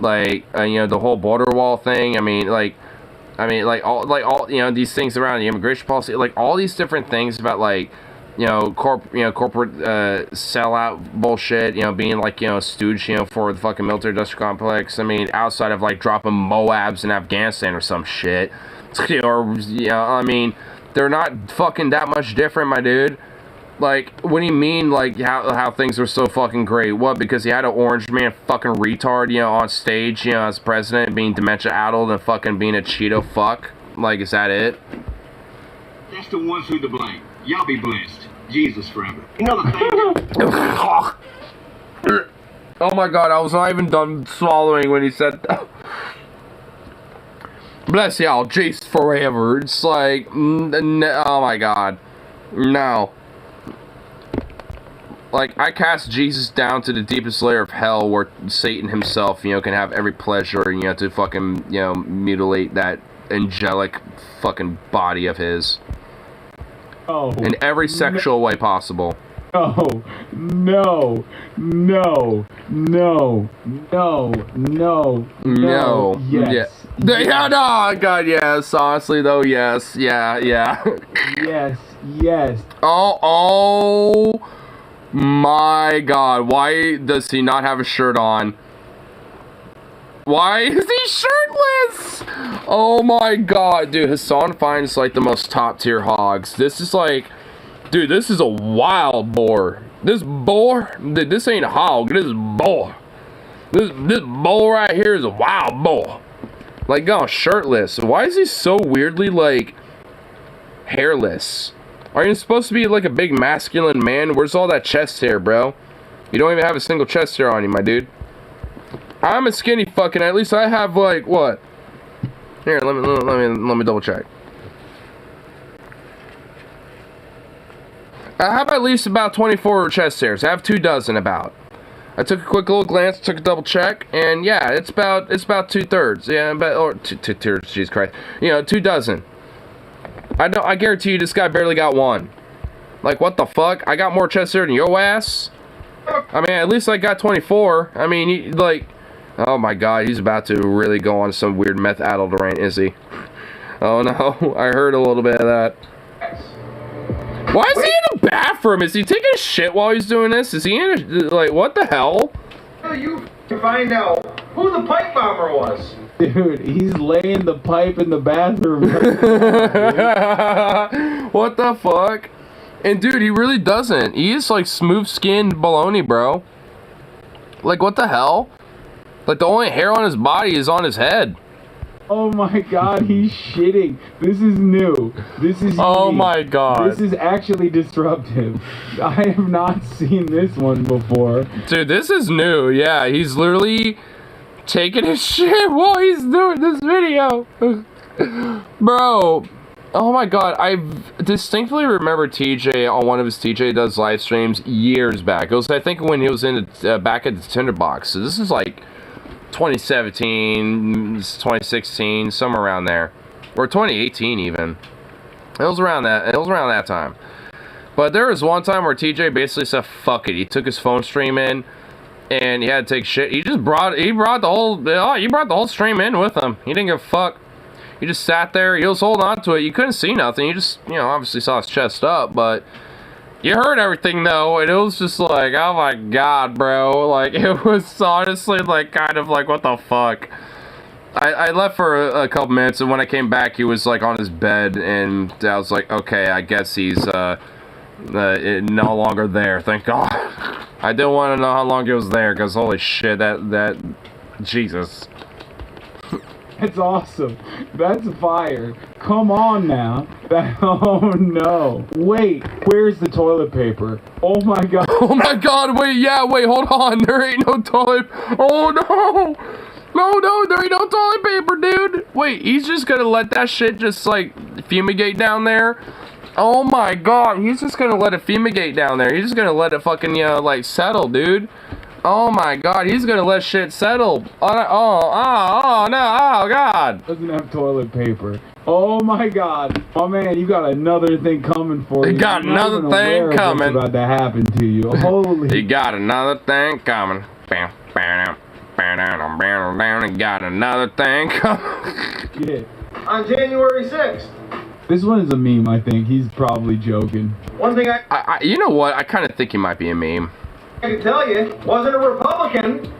Like, you know, the whole border wall thing. I mean, all, you know, these things around the immigration policy, like, all these different things about, like, you know, corporate sellout bullshit, you know, being like, you know, a stooge, you know, for the fucking military industrial complex. I mean, outside of, like, dropping Moabs in Afghanistan or some shit. Or, you know, I mean, they're not fucking that much different, my dude. Like, what do you mean, like, how things were so fucking great? What, because he had an orange man fucking retard, you know, on stage, you know, as president, being dementia-addled and fucking being a Cheeto fuck? Like, is that it? That's the ones who to blame. Y'all be blessed. Jesus forever. You know the thing? Oh my god, I was not even done swallowing when he said that. Bless y'all, Jesus forever. It's like, oh my god. No. Like, I cast Jesus down to the deepest layer of hell where Satan himself, you know, can have every pleasure, you know, to fucking, you know, mutilate that angelic fucking body of his. Oh. In every sexual way possible. No, no, no, no, no, no, no. No. Yes, Yeah, no, God, yes. Honestly, though, yes. Yeah. Yes. Oh my God. Why does he not have a shirt on? Why is he shirtless? Oh my God, dude. Hassan finds like the most top tier hogs. This is like, dude, this is a wild boar. This boar, dude, this ain't a hog. This is boar. This boar right here is a wild boar. Like, oh, shirtless. Why is he so weirdly like hairless? Are you supposed to be like a big masculine man? Where's all that chest hair, bro? You don't even have a single chest hair on you, my dude. I'm a skinny fucking. At least I have like what? Here, let me double check. I have at least about 24 chest hairs. I have 24 about. I took a quick little glance, took a double check, and yeah, it's about 2/3. Yeah, or 2/3. Jesus Christ. You know, 24. I guarantee you, this guy barely got one. Like, what the fuck? I got more chest hair than your ass. I mean, at least I got 24. I mean, like, oh my God, he's about to really go on some weird meth-addled rant, is he? Oh no, I heard a little bit of that. Why is he in a bathroom? Is he taking a shit while he's doing this? Is he in a, like, what the hell? You find out who the pipe bomber was. Dude, he's laying the pipe in the bathroom. What the fuck? And dude, he really doesn't. He is like smooth-skinned baloney, bro. Like, what the hell? Like, the only hair on his body is on his head. Oh my God, he's shitting. This is new. This is oh unique. My God. This is actually disruptive. I have not seen this one before. Dude, this is new. Yeah, he's literally taking his shit while he's doing this video. Bro. Oh my God, I distinctly remember TJ on one of his TJ Does live streams years back. It was, I think, when he was in back at the Tinderbox. So this is like 2017, 2016, somewhere around there, or 2018 even. It was around that time. But there was one time where TJ basically said, "Fuck it." He took his phone stream in, and he had to take shit. He brought the whole stream in with him. He didn't give a fuck. He just sat there. He was holding on to it. You couldn't see nothing. You just, obviously saw his chest up, but you heard everything, though, and it was just like, oh my God, bro. Like, it was honestly, like, kind of like, what the fuck? I left for a couple minutes, and when I came back, he was, like, on his bed, and I was like, okay, I guess he's, no longer there, thank God. I didn't want to know how long he was there, because holy shit, that, Jesus. That's awesome. That's fire. Come on now. Oh no. Wait, where's the toilet paper? Oh my God. Oh my God, wait, hold on. There ain't no toilet. Oh no. No, there ain't no toilet paper, dude. Wait, he's just gonna let that shit just like fumigate down there? Oh my God, he's just gonna let it fumigate down there. He's just gonna let it fucking, like settle, dude. Oh my God, he's gonna let shit settle. Oh no, oh God. Doesn't have toilet paper. Oh my God. Oh man, you got another thing coming for you. You got another thing coming. What's about to happen to you. Holy. You got another thing coming. Bam, bam, bam, bam, bam, bam. You got another thing coming. Yeah. On January 6th. This one is a meme, I think. He's probably joking. One thing you know what? I kind of think he might be a meme. I can tell you, wasn't a Republican.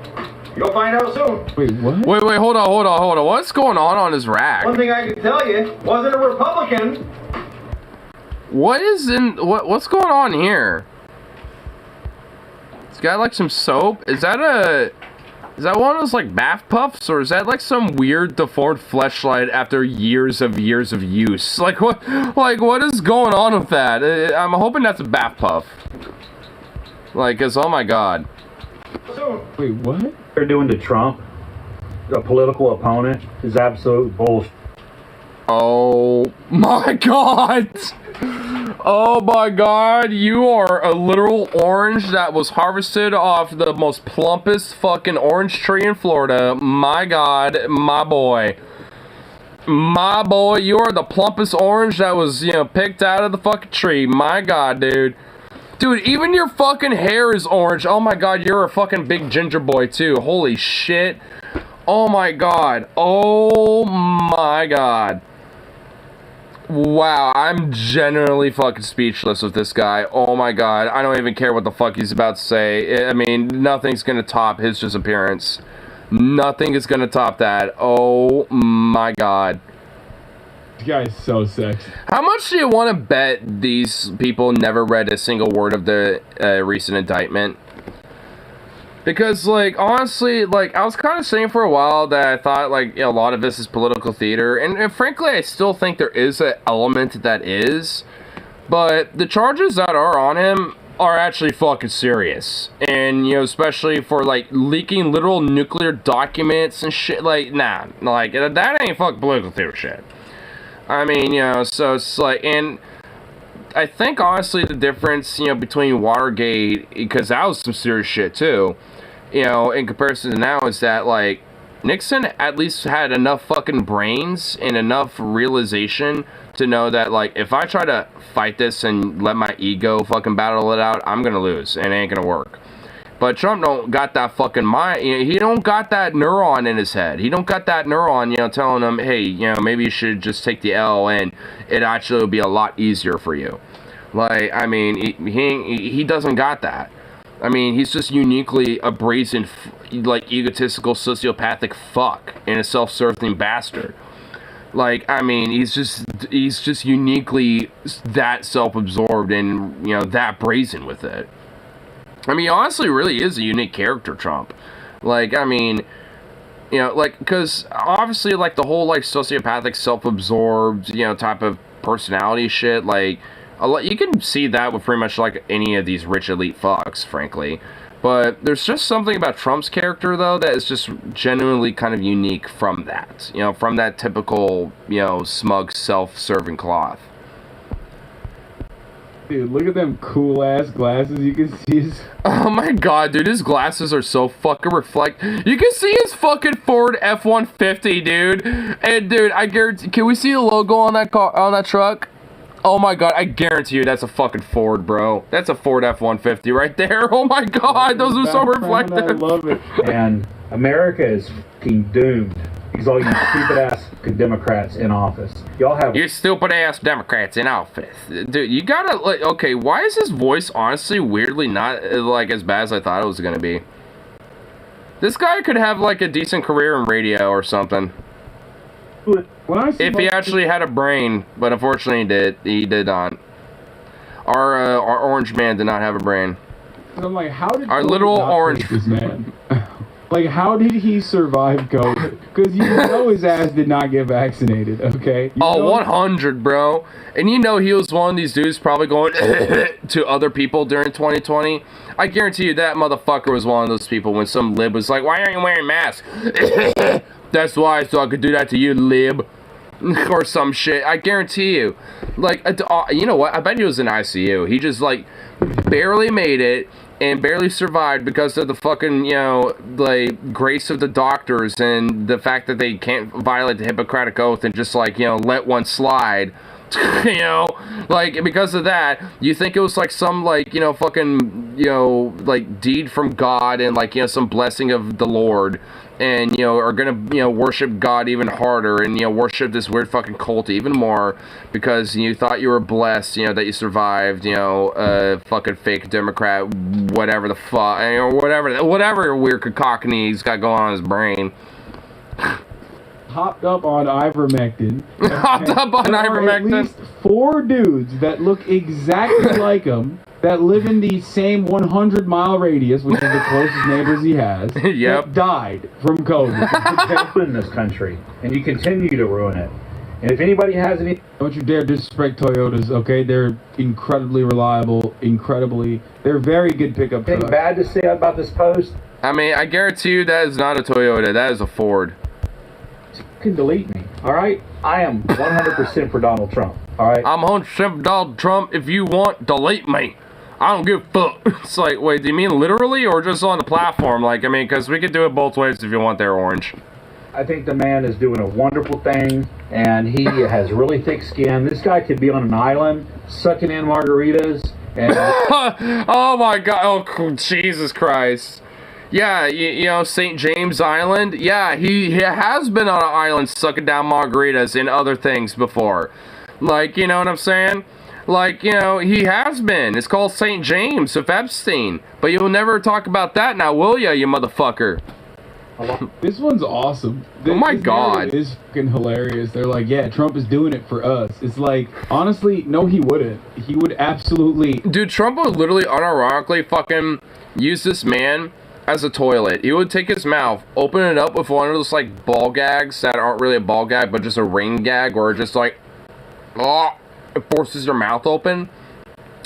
You'll find out soon. Wait, what? Wait, hold on. What's going on his rack? One thing I can tell you, wasn't a Republican. What's going on here? It's got like some soap. Is that one of those like bath puffs, or is that like some weird deformed fleshlight after years of use? Like what is going on with that? I'm hoping that's a bath puff. Like, 'cause oh my God. Wait, what? They're doing to Trump, a political opponent, is absolute bullshit. Oh my God. Oh my God, you are a literal orange that was harvested off the most plumpest fucking orange tree in Florida. My God, my boy. My boy, you are the plumpest orange that was, picked out of the fucking tree. My God, dude. Dude, even your fucking hair is orange. Oh my God, you're a fucking big ginger boy too. Holy shit. Oh my god. Oh my god. Wow, I'm genuinely fucking speechless with this guy. Oh my god, I don't even care what the fuck he's about to say. I mean, nothing's gonna top his just appearance. Nothing is gonna top that. Oh my god. This guy is so sexy. How much do you want to bet these people never read a single word of the recent indictment? Because, like, honestly, like, I was kind of saying for a while that I thought, like, you know, a lot of this is political theater. And frankly, I still think there is an element that is. But the charges that are on him are actually fucking serious. And, you know, especially for, like, leaking literal nuclear documents and shit. Like, nah. Like, that ain't fucking political theater shit. I mean, you know, so it's like, and I think, honestly, the difference, you know, between Watergate, because that was some serious shit, too, you know, in comparison to now, is that, like, Nixon at least had enough fucking brains and enough realization to know that, like, if I try to fight this and let my ego fucking battle it out, I'm gonna lose, and it ain't gonna work. But Trump don't got that fucking mind. You know, he don't got that neuron in his head. He don't got that neuron, you know, telling him, hey, you know, maybe you should just take the L and it actually will be a lot easier for you. Like, I mean, he doesn't got that. I mean, he's just uniquely a brazen, like, egotistical, sociopathic fuck and a self-serving bastard. Like, I mean, he's just uniquely that self-absorbed and, you know, that brazen with it. I mean, he honestly really is a unique character, Trump. Like, I mean, you know, like, because obviously, like, the whole, like, sociopathic, self-absorbed, you know, type of personality shit, like, you can see that with pretty much, like, any of these rich elite fucks, frankly. But there's just something about Trump's character, though, that is just genuinely kind of unique from that. You know, from that typical, you know, smug, self-serving cloth. Dude, look at them cool-ass glasses. You can see his... Oh my god, dude, his glasses are so fucking reflect. You can see his fucking Ford F-150, dude. And, dude, I guarantee... Can we see the logo on that car, on that truck? Oh my god, I guarantee you that's a fucking Ford, bro. That's a Ford F-150 right there. Oh my god, those are so reflective. I love it. And America is fucking doomed. Because all you stupid-ass Democrats in office. Y'all have... You stupid-ass Democrats in office. Dude, you gotta, like, okay, why is his voice honestly weirdly not, like, as bad as I thought it was gonna be? This guy could have, like, a decent career in radio or something. If he actually had a brain, but unfortunately he did not. Our orange man did not have a brain. I'm like, how did our little orange this man? Like, how did he survive COVID? Because you know his ass did not get vaccinated, okay? You know? 100, bro. And you know he was one of these dudes probably going to other people during 2020. I guarantee you that motherfucker was one of those people when some lib was like, why aren't you wearing masks? That's why, so I could do that to you, lib. Or some shit. I guarantee you. Like, you know what? I bet he was in ICU. He just, like, barely made it. And barely survived because of the fucking, you know, like, grace of the doctors and the fact that they can't violate the Hippocratic Oath and just, like, you know, let one slide. You know, like, because of that, you think it was, like, some, like, you know, fucking, you know, like, deed from God and, like, you know, some blessing of the Lord. And, you know, are gonna, you know, worship God even harder and, you know, worship this weird fucking cult even more because you thought you were blessed, you know, that you survived, you know, fucking fake Democrat, whatever the fuck, or whatever weird cacophony he's got going on in his brain. Hopped up on ivermectin. Hopped up on ivermectin. At least 4 dudes that look exactly like him that live in the same 100-mile radius, which is the closest neighbors he has, yep, that died from COVID. In this country, and you continue to ruin it. And if anybody has any... Don't you dare disrespect Toyotas, okay? They're incredibly reliable, they're very good pickup trucks. Anything bad to say about this post? I mean, I guarantee you that is not a Toyota, that is a Ford. You can delete me, alright? I am 100% for Donald Trump, alright? I'm 100% for Donald Trump. If you want, delete me. I don't give a fuck. It's like, wait, do you mean literally or just on the platform? Like, I mean, because we could do it both ways if you want there, Orange. I think the man is doing a wonderful thing, and he has really thick skin. This guy could be on an island, sucking in margaritas, and... Oh my god, oh Jesus Christ. Yeah, you know, St. James Island. Yeah, he has been on an island sucking down margaritas and other things before. Like, you know what I'm saying? Like, you know, he has been. It's called St. James of Epstein. But you'll never talk about that now, will ya, you motherfucker? This one's awesome. Oh my God. It is fucking hilarious. They're like, yeah, Trump is doing it for us. It's like, honestly, no, he wouldn't. He would absolutely... Dude, Trump would literally unironically fucking use this man as a toilet. He would take his mouth, open it up with one of those, like, ball gags that aren't really a ball gag, but just a ring gag, where it just, like, oh, it forces your mouth open.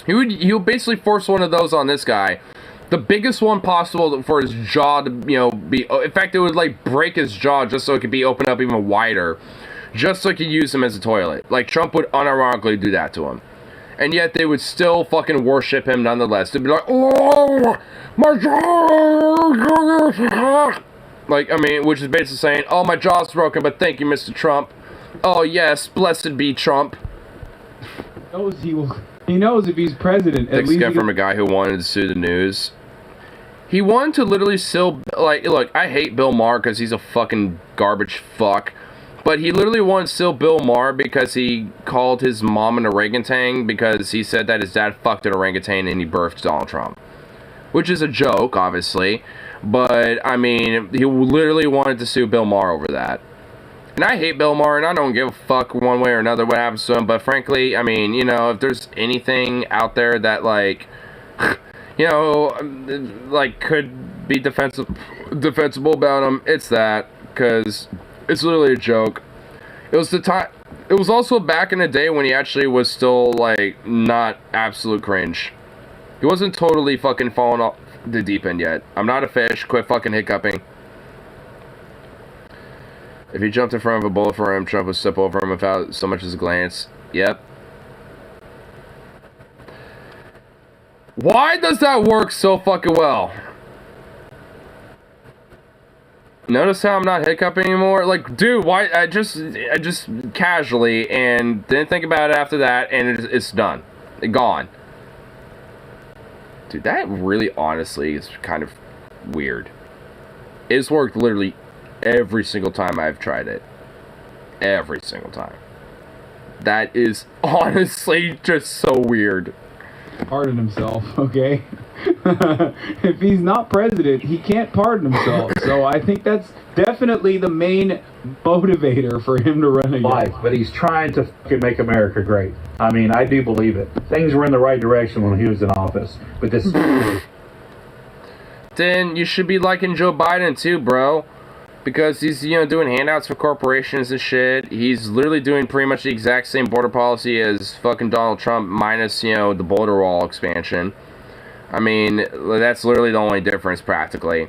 He would basically force one of those on this guy. The biggest one possible for his jaw to, you know, be... In fact, it would, like, break his jaw just so it could be opened up even wider. Just so he could use him as a toilet. Like, Trump would unironically do that to him. And yet they would still fucking worship him nonetheless. They'd be like, oh, my jaw! Like, I mean, which is basically saying, oh, my jaw's broken, but thank you, Mr. Trump. Oh, yes, blessed be Trump. He knows if he's president, at least... From a guy who wanted to sue the news. He wanted to literally still, like, look, I hate Bill Maher because he's a fucking garbage fuck. But he literally wanted to sue Bill Maher because he called his mom an orangutan because he said that his dad fucked an orangutan and he birthed Donald Trump. Which is a joke, obviously. But, I mean, he literally wanted to sue Bill Maher over that. And I hate Bill Maher, and I don't give a fuck one way or another what happens to him. But frankly, I mean, you know, if there's anything out there that, like, you know, like, could be defensible about him, it's that. Because it's literally a joke. It was the time. It was also back in the day when he actually was still, like, not absolute cringe. He wasn't totally fucking falling off the deep end yet. I'm not a fish. Quit fucking hiccuping. If he jumped in front of a bullet for him, Trump would step over him without so much as a glance. Yep. Why does that work so fucking well? Notice how I'm not hiccuping anymore? Like, dude, why? I just casually, and didn't think about it after that, and it's done. Gone. Dude, that really, honestly, is kind of weird. It's worked literally every single time I've tried it. Every single time. That is honestly just so weird. Pardon himself, okay? If he's not president, he can't pardon himself. So I think that's definitely the main motivator for him to run again. But he's trying to fucking make America great. I mean, I do believe it. Things were in the right direction when he was in office. But this... Then you should be liking Joe Biden too, bro. Because he's, you know, doing handouts for corporations and shit. He's literally doing pretty much the exact same border policy as fucking Donald Trump, minus, you know, the border wall expansion. I mean, that's literally the only difference, practically.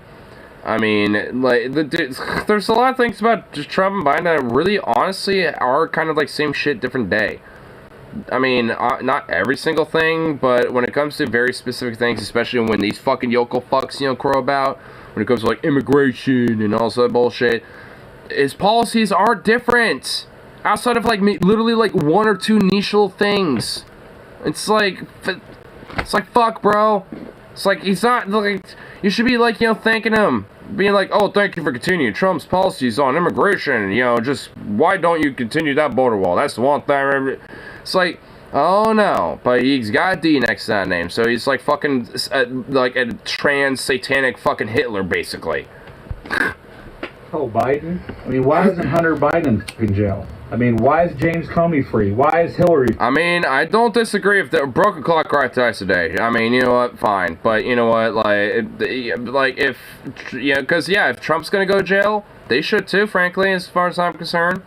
I mean, like, there's a lot of things about just Trump and Biden that really, honestly, are kind of like same shit, different day. I mean, not every single thing, but when it comes to very specific things, especially when these fucking yokel fucks, you know, crow about, when it comes to, like, immigration and all that bullshit, his policies are different. Outside of, like, literally, like, one or two niche little things. It's like, fuck, bro. It's like, he's not, like, you should be, like, you know, thanking him. Being like, oh, thank you for continuing Trump's policies on immigration. You know, just, why don't you continue that border wall? That's the one thing. It's like, oh no. But he's got a D next to that name. So he's like fucking, like a trans satanic fucking Hitler, basically. Oh, Biden? I mean, why isn't Hunter Biden in jail? I mean, why is James Comey free? Why is Hillary? I mean, I don't disagree if the broken clock right twice a day. I mean, you know what? Fine. But you know what? Like if, yeah, because, yeah, if Trump's going to go to jail, they should too, frankly, as far as I'm concerned.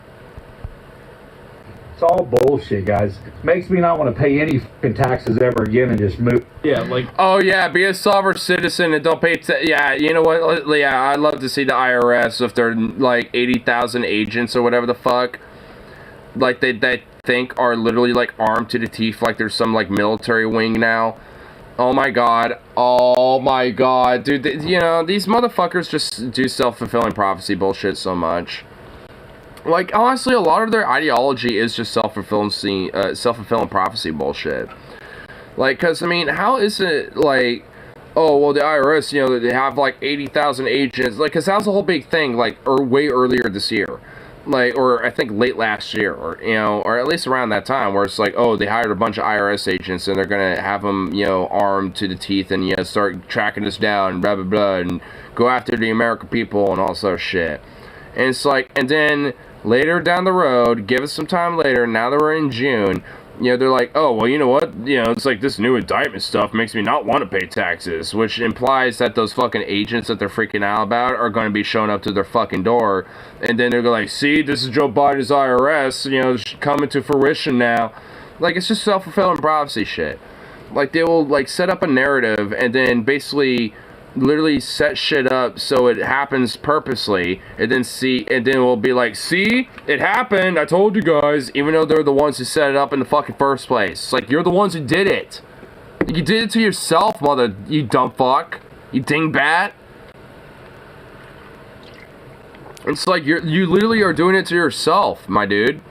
It's all bullshit, guys. Makes me not want to pay any fucking taxes ever again and just move. Yeah, like... Oh, yeah, be a sovereign citizen and don't pay... Yeah, you know what? Yeah, I'd love to see the IRS if they're, like, 80,000 agents or whatever the fuck. Like, they think are literally, like, armed to the teeth like there's some, like, military wing now. Oh, my God. Oh, my God. Dude, you know, these motherfuckers just do self-fulfilling prophecy bullshit so much. Like, honestly, a lot of their ideology is just self-fulfilling prophecy bullshit. Like, because, I mean, how is it, like, oh, well, the IRS, you know, they have like 80,000 agents. Like, because that was a whole big thing, like, or way earlier this year. Like, or I think late last year, or, you know, or at least around that time, where it's like, oh, they hired a bunch of IRS agents and they're going to have them, you know, armed to the teeth and, you know, start tracking us down and blah, blah, blah, and go after the American people and all sort of shit. And it's like, and then later down the road, give us some time later, now that we're in June, you know, they're like, oh, well, you know what? You know, it's like this new indictment stuff makes me not want to pay taxes, which implies that those fucking agents that they're freaking out about are going to be showing up to their fucking door. And then they're like, see, this is Joe Biden's IRS, you know, coming to fruition now. Like, it's just self-fulfilling prophecy shit. Like, they will, like, set up a narrative and then basically literally set shit up so it happens purposely, and then we'll be like, see, it happened, I told you guys, even though they're the ones who set it up in the fucking first place. It's like, you're the ones who did it. You did it to yourself, mother, you dumb fuck, you dingbat. It's like, you literally are doing it to yourself, my dude.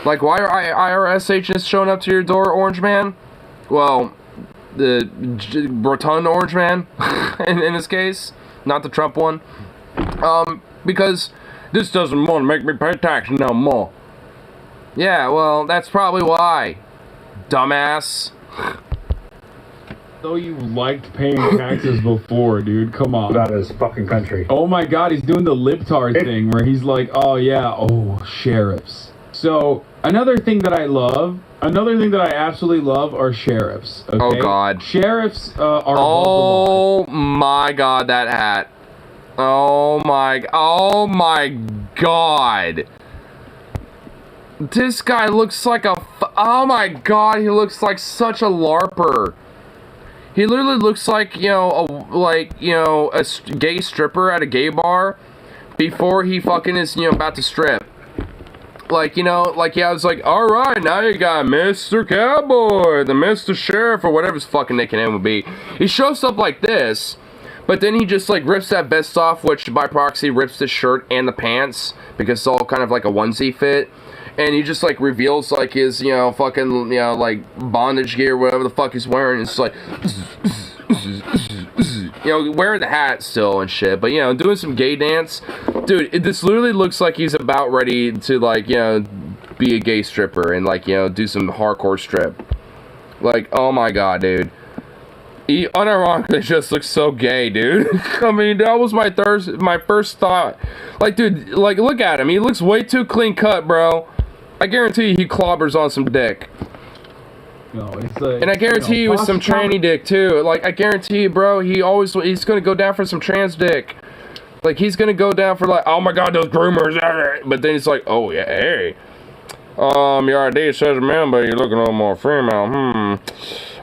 Like, why are IRS agents showing up to your door, Orange Man? Well, the rotund orange man in this case, not the Trump one, because this doesn't want to make me pay tax no more. Yeah, well, that's probably why, dumbass. So you liked paying taxes before, dude. Come on. About his fucking country. Oh my god, he's doing the libtard thing where he's like, oh yeah, oh, sheriffs. So, another thing that I absolutely love are sheriffs. Okay? Oh god. Sheriffs are oh my god, that hat. Oh my god. This guy looks like oh my god, he looks like such a LARPer. He literally looks like, you know, a gay stripper at a gay bar before he fucking is, you know, about to strip. Like, you know, like, yeah, I was like, alright, now you got Mr. Cowboy, the Mr. Sheriff, or whatever his fucking nickname would be. He shows up like this, but then he just, like, rips that vest off, which by proxy rips the shirt and the pants, because it's all kind of like a onesie fit. And he just, like, reveals, like, his, you know, fucking, you know, like, bondage gear, whatever the fuck he's wearing. It's like, you know, wearing the hat still and shit, but, you know, doing some gay dance. Dude, this literally looks like he's about ready to, like, you know, be a gay stripper and, like, you know, do some hardcore strip. Like, oh my god, dude. He unironically just looks so gay, dude. I mean, that was my first thought. Like, dude, like, look at him. He looks way too clean cut, bro. I guarantee you he clobbers on some dick. No, it's like, and I guarantee you with some tranny dick too. Like, I guarantee you, bro, he's gonna go down for some trans dick. Like, he's gonna go down for, like, oh my god, those groomers. But then he's like, oh yeah, hey, your ID says man, but you're looking a little more female.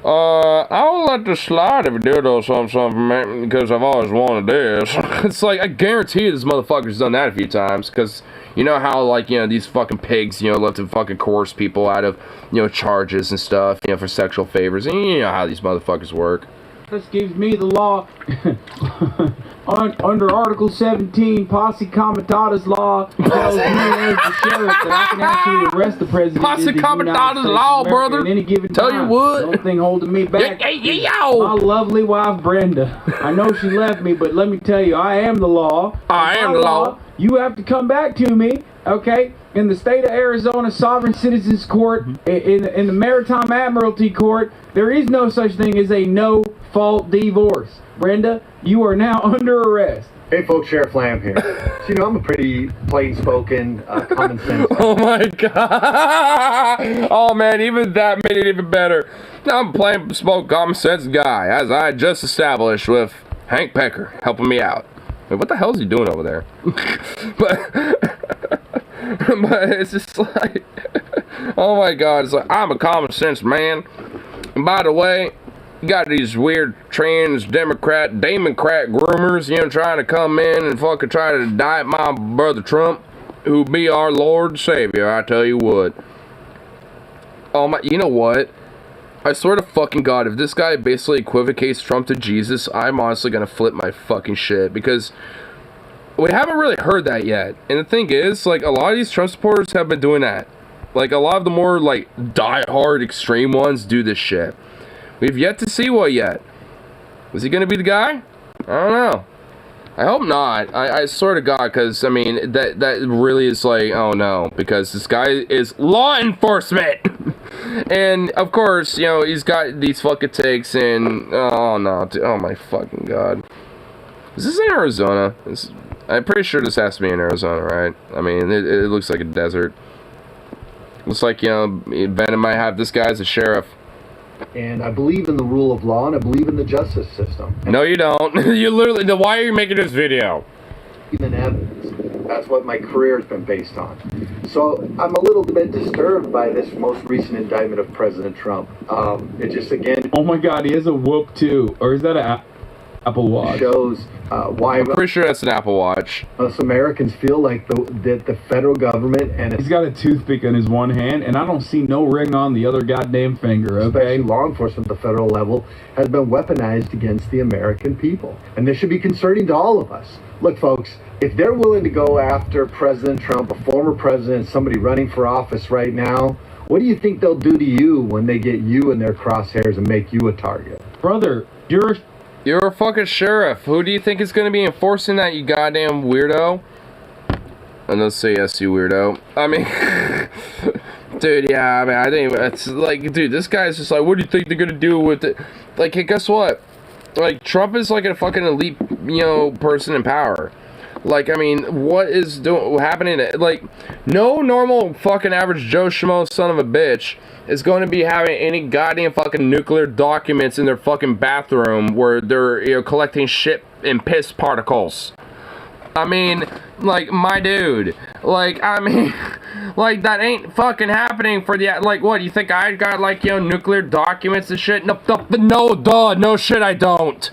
I'll let this slide if you do those something, man, because I've always wanted this. It's like, I guarantee this motherfucker's done that a few times, because you know how, like, you know, these fucking pigs, you know, love to fucking coerce people out of, you know, charges and stuff, you know, for sexual favors, and you know how these motherfuckers work. This gives me the law under Article 17, Posse Comitatus law, tells me as the sheriff that I can actually arrest the president. Posse Comitatus law, brother. At any given Tell time. you what. Nothing holding me back. My lovely wife Brenda. I know she left me, but let me tell you, I am the law. I am the law. You have to come back to me, okay? In the state of Arizona Sovereign Citizens Court, in the Maritime Admiralty Court, there is no such thing as a no-fault divorce. Brenda, you are now under arrest. Hey folks, Sheriff Lamb here. So, you know, I'm a pretty plain-spoken, common sense. Oh my god! Oh man, even that made it even better. I'm a plain-spoken, common sense guy, as I just established with Hank Pecker helping me out. Wait, what the hell is he doing over there? but it's just like, oh my god, it's like, I'm a common sense man. And by the way, you got these weird trans Democrat groomers, you know, trying to come in and fucking try to indict my brother Trump, who be our Lord and Savior, I tell you what. Oh my, you know what? I swear to fucking god, if this guy basically equivocates Trump to Jesus, I'm honestly gonna flip my fucking shit, because we haven't really heard that yet. And the thing is, like, a lot of these Trump supporters have been doing that. Like, a lot of the more, like, die-hard extreme ones do this shit. We've yet to see one yet. Is he gonna be the guy? I don't know. I hope not. I swear to God, because I mean that really is like, oh no, because this guy is law enforcement, and of course, you know, he's got these fucking takes, and oh no, dude, oh my fucking God, is this in Arizona? I'm pretty sure this has to be in Arizona, right? I mean, it looks like a desert. Looks like, you know, Venom might have this guy as a sheriff. And I believe in the rule of law, and I believe in the justice system. No, you don't. You literally, why are you making this video? Even evidence. That's what my career has been based on. So I'm a little bit disturbed by this most recent indictment of President Trump. It just, again... Oh my God, he has a Whoop too. Or is that an Apple Watch? Shows why... I'm pretty sure that's an Apple Watch. Us Americans feel like that the federal government and... He's got a toothpick in his one hand, and I don't see no ring on the other goddamn finger, okay? Especially law enforcement at the federal level has been weaponized against the American people. And this should be concerning to all of us. Look, folks, if they're willing to go after President Trump, a former president, somebody running for office right now, what do you think they'll do to you when they get you in their crosshairs and make you a target? Brother, You're a fucking sheriff. Who do you think is going to be enforcing that, you goddamn weirdo? And let's say yes, you weirdo. I mean, dude, yeah, I mean, I think it's like, dude, this guy's just like, what do you think they're going to do with it? Like, hey, guess what? Like, Trump is like a fucking elite, you know, person in power. Like, I mean, what is happening? Like, no normal fucking average Joe Schmo son of a bitch is going to be having any goddamn fucking nuclear documents in their fucking bathroom where they're, you know, collecting shit and piss particles. I mean, like, my dude. Like, I mean, like, that ain't fucking happening for the, like, what, you think I got, like, you know, nuclear documents and shit? No, no shit, I don't.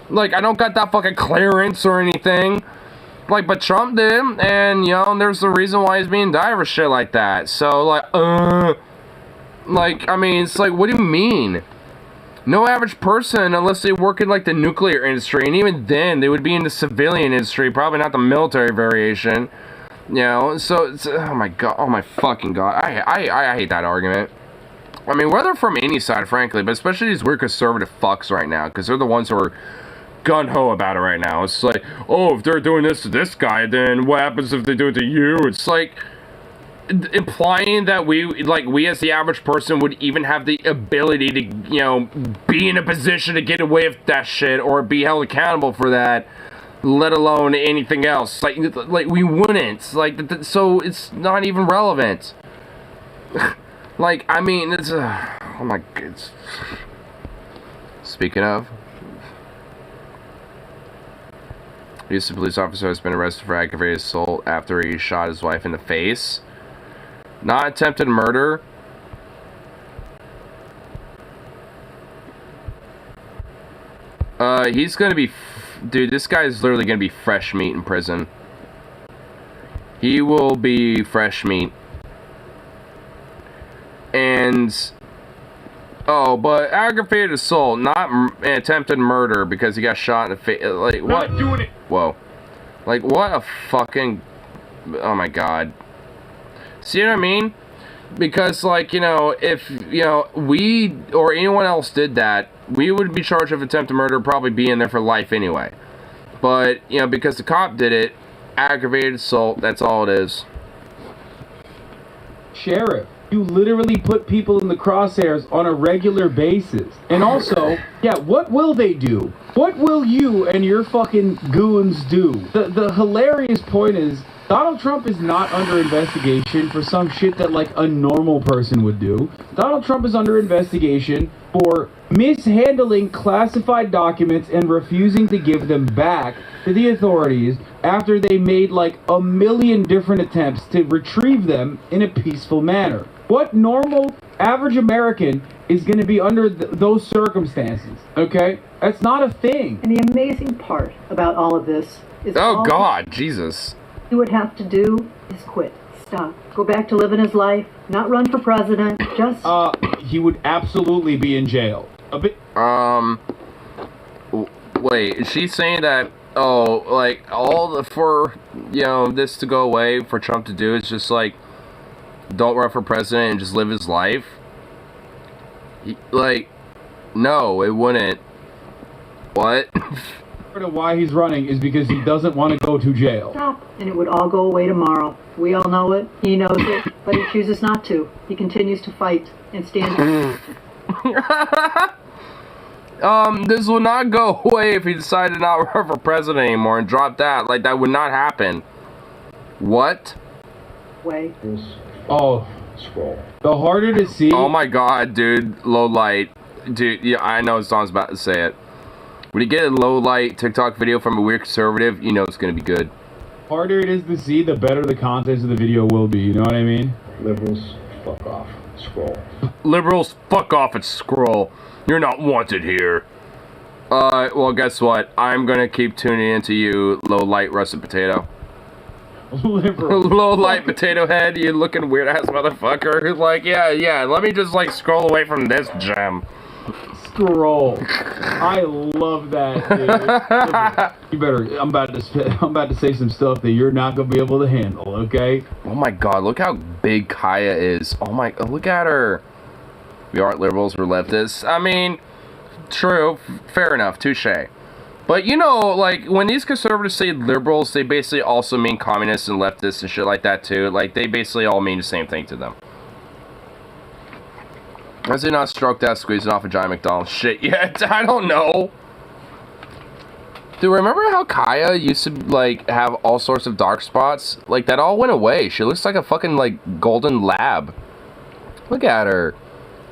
Like, I don't got that fucking clearance or anything. Like, but Trump did, and, you know, there's the reason why he's being indicted for shit like that. So, like, I mean, it's like, what do you mean? No average person, unless they work in, like, the nuclear industry, and even then, they would be in the civilian industry, probably not the military variation, you know, so, it's, oh my God, oh my fucking God, I hate that argument. I mean, whether from any side, frankly, but especially these weird conservative fucks right now, because they're the ones who are gun-ho about it right now. It's like, oh, if they're doing this to this guy, then what happens if they do it to you? It's like implying that we as the average person would even have the ability to, you know, be in a position to get away with that shit or be held accountable for that, let alone anything else. Like we wouldn't. Like, so it's not even relevant. Like, I mean, it's oh my God. Speaking of, a Houston police officer has been arrested for aggravated assault after he shot his wife in the face. Not attempted murder. He's gonna be... Dude, this guy is literally gonna be fresh meat in prison. He will be fresh meat. And... Oh, but aggravated assault, not attempted murder because he got shot in the face. Like, what? Not doing it. Whoa. Like, what a fucking... Oh my God. See what I mean? Because, like, you know, if, you know, we or anyone else did that, we would be charged with attempted murder, probably be in there for life anyway. But, you know, because the cop did it, aggravated assault, that's all it is. Sheriff, you literally put people in the crosshairs on a regular basis. And also, yeah, what will they do? What will you and your fucking goons do? The hilarious point is, Donald Trump is not under investigation for some shit that, like, a normal person would do. Donald Trump is under investigation for mishandling classified documents and refusing to give them back to the authorities after they made, like, 1 million different attempts to retrieve them in a peaceful manner. What normal, average American is going to be under those circumstances, okay? That's not a thing. And the amazing part about all of this is... Oh, God, Jesus. He would have to do is quit. Stop. Go back to living his life. Not run for president. Just... He would absolutely be in jail. A bit... Wait, is she saying that, oh, like, for, you know, this to go away, for Trump to do, it's just, like, don't run for president and just live his life? Like, no, it wouldn't. What? Part of why he's running is because he doesn't want to go to jail. Stop, and it would all go away tomorrow. We all know it. He knows it, but he chooses not to. He continues to fight and stand. This will not go away if he decided to not run for president anymore and drop that. Like, that would not happen. What? Way. Oh, the harder to see. Oh my god, dude. Low light. Dude, yeah, I know Don's about to say it. When you get a low light TikTok video from a weird conservative, you know it's gonna be good. Harder it is to see, the better the content of the video will be. You know what I mean? Liberals, fuck off. Scroll. Liberals, fuck off and scroll. You're not wanted here. Well, guess what? I'm gonna keep tuning into you, low light russet potato. Low light potato head, you looking weird ass motherfucker who's like, yeah, let me just like scroll away from this gem. Scroll. I love that, dude. You better. I'm about to say some stuff that you're not gonna be able to handle. Okay. Oh my god, look how big Kaya is. Oh my, look at her. We aren't liberals, we're leftists. I mean, true, fair enough, touche. But you know, like, when these conservatives say liberals, they basically also mean communists and leftists and shit like that too. Like, they basically all mean the same thing to them. Has he not stroked that squeezing off a giant McDonald's shit yet? I don't know. Dude, remember how Kaya used to, like, have all sorts of dark spots? Like, that all went away. She looks like a fucking, like, golden lab. Look at her.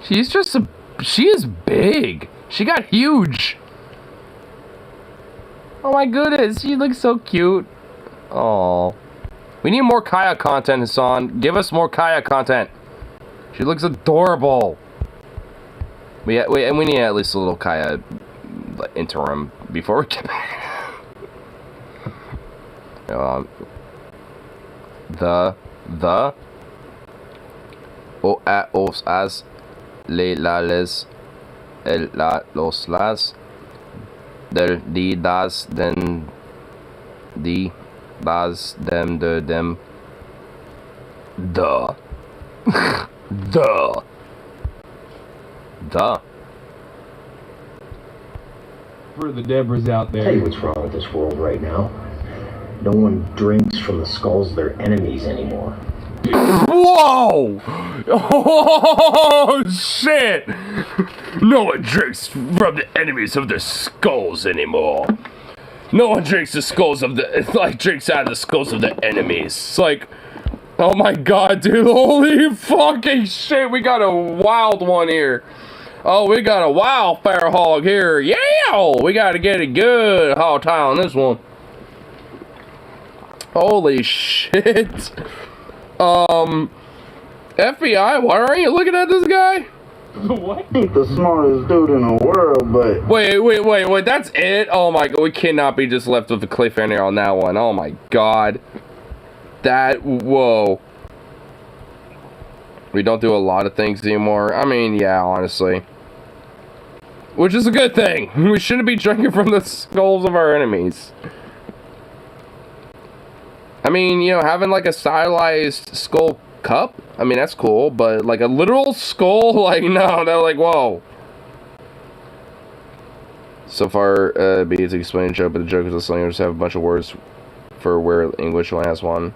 She's just a... She is big. She got huge. Oh my goodness, she looks so cute. Oh, we need more Kaya content, Hassan. Give us more Kaya content. She looks adorable. We need at least a little Kaya interim before we get back. Os as le lales el la los las der die das den die das dem de dem the For the Debras out there. Tell you what's wrong with this world right now. No one drinks from the skulls of their enemies anymore. Whoa! Oh shit! No one drinks from the enemies of their skulls anymore. No one drinks the skulls of the drinks out of the skulls of the enemies. It's like, oh my god, dude! Holy fucking shit! We got a wild one here. Oh, we got a wildfire hog here. Yeah! We gotta get it good. Hog tie on this one. Holy shit! FBI, why aren't you looking at this guy? What? Ain't the smartest dude in the world, but... Wait, that's it? Oh my god, we cannot be just left with a cliffhanger on that one. Oh my god. Whoa. We don't do a lot of things anymore. I mean, yeah, honestly. Which is a good thing. We shouldn't be drinking from the skulls of our enemies. I mean, you know, having like a stylized skull cup, I mean, that's cool, but like a literal skull, like, no, they're like, whoa. So far, B is explaining the joke, but the joke is the slingers have a bunch of words for where English only has one.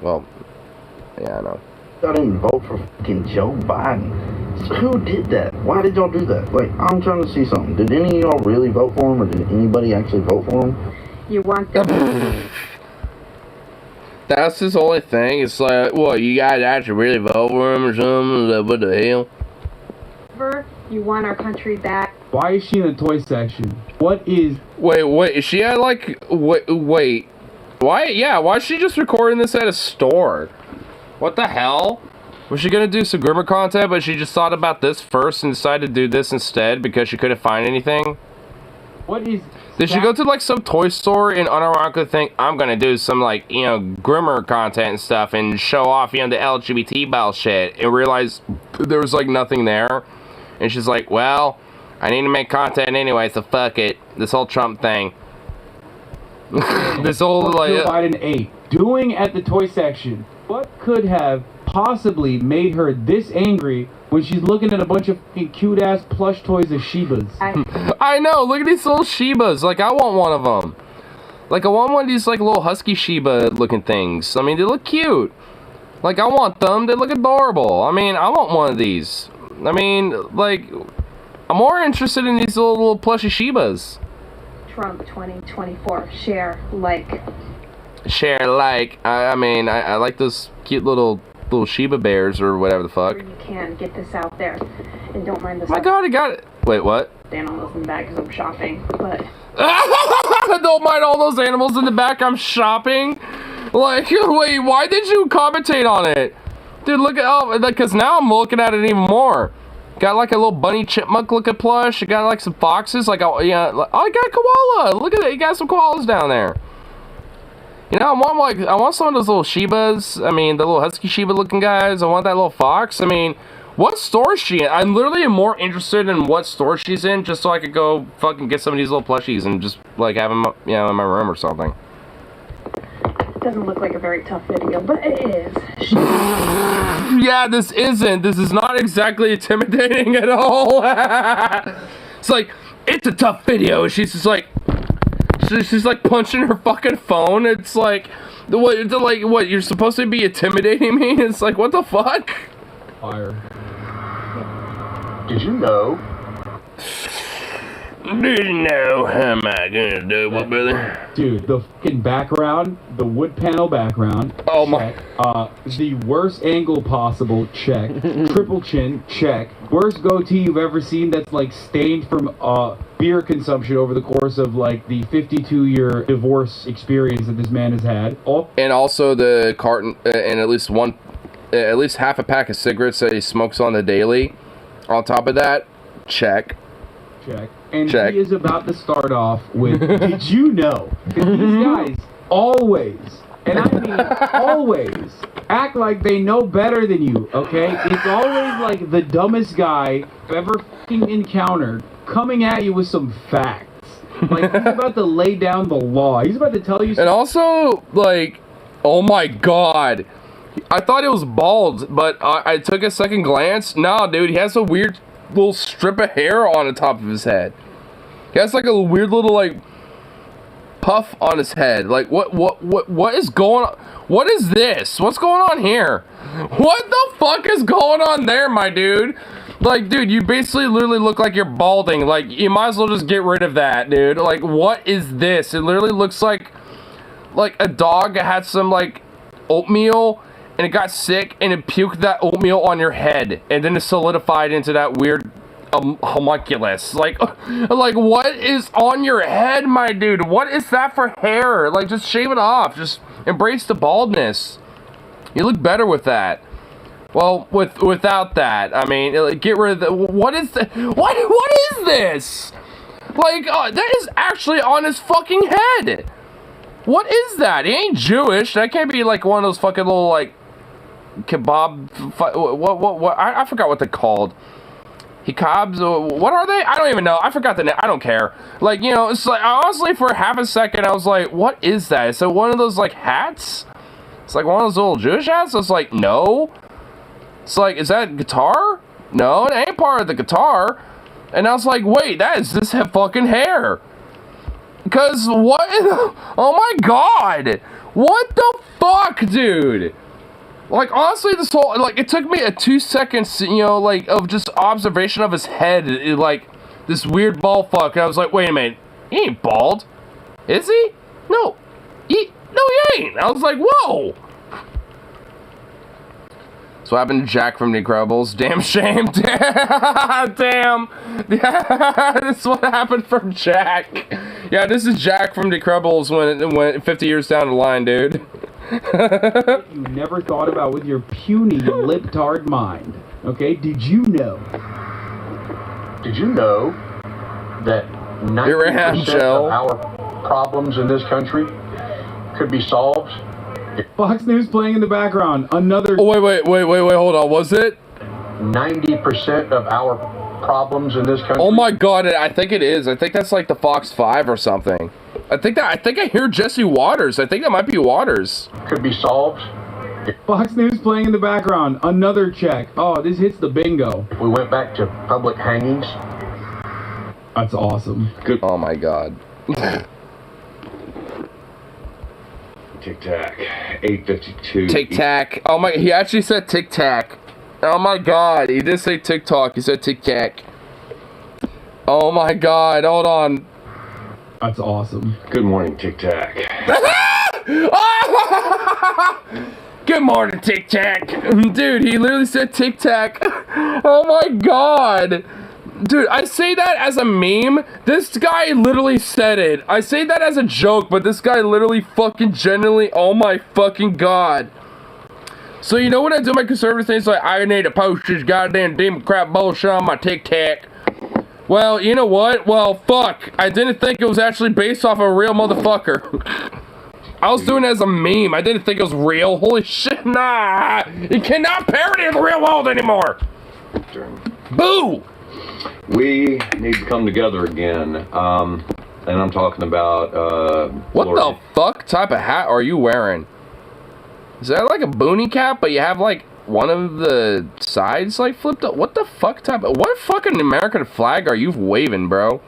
Well, yeah, I know. Y'all didn't vote for fucking Joe Biden. So who did that? Why did y'all do that? Like, I'm trying to see something. Did any of y'all really vote for him, or did anybody actually vote for him? You want them? That's his only thing. It's like, what, you guys actually really vote for him or something? Like, what the hell? You want our country back? Why is she in the toy section? What is... Wait, is she at like... Wait. Why? Yeah, why is she just recording this at a store? What the hell? Was she gonna do some Grimmer content, but she just thought about this first and decided to do this instead because she couldn't find anything? What is... Did she go to like some toy store and unironically think, I'm gonna do some like, you know, Grimmer content and stuff and show off, you know, the LGBT bullshit, and realize there was like nothing there? And she's like, well, I need to make content anyway, so fuck it. This whole Trump thing. This whole like... Joe Biden 8. Doing at the toy section. What could have possibly made her this angry when she's looking at a bunch of fucking cute-ass plush toys of Shibas? I know, look at these little Shibas. Like, I want one of them. Like, I want one of these, like, little Husky Shiba-looking things. I mean, they look cute. Like, I want them. They look adorable. I mean, I want one of these. I mean, like, I'm more interested in these little plushy Shibas. Trump 2024. Share, like. Share, like. I mean, I like those cute little Shiba bears or whatever the fuck. You can get this out there. And don't mind the My god, I got it. Wait, what? animals in the back because I'm shopping, but. Don't mind all those animals in the back, I'm shopping. Like, wait, why did you commentate on it? Dude, look at, oh, because now I'm looking at it even more. Got like a little bunny chipmunk looking plush. I got like some foxes. Like, oh, yeah, oh, I got a koala. Look at that, you got some koalas down there. You know, I want some of those little Shibas. I mean, the little Husky Shiba looking guys. I want that little fox. I mean, what store is she in? I'm literally more interested in what store she's in, just so I could go fucking get some of these little plushies and just like have them, you know, in my room or something. Doesn't look like a very tough video, but it is. Yeah, this isn't. This is not exactly intimidating at all. It's like, it's a tough video. She's just like, she's like punching her fucking phone. It's like, what? You're supposed to be intimidating me? It's like, what the fuck? Fire. Did you know? Did you know? How am I gonna do it, brother? Dude, the fucking background, the wood panel background. Oh my. The worst angle possible, check. Triple chin, check. Worst goatee you've ever seen that's like stained from beer consumption over the course of like the 52-year divorce experience that this man has had. And also the carton and at least half a pack of cigarettes that he smokes on the daily. On top of that, check. Check. And check. He is about to start off with, did you know? Because these guys always, and I mean always, act like they know better than you, okay? It's always like the dumbest guy I've ever fucking encountered coming at you with some facts. Like, he's about to lay down the law. He's about to tell you something. And also, like, oh my god. I thought it was bald, but I took a second glance. Nah, dude, he has a weird little strip of hair on the top of his head. He has like a weird little like puff on his head. Like what is going on? What is this? What's going on here? What the fuck is going on there, my dude? Like, dude, you basically literally look like you're balding. Like, you might as well just get rid of that, dude. Like, what is this? It literally looks like a dog that had some like oatmeal and it got sick and it puked that oatmeal on your head and then it solidified into that weird homunculus. Like what is on your head, my dude? What is that for hair? Like, just shave it off. Just embrace the baldness. You look better with that. Well, without that, I mean, like, get rid of the, what is this? Like, that is actually on his fucking head. What is that? He ain't Jewish. That can't be like one of those fucking little like kebab. What? I forgot what they're called. Hikabs? What are they? I don't even know. I forgot the name. I don't care. Like, you know, it's like, honestly, for half a second, I was like, what is that? Is it one of those like hats? It's like one of those little Jewish hats. I was like, no. It's like, is that guitar? No, it ain't part of the guitar. And I was like, wait, that is this fucking hair. Because what? Oh my god! What the fuck, dude? Like, honestly, this whole, like, it took me 2 seconds, you know, like, of just observation of his head, like, this weird bald fuck. And I was like, wait a minute, he ain't bald. Is he? No. He ain't. I was like, whoa. That's what happened to Jack from Incredibles. Damn shame. Damn. This is what happened from Jack. Yeah, this is Jack from Incredibles when 50 years down the line, dude. You never thought about with your puny libtard mind. Okay, did you know? Did you know that 90% of our problems in this country could be solved? Fox News playing in the background. Another. Oh, wait, hold on. Was it? 90% of our problems in this country. Oh my god, I think it is. I think that's like the Fox 5 or something. I think I hear Jesse Waters. I think that might be Waters. Could be solved Fox News playing in the background. Another check. Oh, this hits the bingo. If we went back to public hangings. That's awesome. Good. Oh my god. Tic Tac. 8:52. Tic Tac. Oh my. He actually said Tic Tac. Oh my god. He didn't say TikTok. He said Tic Tac. Oh my god. Hold on. That's awesome. Good morning, Tic Tac. Good morning, Tic Tac. Dude, he literally said Tic Tac. Oh my god. Dude, I say that as a meme. This guy literally said it. I say that as a joke, but this guy literally fucking genuinely, oh my fucking god. So you know when I do my conservative things like I need to post this goddamn Democrat bullshit on my Tic Tac? Well, you know what? Well, fuck. I didn't think it was actually based off a real motherfucker. I was doing it as a meme. I didn't think it was real. Holy shit, nah. You cannot parody the real world anymore. Boo! We need to come together again. And I'm talking about, what the fuck type of hat are you wearing? Is that like a boonie cap, but you have like one of the sides like flipped up? What the fuck type of, what fucking American flag are you waving, bro?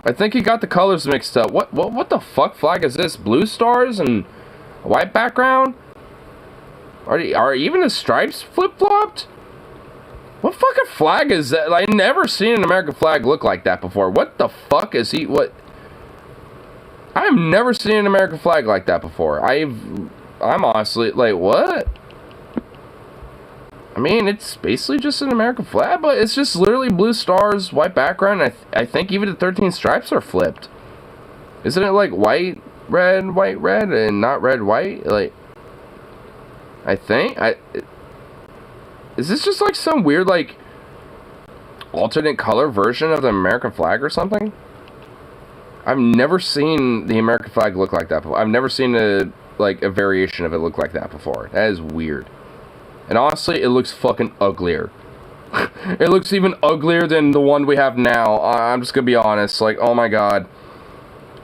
I think you got the colors mixed up. What the fuck flag is this? Blue stars and a white background? Are even the stripes flip-flopped? What fucking flag is that? I've never seen an American flag look like that before. What the fuck is he? What? I've never seen an American flag like that before. I'm honestly like, what? I mean, it's basically just an American flag, but it's just literally blue stars, white background. I think even the 13 stripes are flipped. Isn't it like white, red, and not red, white? Like, I think is this just like some weird like alternate color version of the American flag or something? I've never seen the American flag look like that before. I've never seen a variation of it look like that before. That is weird. And honestly, it looks fucking uglier. It looks even uglier than the one we have now. I'm just gonna be honest. Like, oh my god.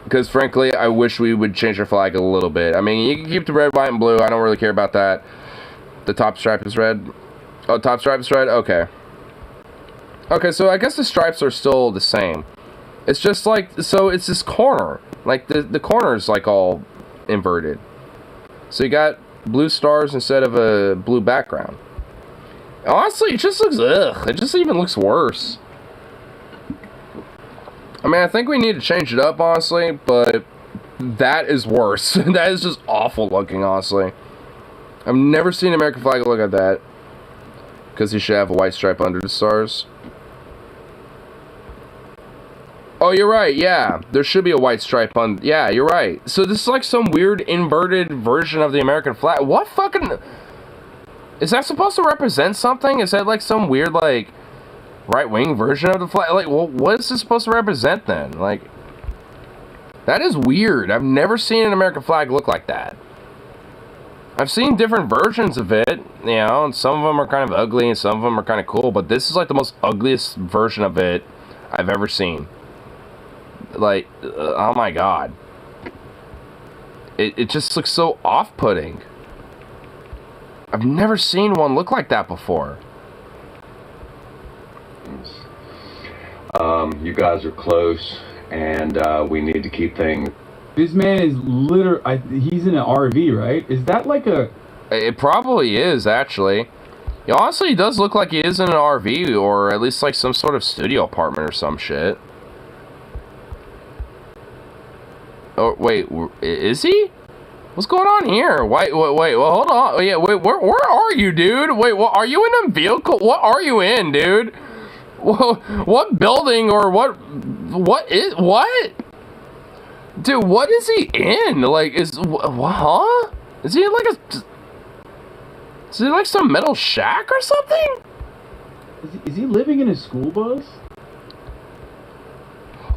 Because frankly, I wish we would change our flag a little bit. I mean, you can keep the red, white, and blue. I don't really care about that. The top stripe is red. Oh, top stripe is red? Okay. Okay, so I guess the stripes are still the same. It's just like, so it's this corner. Like, the corner is like all inverted. So you got blue stars instead of a blue background. Honestly, it just looks, ugh. It just even looks worse. I mean, I think we need to change it up, honestly, but that is worse. That is just awful looking, honestly. I've never seen an American flag look like that. Because he should have a white stripe under the stars. Oh, you're right, yeah. There should be a white stripe on... Yeah, you're right. So this is like some weird inverted version of the American flag. What fucking... Is that supposed to represent something? Is that like some weird, like, right-wing version of the flag? Like, well, what is this supposed to represent then? Like, that is weird. I've never seen an American flag look like that. I've seen different versions of it, you know, and some of them are kind of ugly and some of them are kind of cool, but this is like the most ugliest version of it I've ever seen. Like, oh my god. It just looks so off-putting. I've never seen one look like that before. You guys are close, and we need to keep things... This man is literally, he's in an RV, right? Is that like a... It probably is, actually. Yeah, honestly, he does look like he is in an RV, or at least like some sort of studio apartment or some shit. Oh, wait, is he? What's going on here? Wait, well, hold on. Yeah, wait, where are you, dude? Wait, what, are you in a vehicle? What are you in, dude? What building or what is... Dude, what is he in? Like, huh? Is he like is he like some metal shack or something? Is he living in a school bus?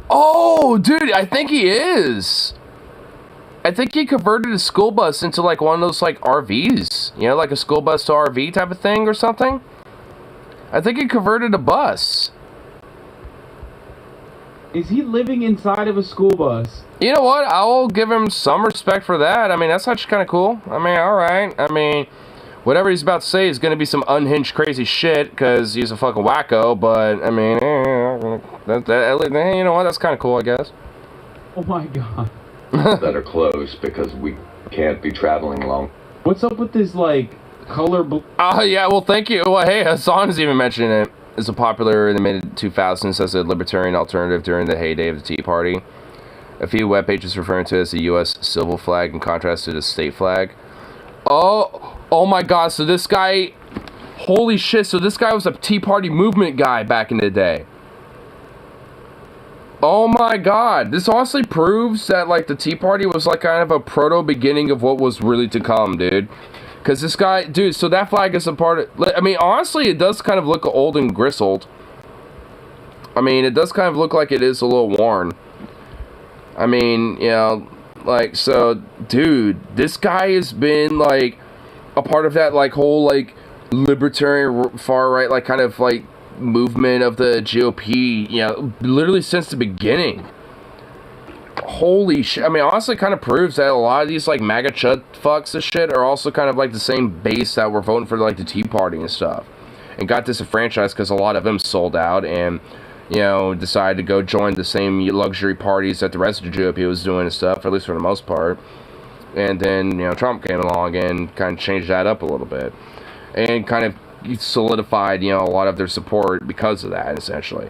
Oh, dude, I think he is. I think he converted a school bus into like one of those like RVs. You know, like a school bus to RV type of thing or something. I think he converted a bus. Is he living inside of a school bus? You know what? I'll give him some respect for that. I mean, that's actually kind of cool. I mean, all right. I mean, whatever he's about to say is going to be some unhinged crazy shit because he's a fucking wacko. But I mean, you know what? That's kind of cool, I guess. Oh my god. That are closed because we can't be traveling long. What's up with this like color blue? Yeah. Well, thank you. Well, hey, Hassan's even mentioning it. It's a popular in the mid-2000s as a libertarian alternative during the heyday of the Tea Party. A few web pages referring to it as the U.S. civil flag in contrast to the state flag. Oh my god, so this guy... Holy shit, so this guy was a Tea Party movement guy back in the day. Oh my god, this honestly proves that, like, the Tea Party was, like, kind of a proto-beginning of what was really to come, dude. Because this guy, dude, so that flag is a part of... I mean, honestly, it does kind of look old and grizzled. I mean, it does kind of look like it is a little worn. I mean, you know, like, so, dude, this guy has been, like, a part of that, like, whole, like, libertarian far-right, like, kind of, like, movement of the GOP, you know, literally since the beginning. Holy shit. I mean, honestly, kind of proves that a lot of these, like, MAGA chud fucks and shit are also kind of, like, the same base that were voting for, like, the Tea Party and stuff. And got disenfranchised because a lot of them sold out and, you know, decided to go join the same luxury parties that the rest of the GOP was doing and stuff, at least for the most part. And then, you know, Trump came along and kind of changed that up a little bit. And kind of solidified, you know, a lot of their support because of that, essentially.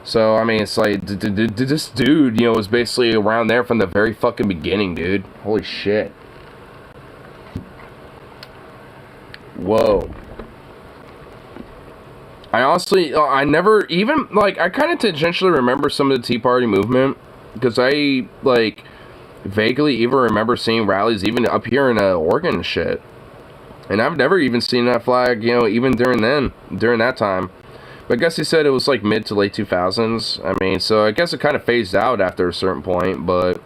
So, I mean, it's like, this dude, you know, was basically around there from the very fucking beginning, dude. Holy shit. Whoa. I honestly, I never even, like, I kind of tangentially remember some of the Tea Party movement, because I, like, vaguely even remember seeing rallies even up here in Oregon and shit. And I've never even seen that flag, you know, even during that time. But I guess he said it was like mid to late 2000s. I mean, so I guess it kind of phased out after a certain point, but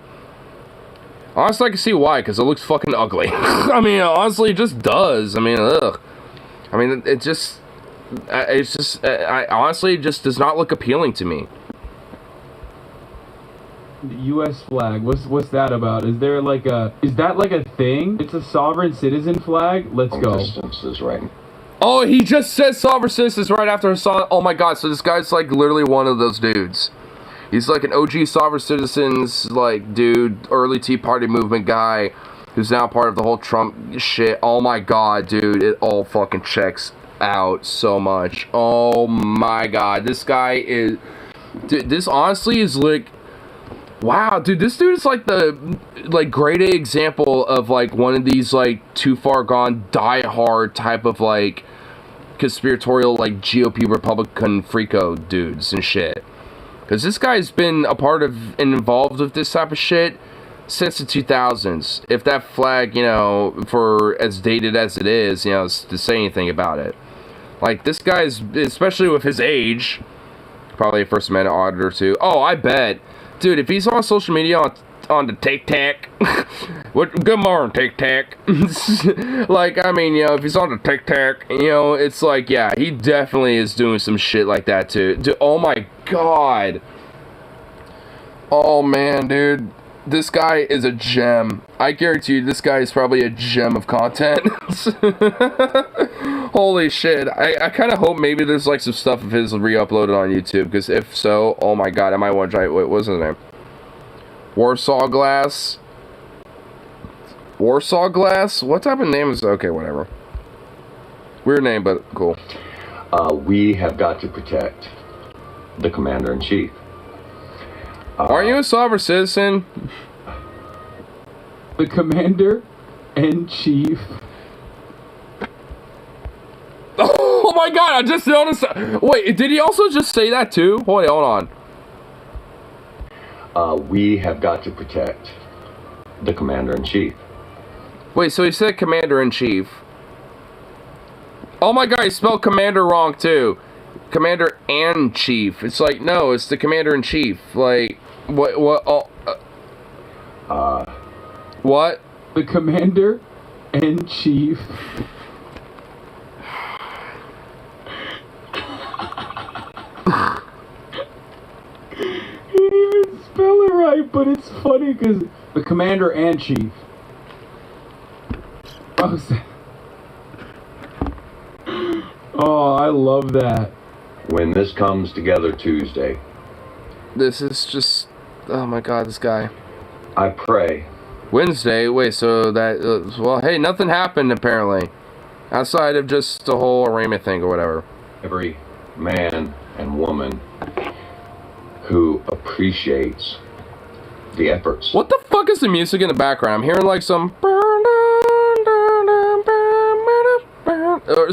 honestly, I can see why, because it looks fucking ugly. I mean, honestly, it just does. I mean, ugh. I mean, it's just, honestly, it just does not look appealing to me. The U.S. flag, what's that about? Is that like a thing? It's a sovereign citizen flag? Let's go. Distance is right. Oh, he just said sovereign citizens right after Hassan. Oh my god, so this guy's like literally one of those dudes. He's like an OG sovereign citizens, like, dude, early Tea Party movement guy who's now part of the whole Trump shit. Oh my god, dude, it all fucking checks out so much. Oh my god, this guy is... Dude, this honestly is like... Wow, dude, this dude is like the, like, grade A example of, like, one of these, like, too far gone, die-hard type of, like, conspiratorial, like, GOP Republican freako dudes and shit. Because this guy's been a part of and involved with this type of shit since the 2000s. If that flag, you know, for as dated as it is, you know, to say anything about it. Like, this guy's, especially with his age, probably a First Amendment auditor too. Oh, I bet. Dude, if he's on social media on the TikTok, good morning, TikTok. Like, I mean, you know, if he's on the TikTok, you know, it's like, yeah, he definitely is doing some shit like that too. Dude, oh my god. Oh man, dude. This guy is a gem. I guarantee you, this guy is probably a gem of content. Holy shit. I kind of hope maybe there's like some stuff of his re-uploaded on YouTube, because if so, oh my god, I might want to try. What was his name? Warsaw Glass? Warsaw Glass? What type of name is... Okay, whatever. Weird name, but cool. We have got to protect the Commander-in-Chief. Are you a sovereign citizen? The Commander-in-Chief. Oh my god, I just noticed. Wait, did he also just say that too? Hold on. We have got to protect the Commander-in-Chief. Wait, so he said Commander-in-Chief. Oh my god, he spelled Commander wrong too. Commander and Chief. It's like, no, it's the Commander-in-Chief. Like, what, what? The Commander-in-Chief. But it's funny because the commander and chief. Oh, I love that. When this comes together Tuesday, This is just... Oh my god, this guy. I pray. Wednesday? Wait, so that... well, hey, nothing happened apparently. Outside of just the whole arraignment thing or whatever. Every man and woman who appreciates the efforts. What the fuck is the music in the background? I'm hearing like some... Or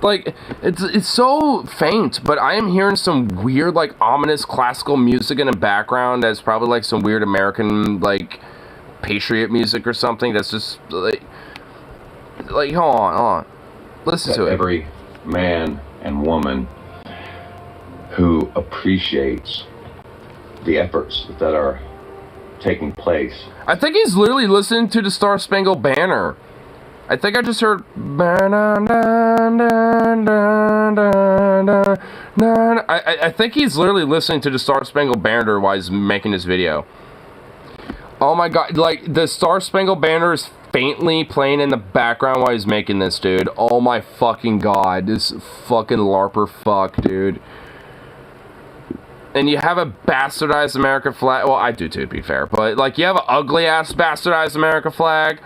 like, it's so faint, but I am hearing some weird, like, ominous classical music in the background that's probably like some weird American, like, patriot music or something that's just, like hold on. Listen to it. Every man and woman who appreciates the efforts that are taking place. I think he's literally listening to the Star Spangled Banner. I think I just heard... I think he's literally listening to the Star Spangled Banner while he's making this video. Oh my god, like, the Star Spangled Banner is faintly playing in the background while he's making this, dude. Oh my fucking god, this fucking LARPer fuck, dude. And you have a bastardized American flag. Well, I do too, to be fair. But, like, you have an ugly-ass bastardized American flag.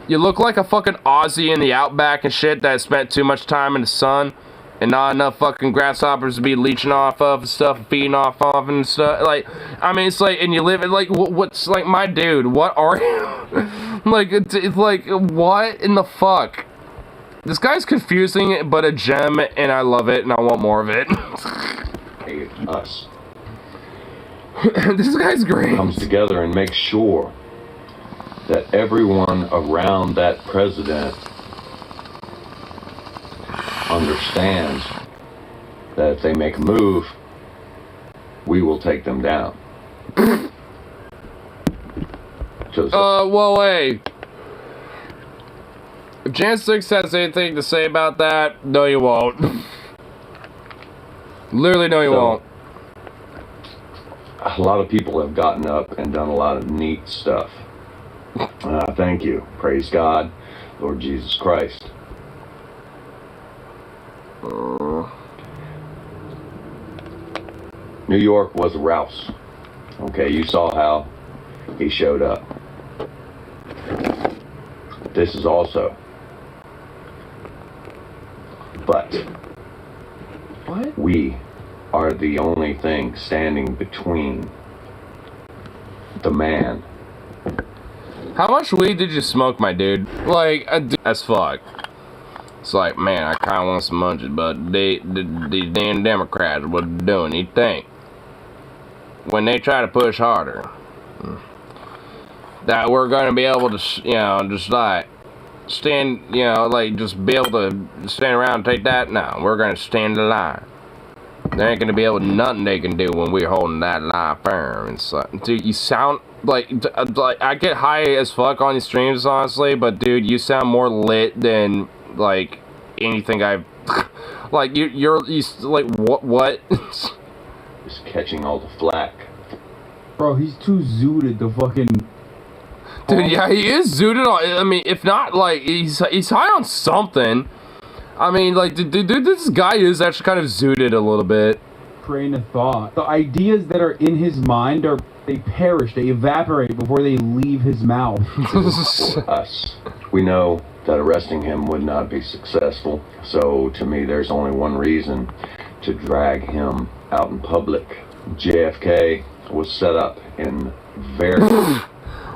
You look like a fucking Aussie in the outback and shit that spent too much time in the sun. And not enough fucking grasshoppers to be leeching off of and stuff, feeding off of and stuff. Like, I mean, it's like, and you live in, like, what's, like, my dude, what are you? Like, it's like, what in the fuck? This guy's confusing, but a gem, and I love it, and I want more of it. Hey, us. This guy's great. Comes together and makes sure that everyone around that president understands that if they make a move, we will take them down. Well, hey. If Jan 6 has anything to say about that, no you won't. Literally, no you won't. A lot of people have gotten up and done a lot of neat stuff. Thank you. Praise God, Lord Jesus Christ. New York was a rouse. Okay, you saw how he showed up. This is also. But what? We are the only thing standing between the man. How much weed did you smoke, my dude? Like, as fuck. It's like, man, I kind of want some munchies, but these damn Democrats, what they're doing, you think? When they try to push harder, that we're going to be able to, you know, just like, stand, you know, like, just be able to stand around and take that? No, we're going to stand the line. There ain't going to be able to, nothing they can do when we're holding that line firm. It's like, dude, you sound like I get high as fuck on these streams, honestly, but dude, you sound more lit than, like, anything I've, like, you're like, what? Just catching all the flack. Bro, he's too zooted to fucking... Dude, yeah, he is zooted on, I mean, if not, like, he's high on something. I mean, like, dude, this guy is actually kind of zooted a little bit. Train of thought. The ideas that are in his mind are, they perish, they evaporate before they leave his mouth. For us, we know that arresting him would not be successful. So, to me, there's only one reason to drag him out in public. JFK was set up in very...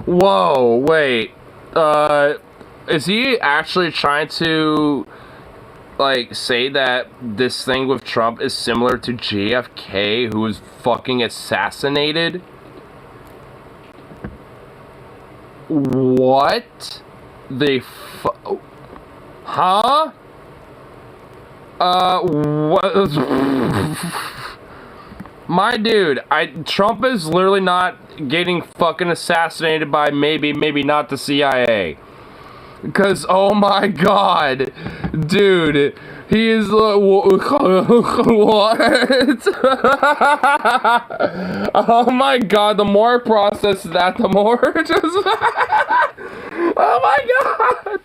Whoa, wait. Is he actually trying to, like, say that this thing with Trump is similar to JFK, who was fucking assassinated? What? Huh? What? My dude, Trump is literally not getting fucking assassinated by maybe not the CIA. Because, oh my god, dude, He is what? Oh my god, the more I process that, the more just oh my god.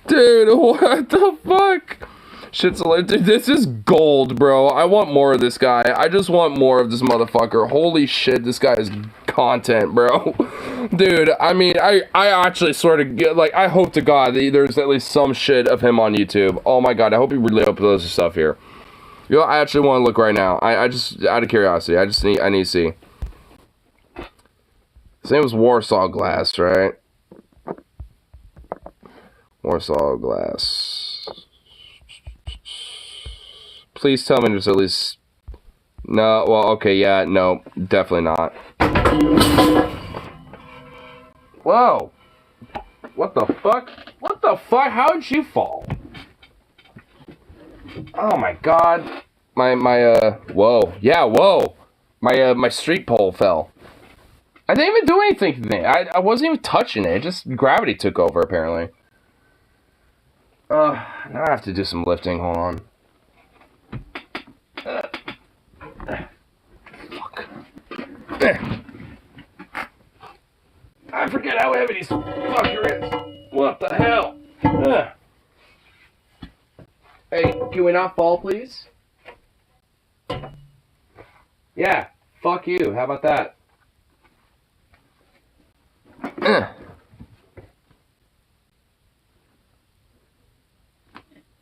Dude, what the fuck? Shit's like, dude, this is gold, bro. I want more of this guy. I just want more of this motherfucker. Holy shit, this guy is content, bro. Dude, I mean, I actually sort of get, like, I hope to God that there's at least some shit of him on YouTube. Oh my god, I hope he really uploads his stuff here. You know, I actually want to look right now. I just, out of curiosity, I need to see. His name was Warsaw Glass, right? Warsaw Glass. Please tell me there's at least... No, well, okay, yeah, no, definitely not. Whoa! What the fuck? What the fuck? How did you fall? Oh my god. Whoa. Yeah, whoa. My street pole fell. I didn't even do anything to it. I wasn't even touching it. Just gravity took over, apparently. Now I have to do some lifting. Hold on. Fuck. I forget how heavy this fucker is. What the hell? Hey, can we not fall, please? Yeah, fuck you. How about that?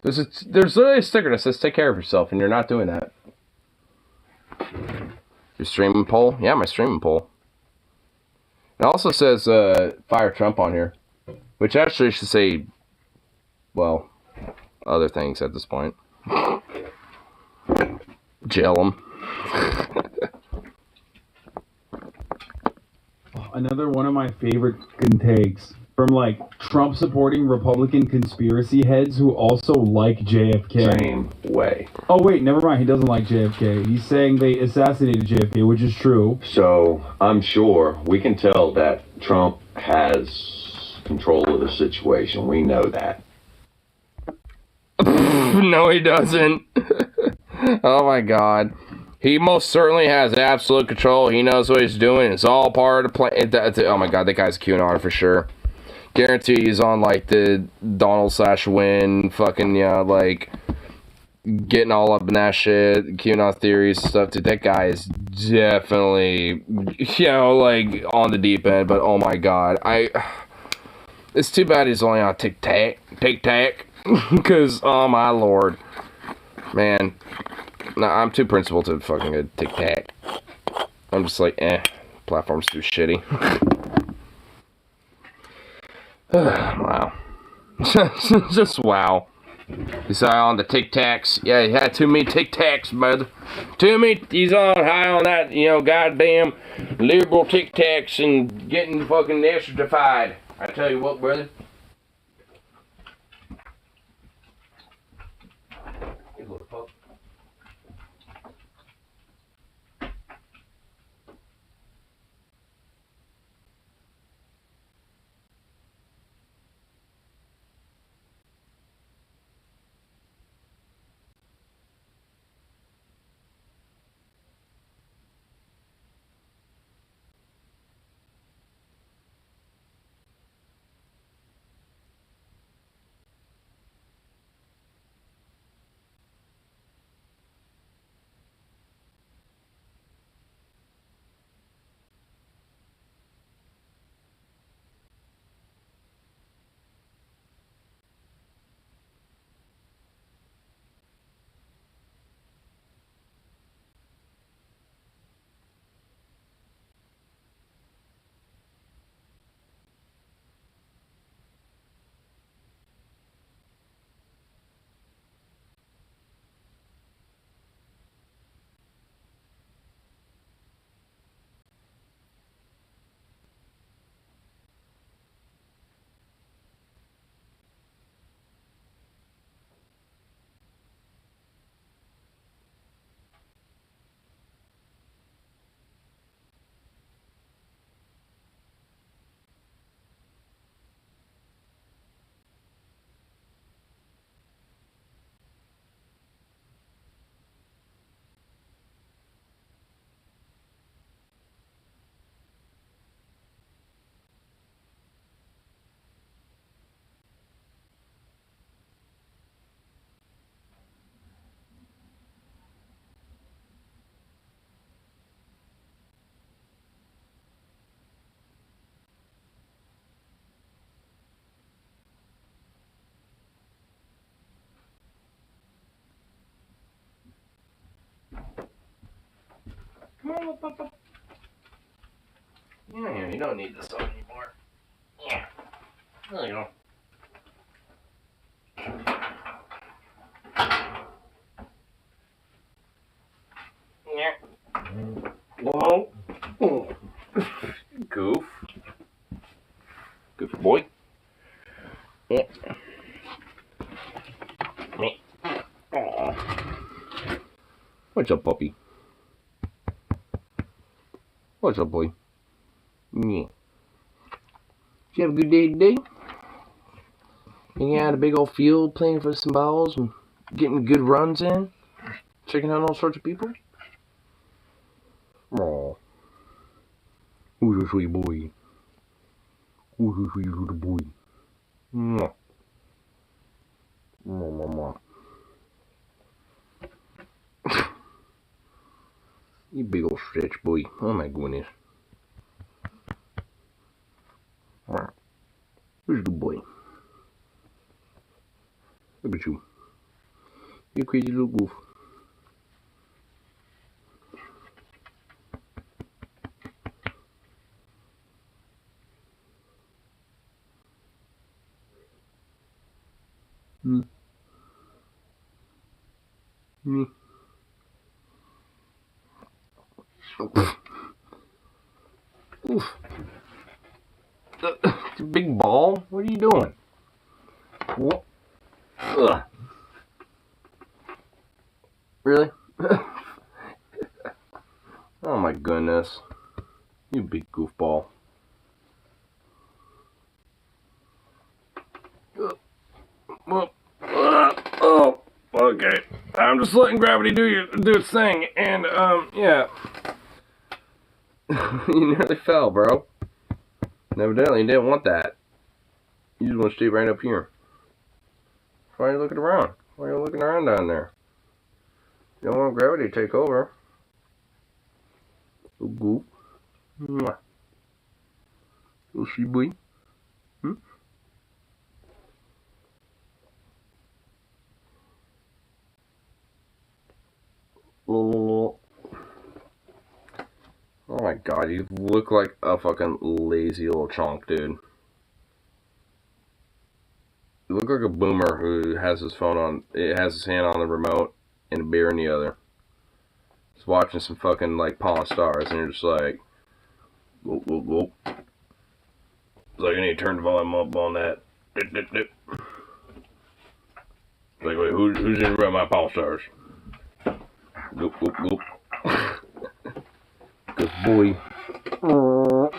There's literally a sticker that says take care of yourself, and you're not doing that. Your streaming pole? Yeah, my streaming pole. It also says fire Trump on here, which actually should say, well, other things at this point. Jail him. Another one of my favorite takes from like Trump supporting Republican conspiracy heads who also like JFK. Same way. Oh wait, never mind. He doesn't like JFK. He's saying they assassinated JFK, which is true. So I'm sure we can tell that Trump has control of the situation. We know that. No, he doesn't. Oh my god. He most certainly has absolute control. He knows what he's doing. It's all part of the plan. Oh my god, that guy's QAnon for sure. Guarantee he's on like the Donald/Win fucking, yeah, like getting all up in that shit, QAnon theories stuff. Dude, that guy is definitely, you know, like on the deep end. But oh my god, it's too bad he's only on TikTok, because oh my lord, man. No, I'm too principled to fucking go TikTok. I'm just like, platform's too shitty. Wow. Just wow. He's on the TikToks. Yeah, he had too many TikToks, brother. He's on high on that, you know, goddamn liberal TikToks and getting fucking estratified. I tell you what, brother. Yeah, you don't need this on anymore. Yeah. There you go. Yeah. Whoa. Oh. Goof. Good boy. Yeah. Aww. What's up, puppy? What's up, boy? Yeah. Did you have a good day today? Hanging out a big old field, playing for some balls, and getting good runs in? Checking out all sorts of people? Aww. Who's a sweet boy? Who's a sweet little boy? Mwah. Mwah. You big old stretch boy. Oh my goodness. Who's a good boy? Look at you. You crazy little goof. Hmm. Hmm. Oof. Big ball? What are you doing? What? Ugh. Really? Oh my goodness. You big goofball. Oh, okay. I'm just letting gravity do its thing, and yeah. You nearly fell, bro. And evidently you didn't want that. You just want to stay right up here. Why are you looking around? Why are you looking around down there? You don't want gravity to take over. Little goof. Mwah. Little sea boy. Hmm? Oh my god, you look like a fucking lazy little chonk, dude. You look like a boomer who has his phone on, has his hand on the remote and a beer in the other. Just watching some fucking, like, Pawn Stars, and you're just like, whoop, whoop, whoop. It's like, I need to turn the volume up on that. Dip, dip, dip. Like, wait, who's in around my Pawn Stars? Whoop, whoop, whoop. Good boy. Oh,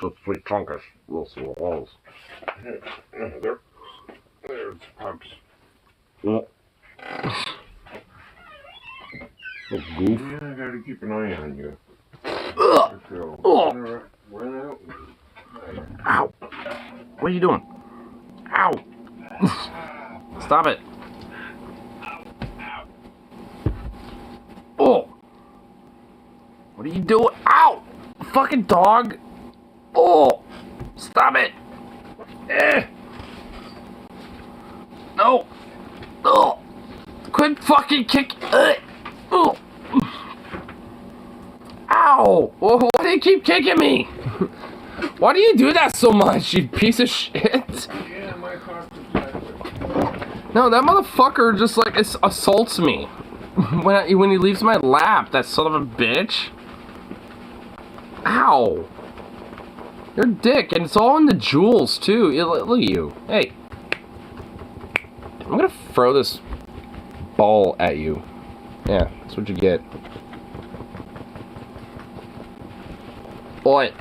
just sweet chunkish. Little small balls. There's pups. Little goof. Yeah, I gotta keep an eye on you. Oh. Ow. What are you doing? Ow. Stop it. Oh. What are you doing? Ow. Fucking dog. Oh. Stop it. Eh. No. Oh. Quit fucking kicking. Oh. Ow! Why do you keep kicking me? Why do you do that so much, you piece of shit? Yeah, my No, that motherfucker just like assaults me when he leaves my lap. That son of a bitch. Ow! You're a dick, and it's all in the jewels too. Look at you. Hey, I'm gonna throw this ball at you. Yeah, that's what you get. What?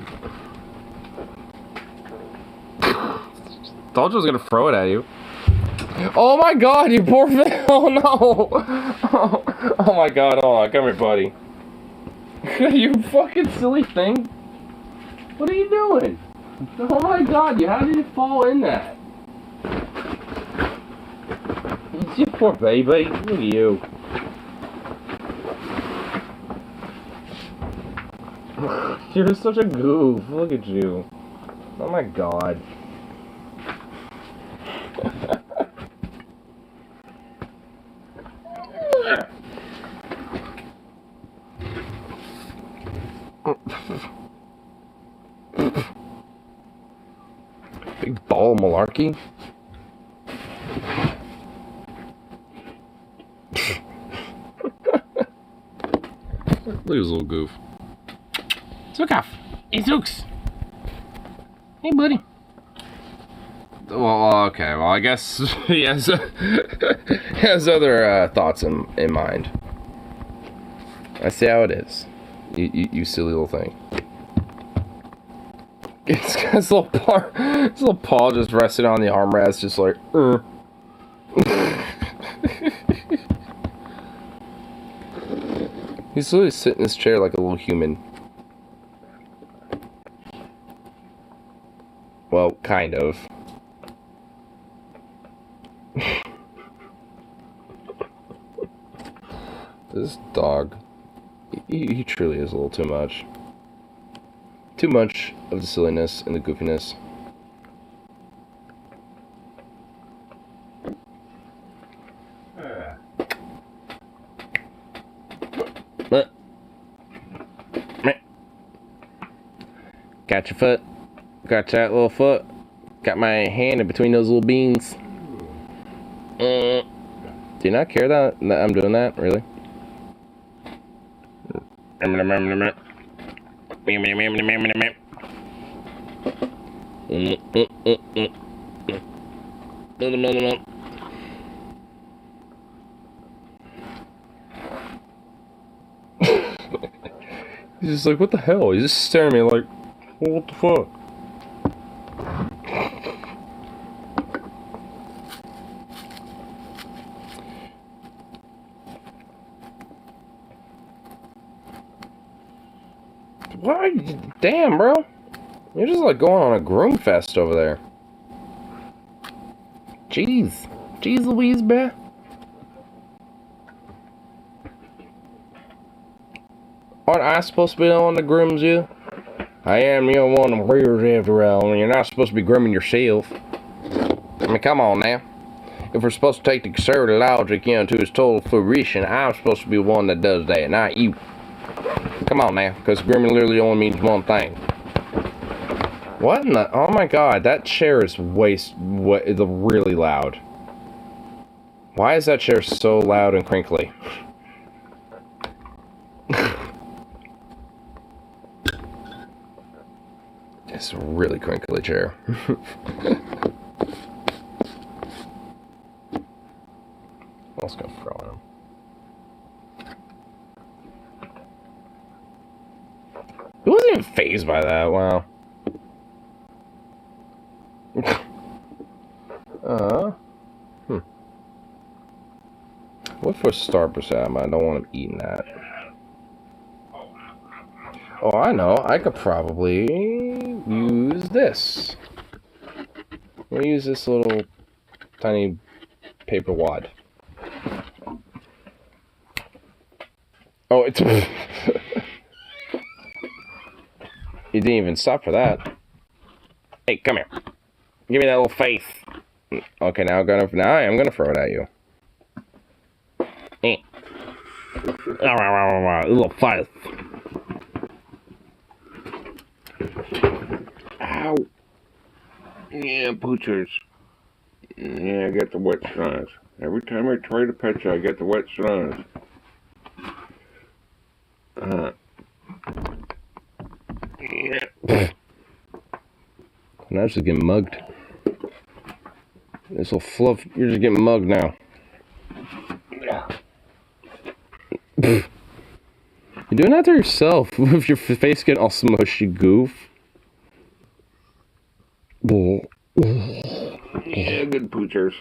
Told you I was gonna throw it at you. Oh my god, you poor thing! Oh no! Oh my god, hold on, come here, buddy. You fucking silly thing. What are you doing? Oh my god, how did you fall in that? You poor baby. Look at you. You're such a goof. Look at you. Oh my god. malarkey? Look at his little goof. Zookoff! Hey, Zooks! Hey, buddy. Well, okay. Well, I guess he has, he has other thoughts in mind. I see how it is. You silly little thing. It's got his little paw just resting on the armrest, just like, He's literally sitting in his chair like a little human. Well, kind of. This dog, he truly is a little too much. Too much of the silliness and the goofiness. Got your foot. Got that little foot. Got my hand in between those little beans. Do you not care that I'm doing that? Really? He's just like, what the hell? He's just staring at me like, well, what the fuck? Why? Damn, bro. You're just like going on a groom fest over there. Jeez. Jeez Louise, bruh. Aren't I supposed to be the one that grooms you? I am the one that rears after all, and you're not supposed to be grooming yourself. I mean, come on now. If we're supposed to take the conservative logic, you know, to its total fruition, I'm supposed to be the one that does that, not you. Come on now, because grooming literally only means one thing. What in the... Oh my god, that chair is really loud. Why is that chair so loud and crinkly? It's a really crinkly chair. Let's go throw him. He wasn't even fazed by that, wow. What for Starburst am I? don't want him eating that. Oh, I know. I could probably use this. I'm gonna use this little tiny paper wad. Oh, it's... You didn't even stop for that. Hey, come here. Give me that little face. Okay, now I am gonna throw it at you. Little face. Ow. Yeah, poochers. Yeah, I got the wet signs. Every time I try to pet you, I get the wet signs. Yeah. Now just getting mugged. This little fluff, you're just getting mugged now. Yeah. You're doing that to yourself with your face getting all smushy, goof. Yeah, good poochers.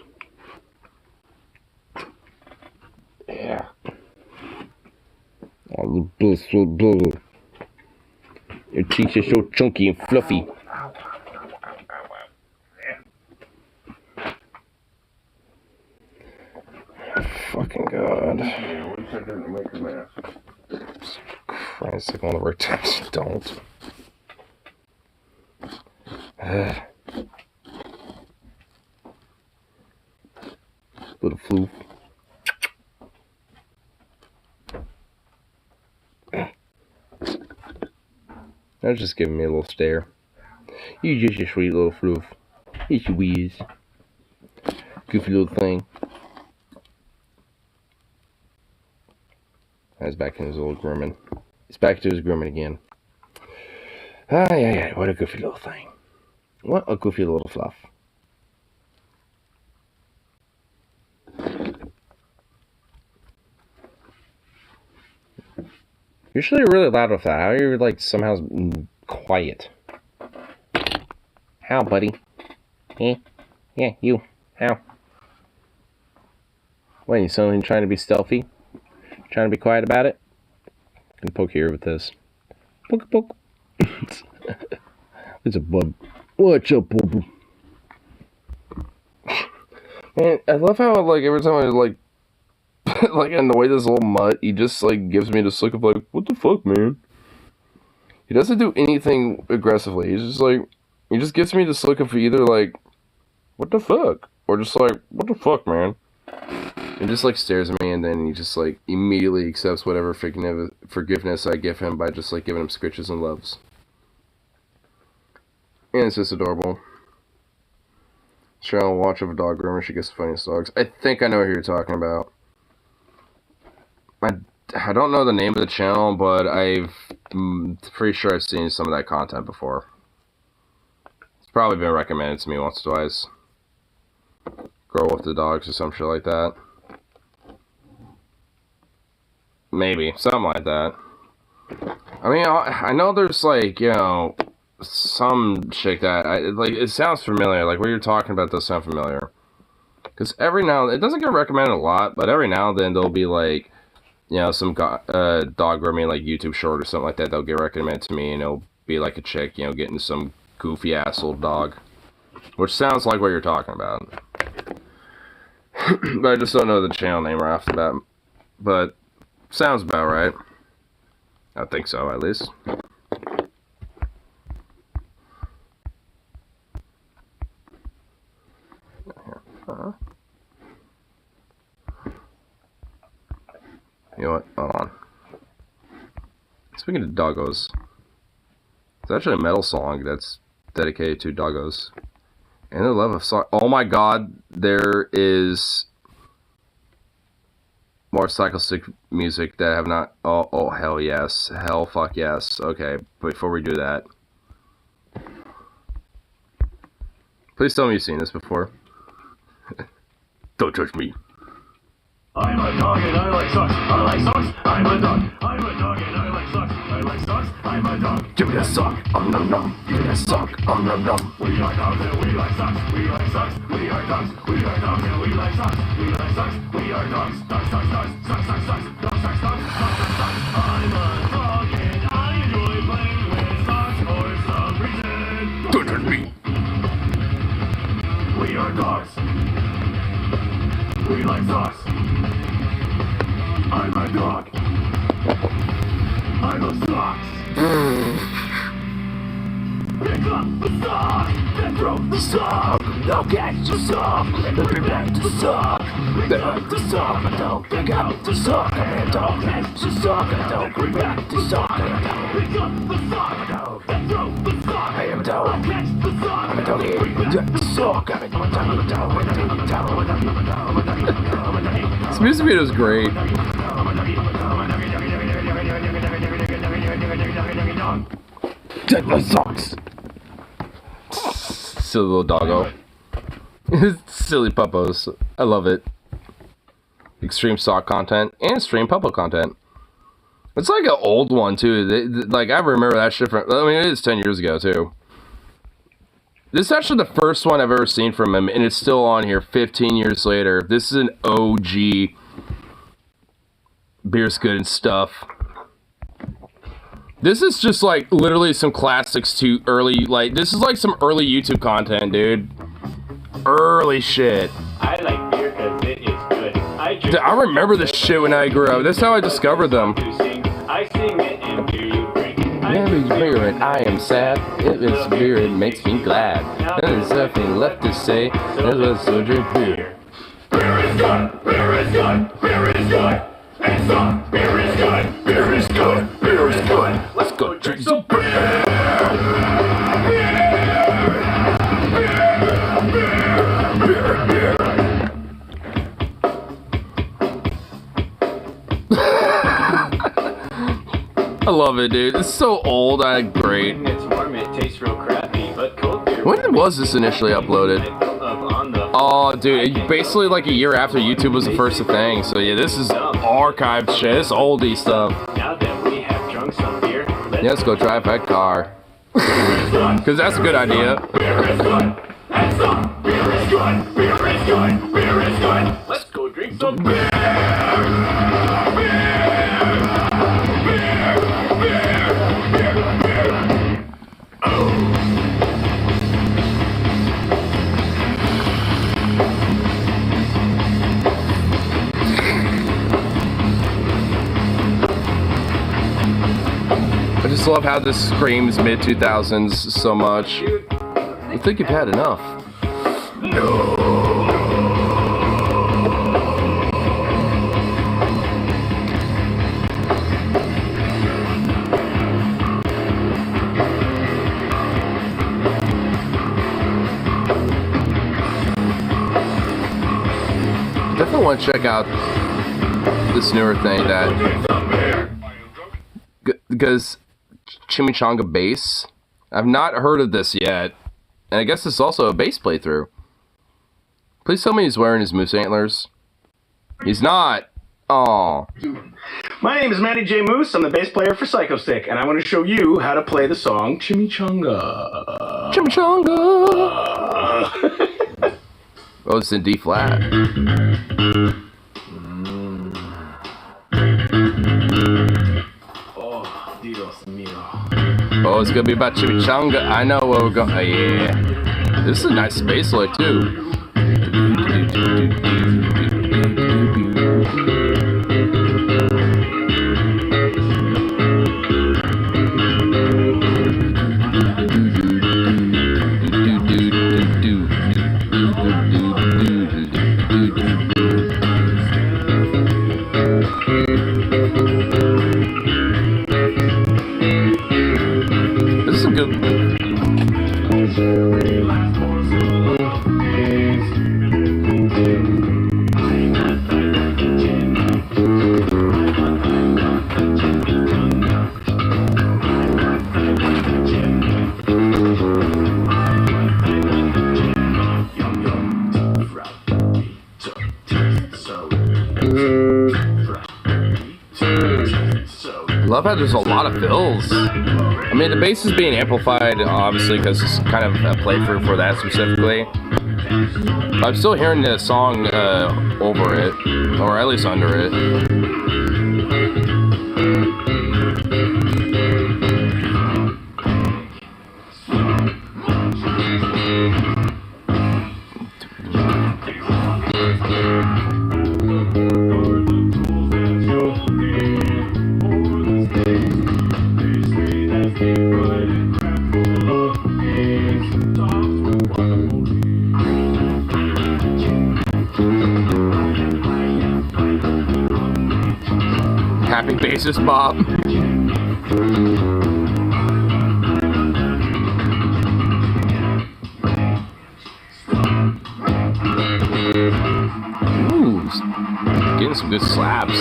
Yeah. Oh, your cheeks are so chunky and fluffy. Fucking god. Yeah, what if I didn't make a mess? Christ, like one of our times you don't. Little floof. That was just giving me a little stare. You just a sweet little floof. Here she is. Goofy little thing. He's back in his old grooming. He's back to his grooming again. Yeah. What a goofy little thing. What a goofy little fluff. You're usually really loud with that. How are you, like, somehow quiet? How, buddy? Eh? Yeah, you. How? What, you suddenly trying to be stealthy? Trying to be quiet about it? I'm gonna poke your ear with this. Poke, poke. It's a bub. What's up, bub? Man, I love how, like, every time I, like, like, annoy this little mutt, he just, like, gives me this look of, like, what the fuck, man? He doesn't do anything aggressively. He's just, like, he just gives me this look of either, like, what the fuck? Or just, like, what the fuck, man? He just, like, stares at me, and then he just, like, immediately accepts whatever forgiveness I give him by just, like, giving him scritches and loves. And it's just adorable. Channel watch of a dog groomer. She gets the funniest dogs. I think I know who you're talking about. I don't know the name of the channel, but I'm pretty sure I've seen some of that content before. It's probably been recommended to me once or twice. Girl with the dogs or some shit like that. Maybe. Something like that. I mean, I know there's, like, you know, some chick that, like, it sounds familiar. Like, what you're talking about does sound familiar. Because every now and then, it doesn't get recommended a lot, but every now and then there'll be, like, you know, some dog grooming, like, YouTube short or something like that, they'll get recommended to me, and it'll be, like, a chick, you know, getting some goofy-ass old dog. Which sounds like what you're talking about. But I just don't know the channel name right off the bat. But, sounds about right. I think so, at least. You know what? Hold on. Speaking of doggos, it's actually a metal song that's dedicated to doggos. And the love of song. Oh my god, there is more cyclistic music that I have not. Oh, hell yes. Hell fuck yes. Okay, before we do that, please tell me you've seen this before. Don't judge me. I'm a dog and I like socks. I like socks. I'm a dog. I'm a dog and I like socks. I like socks. I'm a dog. Give me that sock. Nom nom. Give me that sock. Nom nom. We are dogs and we like socks. We like socks. We are dogs. We are dogs and we like socks. We like socks. We are dogs. Dogs, dogs, dogs. Socks, socks, socks. Dogs, socks, dogs. Socks, socks, socks. I'm a dog and I enjoy playing with socks for some reason. Don't judge me. We are dogs. We like socks. I'm a dog. I love socks. Pick up the sock, then throw the sock. Now catch the sock, then bring back the sock. Pick up the sock, and don't pick up the sock. And don't catch the sock, and don't bring back the sock. Pick up the sock, then throw the sock. I am a dog. Catch the sock, I'm a doggy. Bring back the sock. I'm a dog. This music video is great. Check my socks. Silly little doggo. Silly puppos. I love it. Extreme sock content and extreme puppo content. It's like an old one too. Like I remember that shit from. I mean, it is 10 years ago too. This is actually the first one I've ever seen from him, and it's still on here 15 years later. This is an OG. Beer's good and stuff. This is just like literally some classics to early, like, this is like some early YouTube content, dude. Early shit. I like beer because it is good. Dude, I remember this shit when I grew up. That's how I discovered them. I sing it and beer you drink. Yeah, it's beer and I am sad. It is beer, it makes me glad. There's nothing left to say. Let's go drink beer. Beer is good. Beer is good. Beer is good. It's on. Beer is good. Beer is good. Beer is good. Let's go drink some beer. I love it, dude. It's so old. Great. It's warm, it tastes real crappy, but cold beer. When was this initially uploaded? Oh, dude, basically like a year after YouTube was the first thing. So yeah, this is archived shit. This oldie stuff. Now that we have drunk some beer, let's go drive that car. Because that's a good idea. Beer is good. And some beer is good. Beer is good. Beer is good. Let's go drink some beer. I just love how this screams mid-2000s so much. I think you've had enough. Definitely want to check out this newer thing that... Because Chimichanga bass. I've not heard of this yet. And I guess this is also a bass playthrough. Please tell me he's wearing his moose antlers. He's not. Aw. My name is Matty J. Moose. I'm the bass player for Psycho Stick, and I want to show you how to play the song Chimichanga. Chimichanga! Oh, it's in D flat. Oh, it's gonna be about chimichanga. I know where we're going. Oh, yeah. This is a nice space lick, too. This is a good. Love how there's a lot of fills. I mean, the bass is being amplified, obviously, because it's kind of a playthrough for that specifically. I'm still hearing the song over it, or at least under it. Happy bassist Bob. Ooh, getting some good slaps.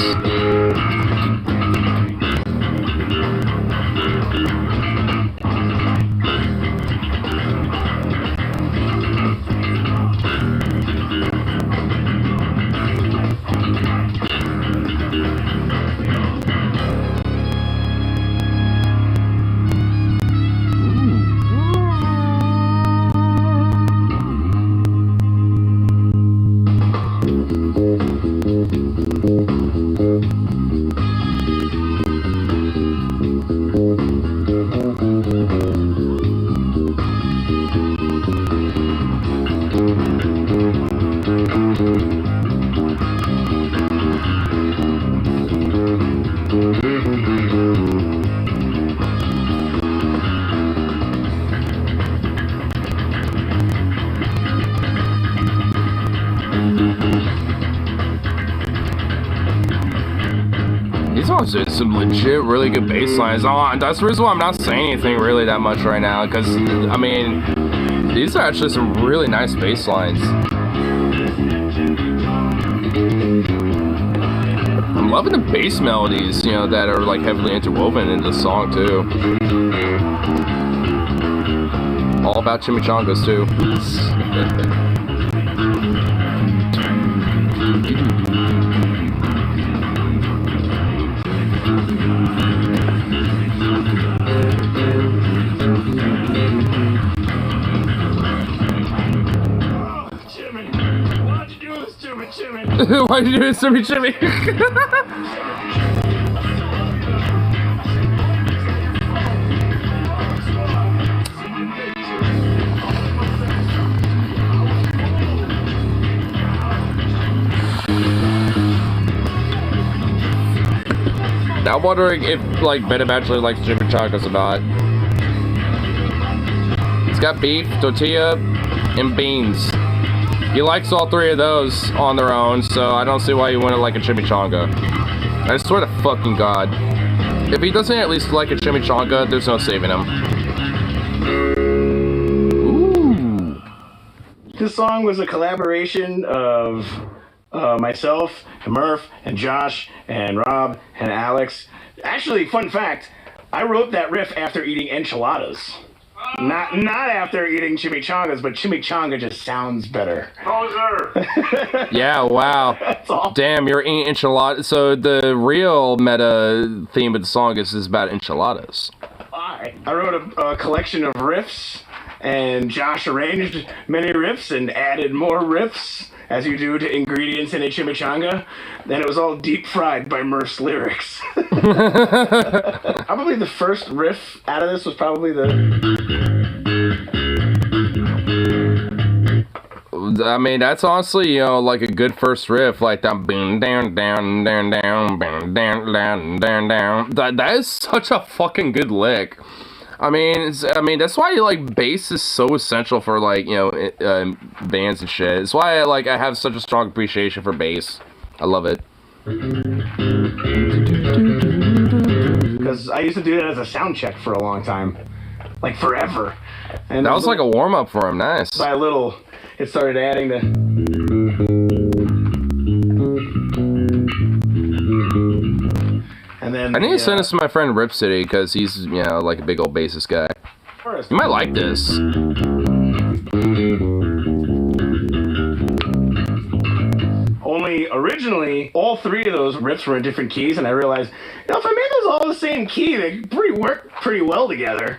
These ones are some legit, really good bass lines. Oh, that's the reason why I'm not saying anything really that much right now, because, I mean, these are actually some really nice bass lines. I'm loving the bass melodies, you know, that are like heavily interwoven into the song too. All about chimichangas too. Why'd you do this to me, Jimmy? Now I'm wondering if, like, Ben actually likes chimichangas or not. It's got beef, tortilla, and beans. He likes all three of those on their own, so I don't see why you wouldn't like a chimichanga. I swear to fucking God. If he doesn't at least like a chimichanga, there's no saving him. Ooh. This song was a collaboration of myself, and Murph, and Josh, and Rob, and Alex. Actually, fun fact, I wrote that riff after eating enchiladas. Not after eating chimichangas, but chimichanga just sounds better. Yeah, wow. Damn, you're eating enchiladas. So the real meta theme of the song is about enchiladas. I wrote a collection of riffs, and Josh arranged many riffs and added more riffs, as you do to ingredients in a chimichanga. Then it was all deep fried by Murph's lyrics. Probably the first riff out of this was probably I mean, that's honestly, you know, like a good first riff, like that boom down down down down boom down down down down. That is such a fucking good lick. I mean, that's why like bass is so essential for like, you know, bands and shit. It's why I have such a strong appreciation for bass. I love it. Because I used to do that as a sound check for a long time, like forever. And that was like a warm up for him. Nice. By a little, it started adding the. And then I need to send this to my friend Rip City because he's, you know, like a big old bassist guy. You might like this. Only originally, all three of those riffs were in different keys, and I realized, you know, if I made those all the same key, they work pretty well together.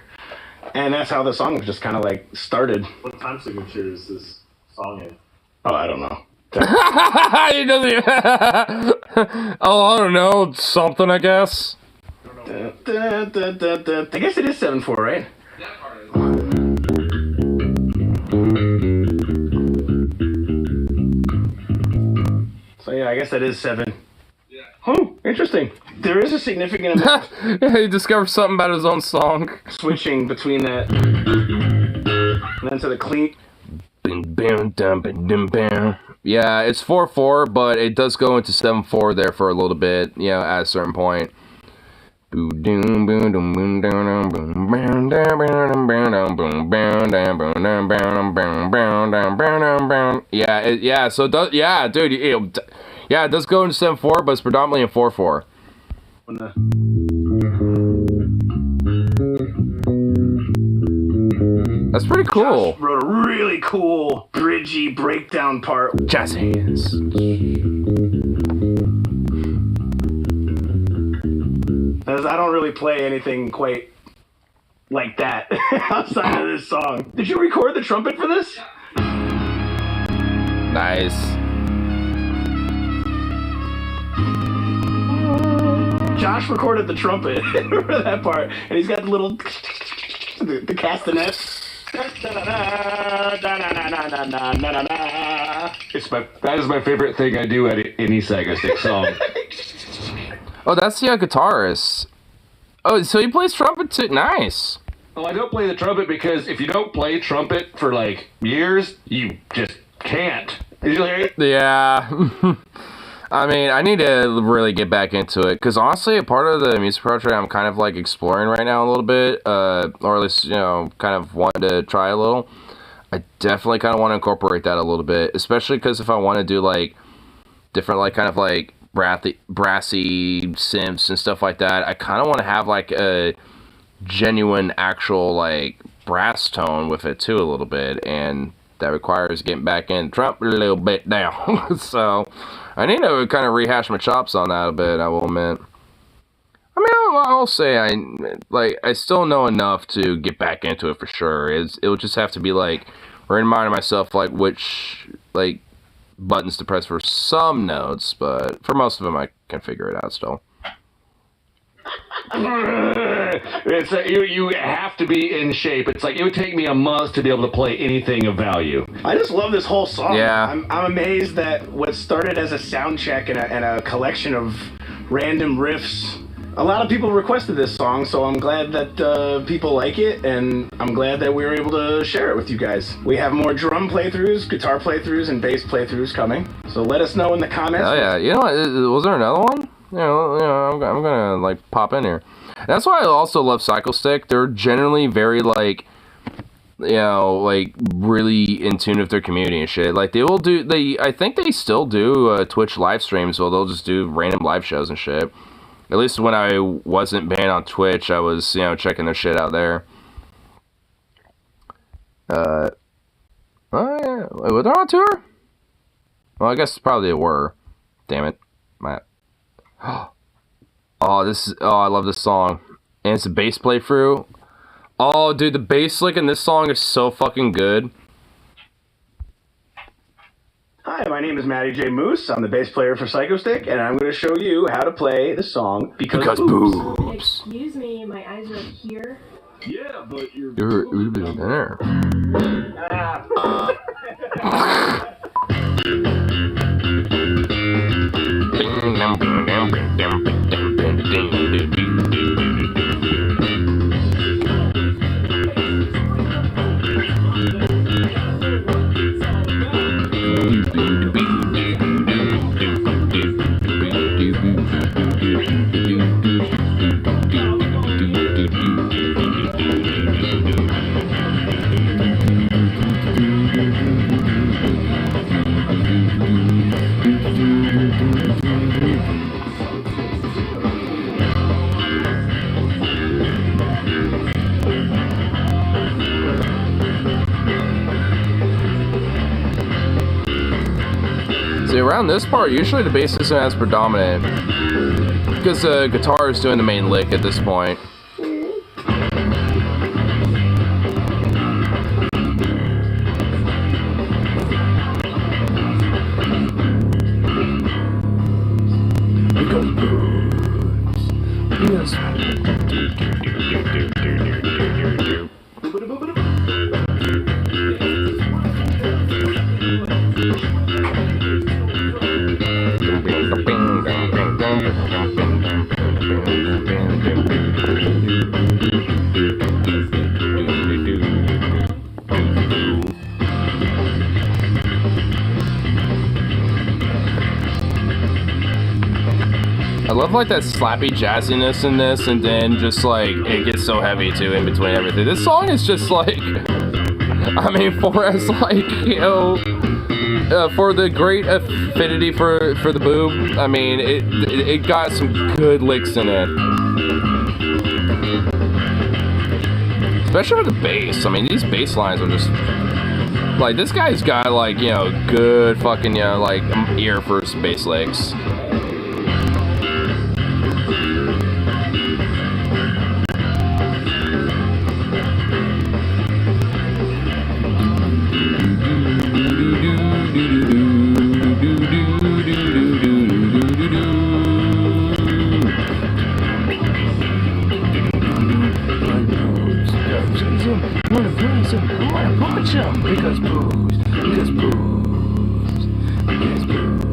And that's how the song just kind of like started. What time signature is this song in? Oh, I don't know. He doesn't. Oh, I don't know. Something, I guess. I guess it is 7/4, right? So yeah, I guess that is 7. Yeah. Oh, interesting. There is a significant amount. Yeah, he discovered something about his own song. Switching between that and then to the clean. Yeah, it's 4/4, but it does go into 7/4 there for a little bit, you know, at a certain point. Yeah, so it does, yeah, dude, yeah, it does go into 7/4, but it's predominantly in 4/4. That's pretty cool. Josh wrote a really cool bridgey breakdown part. Jazz hands. As I don't really play anything quite like that outside of this song. Did you record the trumpet for this? Nice. Josh recorded the trumpet for that part, and he's got the little the castanets. That is my favorite thing I do at any Sega Stick song. Oh, that's the guitarist. Oh, so he plays trumpet too? Nice. Well, I don't play the trumpet because if you don't play trumpet for like years, you just can't. Yeah. I mean, I need to really get back into it because honestly, a part of the music project I'm kind of like exploring right now a little bit, or at least, you know, kind of wanted to try a little. I definitely kind of want to incorporate that a little bit, especially because if I want to do like different, like kind of like brassy synths and stuff like that. I kind of want to have like a genuine actual like brass tone with it too a little bit, and that requires getting back in Trump a little bit down. So I need to kind of rehash my chops on that a bit, I will admit. I mean, I'll say I still know enough to get back into it for sure. It'll just have to be like reminding myself like which like buttons to press for some notes, but for most of them I can figure it out still. It's you have to be in shape. It's like it would take me a month to be able to play anything of value. I just love this whole song. Yeah. I'm amazed that what started as a sound check and a collection of random riffs. A lot of people requested this song, so I'm glad that people like it, and I'm glad that we were able to share it with you guys. We have more drum playthroughs, guitar playthroughs, and bass playthroughs coming. So let us know in the comments. Oh yeah, you know what? Was there another one? I'm gonna like pop in here. That's why I also love Cyclestick. They're generally very like, like really in tune with their community and shit. Like I think they still do Twitch live streams, so they'll just do random live shows and shit. At least when I wasn't banned on Twitch, I was, checking their shit out there. Oh yeah, were they on tour? Well, I guess probably they were. Damn it, I love this song, and it's a bass playthrough. Oh, dude, the bass lick in this song is so fucking good. Hi, my name is Matty J. Moose. I'm the bass player for Psychostick, and I'm going to show you how to play the song Because Boobs. Excuse me, my eyes are here. Yeah, but you're there. See, around this part, usually the bass isn't as predominant, because the guitar is doing the main lick at this point. I love like that slappy jazziness in this, and then just like it gets so heavy too in between everything. This song is just like, I mean, for as like, for the great affinity for the boob, I mean, it got some good licks in it. Especially with the bass. I mean, these bass lines are just like, this guy's got like, good fucking, like ear for bass licks. Because booze, because booze, because booze.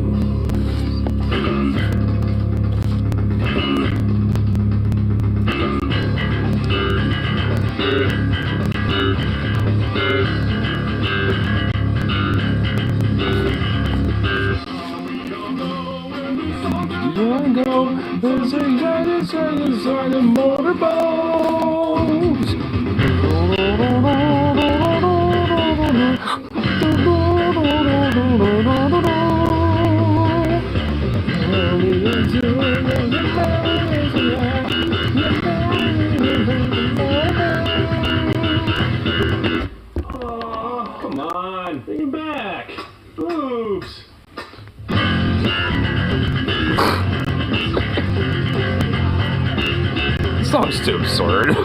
There's a guy that's inside the motorboats. song's too absurd.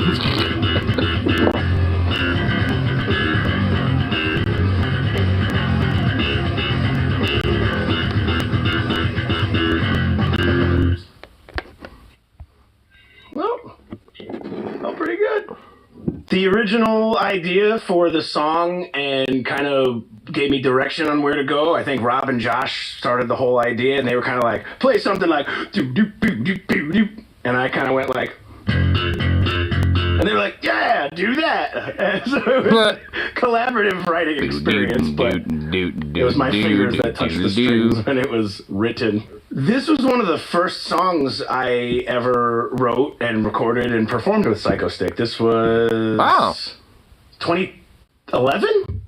Well, pretty good. The original idea for the song and kind of gave me direction on where to go. I think Rob and Josh started the whole idea, and they were kind of like, play something like doop doop doop doop doop doop, and I kind of went like, and they were like, yeah, do that. And so it was a collaborative writing experience, but it was my fingers that touched the strings when it was written. This was one of the first songs I ever wrote and recorded and performed with Psycho Stick. This was 2011?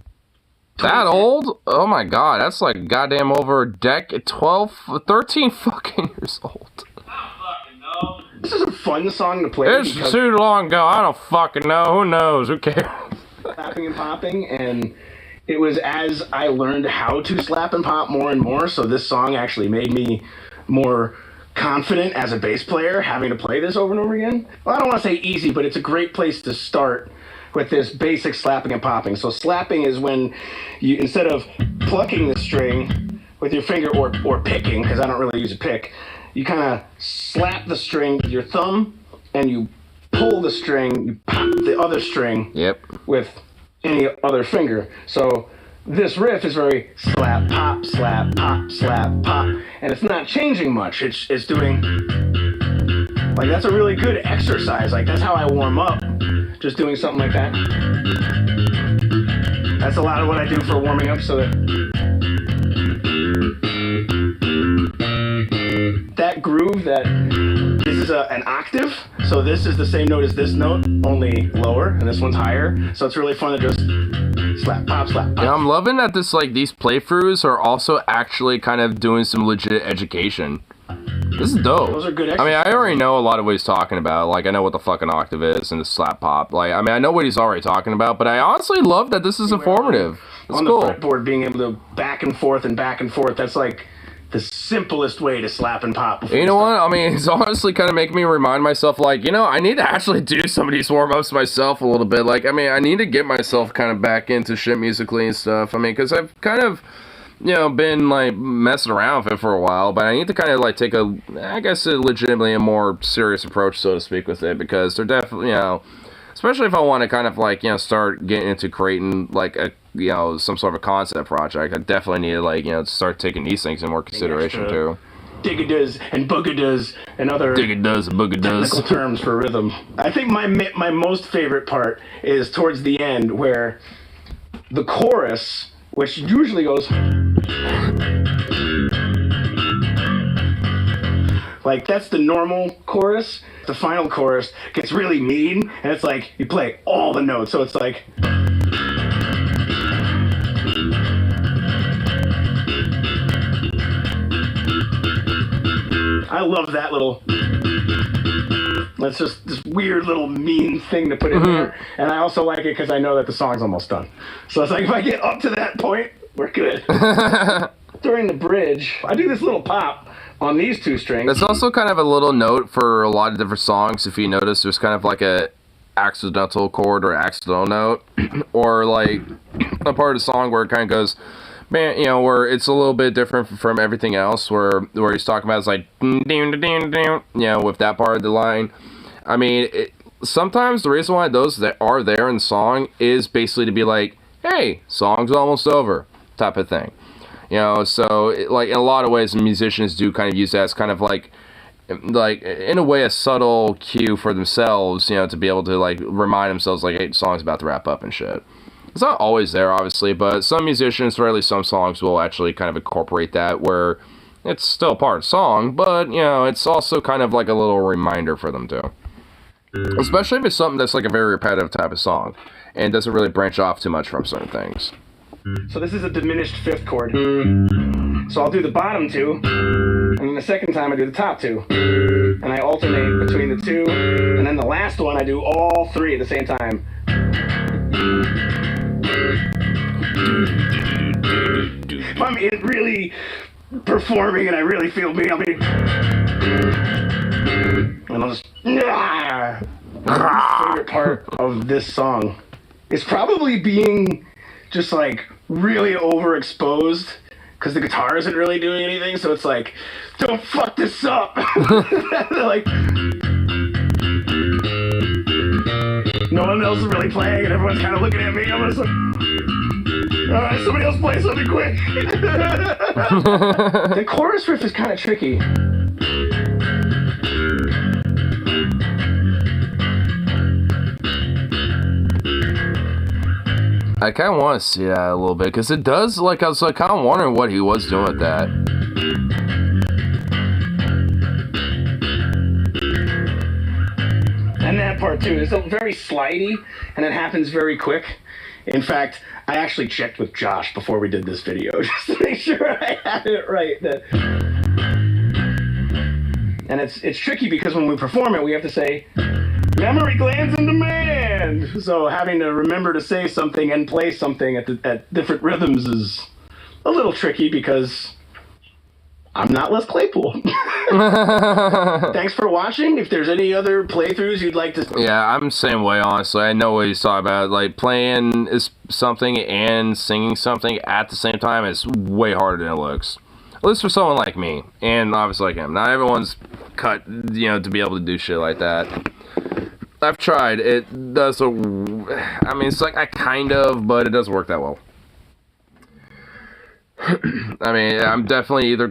That old? Oh my god, that's like goddamn over a decade, 13 fucking years old. This is a fun song to play. It's too long ago, I don't fucking know, who knows, who cares? Slapping and popping, and it was as I learned how to slap and pop more and more, so this song actually made me more confident as a bass player, having to play this over and over again. Well, I don't want to say easy, but it's a great place to start with this basic slapping and popping. So slapping is when you, instead of plucking the string with your finger or picking, because I don't really use a pick, you kind of slap the string with your thumb and you pull the string, you pop the other string with any other finger. So this riff is very slap, pop, slap, pop, slap, pop, and it's not changing much. It's doing, like, that's a really good exercise. Like, that's how I warm up, just doing something like that. That's a lot of what I do for warming up, so that groove, this is an octave, so this is the same note as this note, only lower, and this one's higher, so it's really fun to just slap, pop, slap, pop. Yeah, I'm loving that these playthroughs are also actually kind of doing some legit education. This is dope. Those are good I mean, I already know a lot of what he's talking about. Like, I know what the fucking octave is and the slap pop. Like, I mean, I know what he's already talking about, but I honestly love that this is informative. It's cool. On the fretboard, being able to back and forth, that's like the simplest way to slap and pop. You know what? I mean, it's honestly kind of making me remind myself, like, you know, I need to actually do some of these warm-ups myself a little bit. Like, I mean, I need to get myself kind of back into shit musically and stuff. I mean, because I've kind of, you know, been, like, messing around with it for a while, but I need to kind of, like, take a legitimately a more serious approach, so to speak, with it, because they're definitely, you know, especially if I want to kind of, like, you know, start getting into creating, like, a, you know, some sort of a concept project, I definitely need to, like, you know, start taking these things in more consideration, too. Digga-does and booga-does and other technical terms for rhythm. I think my most favorite part is towards the end, where the chorus, which usually goes like, that's the normal chorus. The final chorus gets really mean, and it's like you play all the notes, so it's like, I love that little, that's just this weird little mean thing to put in there. And I also like it because I know that the song's almost done. So it's like, if I get up to that point, we're good. During the bridge, I do this little pop on these two strings. That's also kind of a little note for a lot of different songs. If you notice, there's kind of like a accidental chord or accidental note, or like a part of the song where it kind of goes, man, you know, where it's a little bit different from everything else, where he's talking about, it's like, you know, with that part of the line. I mean, sometimes the reason why those that are there in the song is basically to be like, hey, song's almost over, type of thing. You know, so, like, in a lot of ways, musicians do kind of use that as kind of like, in a way, a subtle cue for themselves, you know, to be able to, like, remind themselves, like, hey, the song's about to wrap up and shit. It's not always there, obviously, but some musicians, or at least some songs, will actually kind of incorporate that, where it's still part of the song, but, you know, it's also kind of like a little reminder for them, too. Especially if it's something that's, like, a very repetitive type of song, and doesn't really branch off too much from certain things. So this is a diminished fifth chord. So I'll do the bottom two, and then the second time I do the top two. And I alternate between the two, and then the last one I do all three at the same time. If I'm really performing and I really feel me, I'll be... And I'll just... My favorite part of this song is probably being just like really overexposed because the guitar isn't really doing anything. So it's like, don't fuck this up. Like, no one else is really playing, and everyone's kind of looking at me. I'm just like, all right, somebody else play something quick. The chorus riff is kind of tricky. I kind of want to see that a little bit, because it does, like, I was like, kind of wondering what he was doing with that. And that part, too, is very slidey, and it happens very quick. In fact, I actually checked with Josh before we did this video, just to make sure I had it right. And it's tricky, because when we perform it, we have to say, memory glands in demand! So having to remember to say something and play something at different rhythms is a little tricky because I'm not Les Claypool. Thanks for watching. If there's any other playthroughs you'd like to... Yeah, I'm the same way, honestly. I know what he's talking about. Like, playing is something and singing something at the same time is way harder than it looks. At least for someone like me. And obviously like him. Not everyone's cut, you know, to be able to do shit like that. I've tried. It does. I mean, it's like I kind of, but it doesn't work that well. I mean, I'm definitely either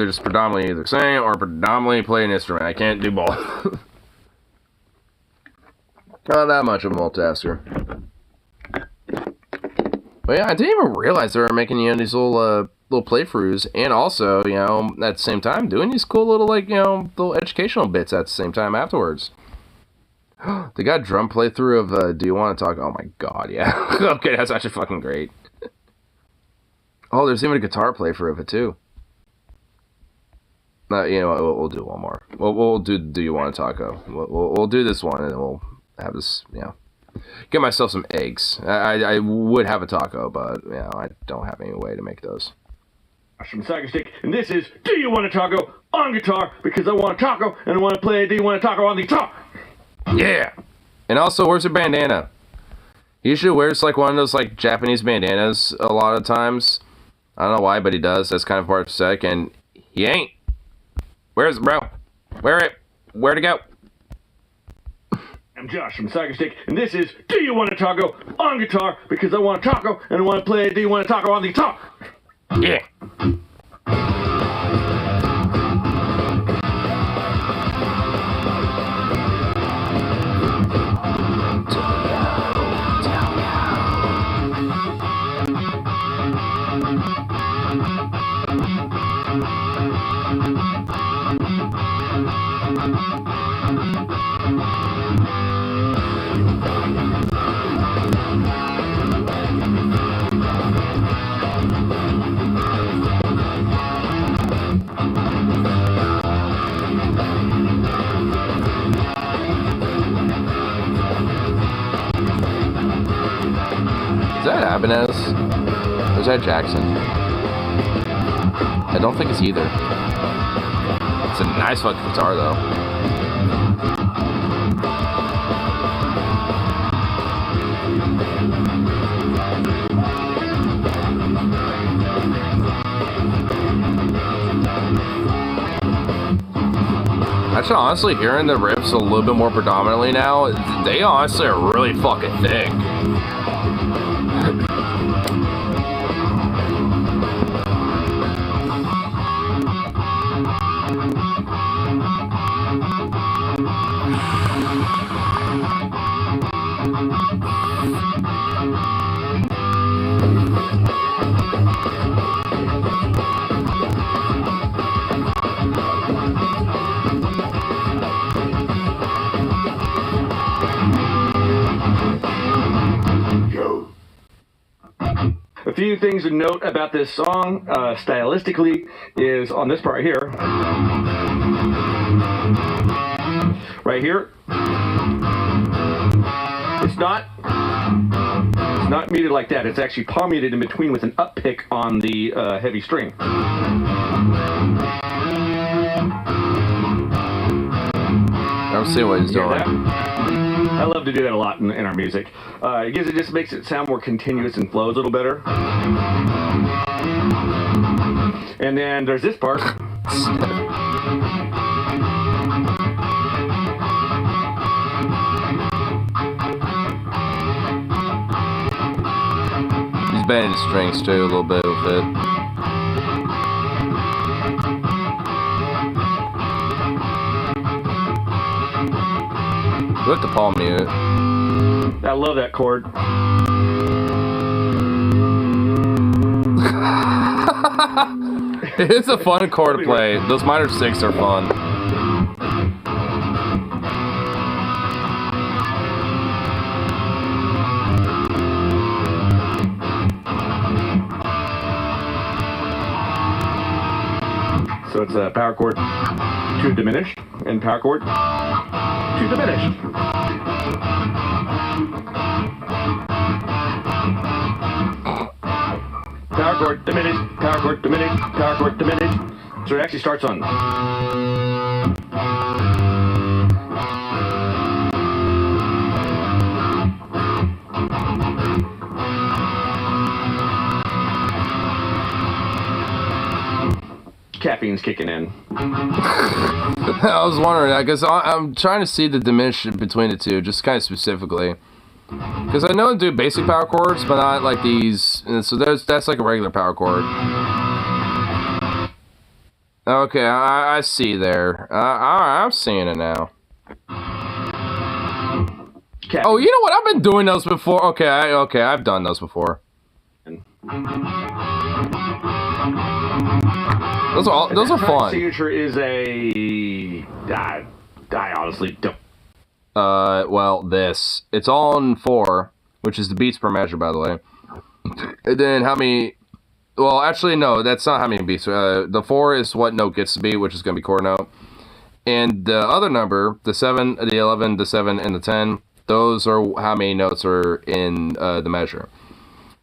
just predominantly either sing or predominantly play an instrument. I can't do both. Not that much of a multitasker. But yeah, I didn't even realize they were making, you know, these little playthroughs, and also, you know, at the same time doing these cool little, like, you know, little educational bits at the same time afterwards. They got a drum playthrough of Do You Want to Talk? Oh my god, yeah. Okay, that's actually fucking great. Oh, there's even a guitar playthrough of it too. You know what, we'll do one more. We'll do You Want to Talk? We'll do this one, and then we'll have this, you know, get myself some eggs. I would have a taco, but, you know, I don't have any way to make those. From Soccer Stick, and this is Do You Want a Taco on guitar, because I want a taco, and I want to play Do You Want a Taco on the guitar. Yeah! And also, where's your bandana? He usually wears, like, one of those, like, Japanese bandanas a lot of times. I don't know why, but he does. That's kind of part of the set, and he ain't. Where's it, bro? Where'd it go? I'm Josh from Soccer Stick, and this is Do You Want a Taco on guitar, because I want a taco, and I want to play Do You Want a Taco on the guitar. Yeah! Is that Ibanez? Or is that Jackson? I don't think it's either. It's a nice fucking guitar though. Actually, honestly, hearing the riffs a little bit more predominantly now, they honestly are really fucking thick. A few things to note about this song, stylistically, is on this part here. Right here. It's not muted like that. It's actually palm muted in between with an up pick on the heavy string. I don't see what he's doing. I love to do that a lot in our music. It just makes it sound more continuous and flows a little better. And then there's this part. He's bending the strings too a little bit with it. With the palm mute. I love that chord. It's a fun chord to play. Those minor sixths are fun. So it's a power chord to diminished and power chord to diminished. Power chord diminished, power chord diminished, power chord diminished. So it actually starts on. Caffeine's kicking in. I was wondering that because I'm trying to see the diminution between the two, just kind of specifically. Because I know I do basic power chords, but not like these. And so that's like a regular power chord. Okay, I see there. I'm seeing it now. Oh, you know what? I've been doing those before. Okay, I've done those before. Those are fun. Signature is a. I honestly don't. Well, this. It's on 4, which is the beats per measure, by the way. And then how many. Well, actually, no, that's not how many beats. The 4 is what note gets to be, which is going to be chord note. And the other number, the 7, the 11, the 7, and the 10, those are how many notes are in the measure.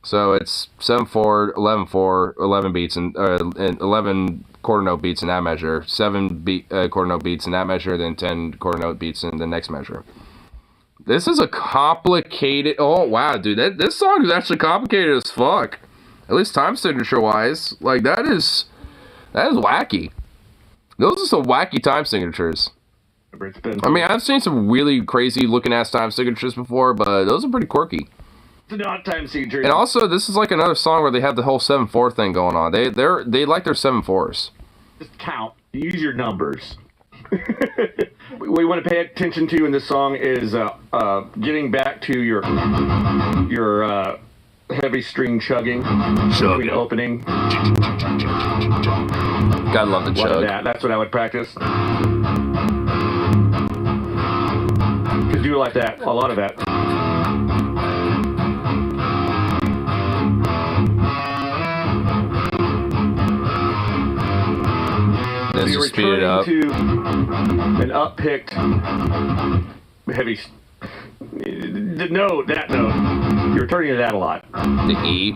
So it's 7/4, 11/4, 11 beats, and 11 quarter note beats in that measure, 7 quarter note beats in that measure, then 10 quarter note beats in the next measure. This is a complicated. Oh wow, dude, this song is actually complicated as fuck. At least time signature wise, like that is wacky. Those are some wacky time signatures. I mean, I've seen some really crazy looking ass time signatures before, but those are pretty quirky. It's not time signature. And also, this is like another song where they have the whole 7/4 thing going on. They like their 7/4s. Just count. Use your numbers. What you want to pay attention to in this song is getting back to your heavy string chugging between opening. Gotta love the chug. That's what I would practice. Cause do like that. A lot of that. Let's just speed it up. To an up-picked heavy. That note. You're returning to that a lot. The E.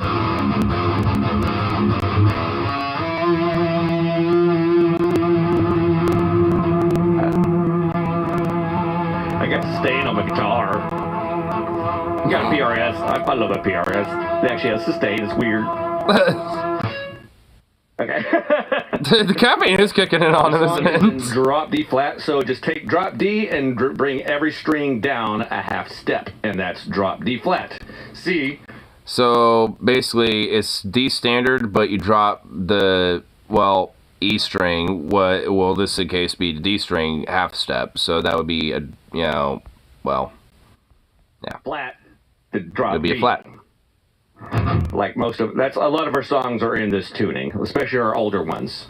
I got sustain on my guitar. You got a PRS. I love a PRS. It actually has sustain. It's weird. Okay. The caffeine is kicking in on him, isn't it? Drop D flat. So just take drop D and bring every string down a half step, and that's drop D flat. C. So basically, it's D standard, but you drop the E string. What will this case be? The D string half step. So that would be flat. The drop. It'd be a flat. Like most of a lot of our songs are in this tuning, especially our older ones.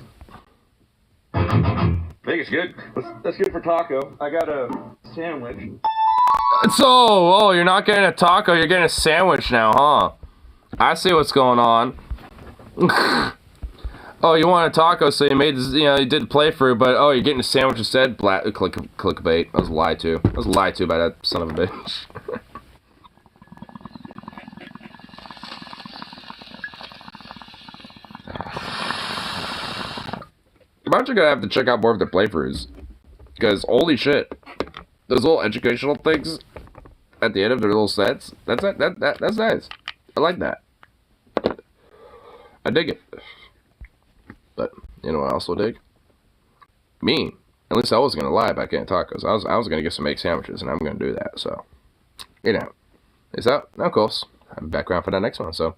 I think it's good. That's good for taco. I got a sandwich. So, you're not getting a taco, you're getting a sandwich now, huh? I see what's going on. Oh, you want a taco, so you made this, you did the playthrough, but you're getting a sandwich instead. Clickbait. I was lied to. I was lied to by that son of a bitch. I'm actually gonna have to check out more of their playthroughs, because holy shit, those little educational things at the end of their little sets. That's nice. I like that. I dig it. But you know what I also dig? Me. At least I was gonna lie about getting tacos. I was gonna get some egg sandwiches, and I'm gonna do that. So, you know, it's out. Now, of course, I'm back around for that next one. So.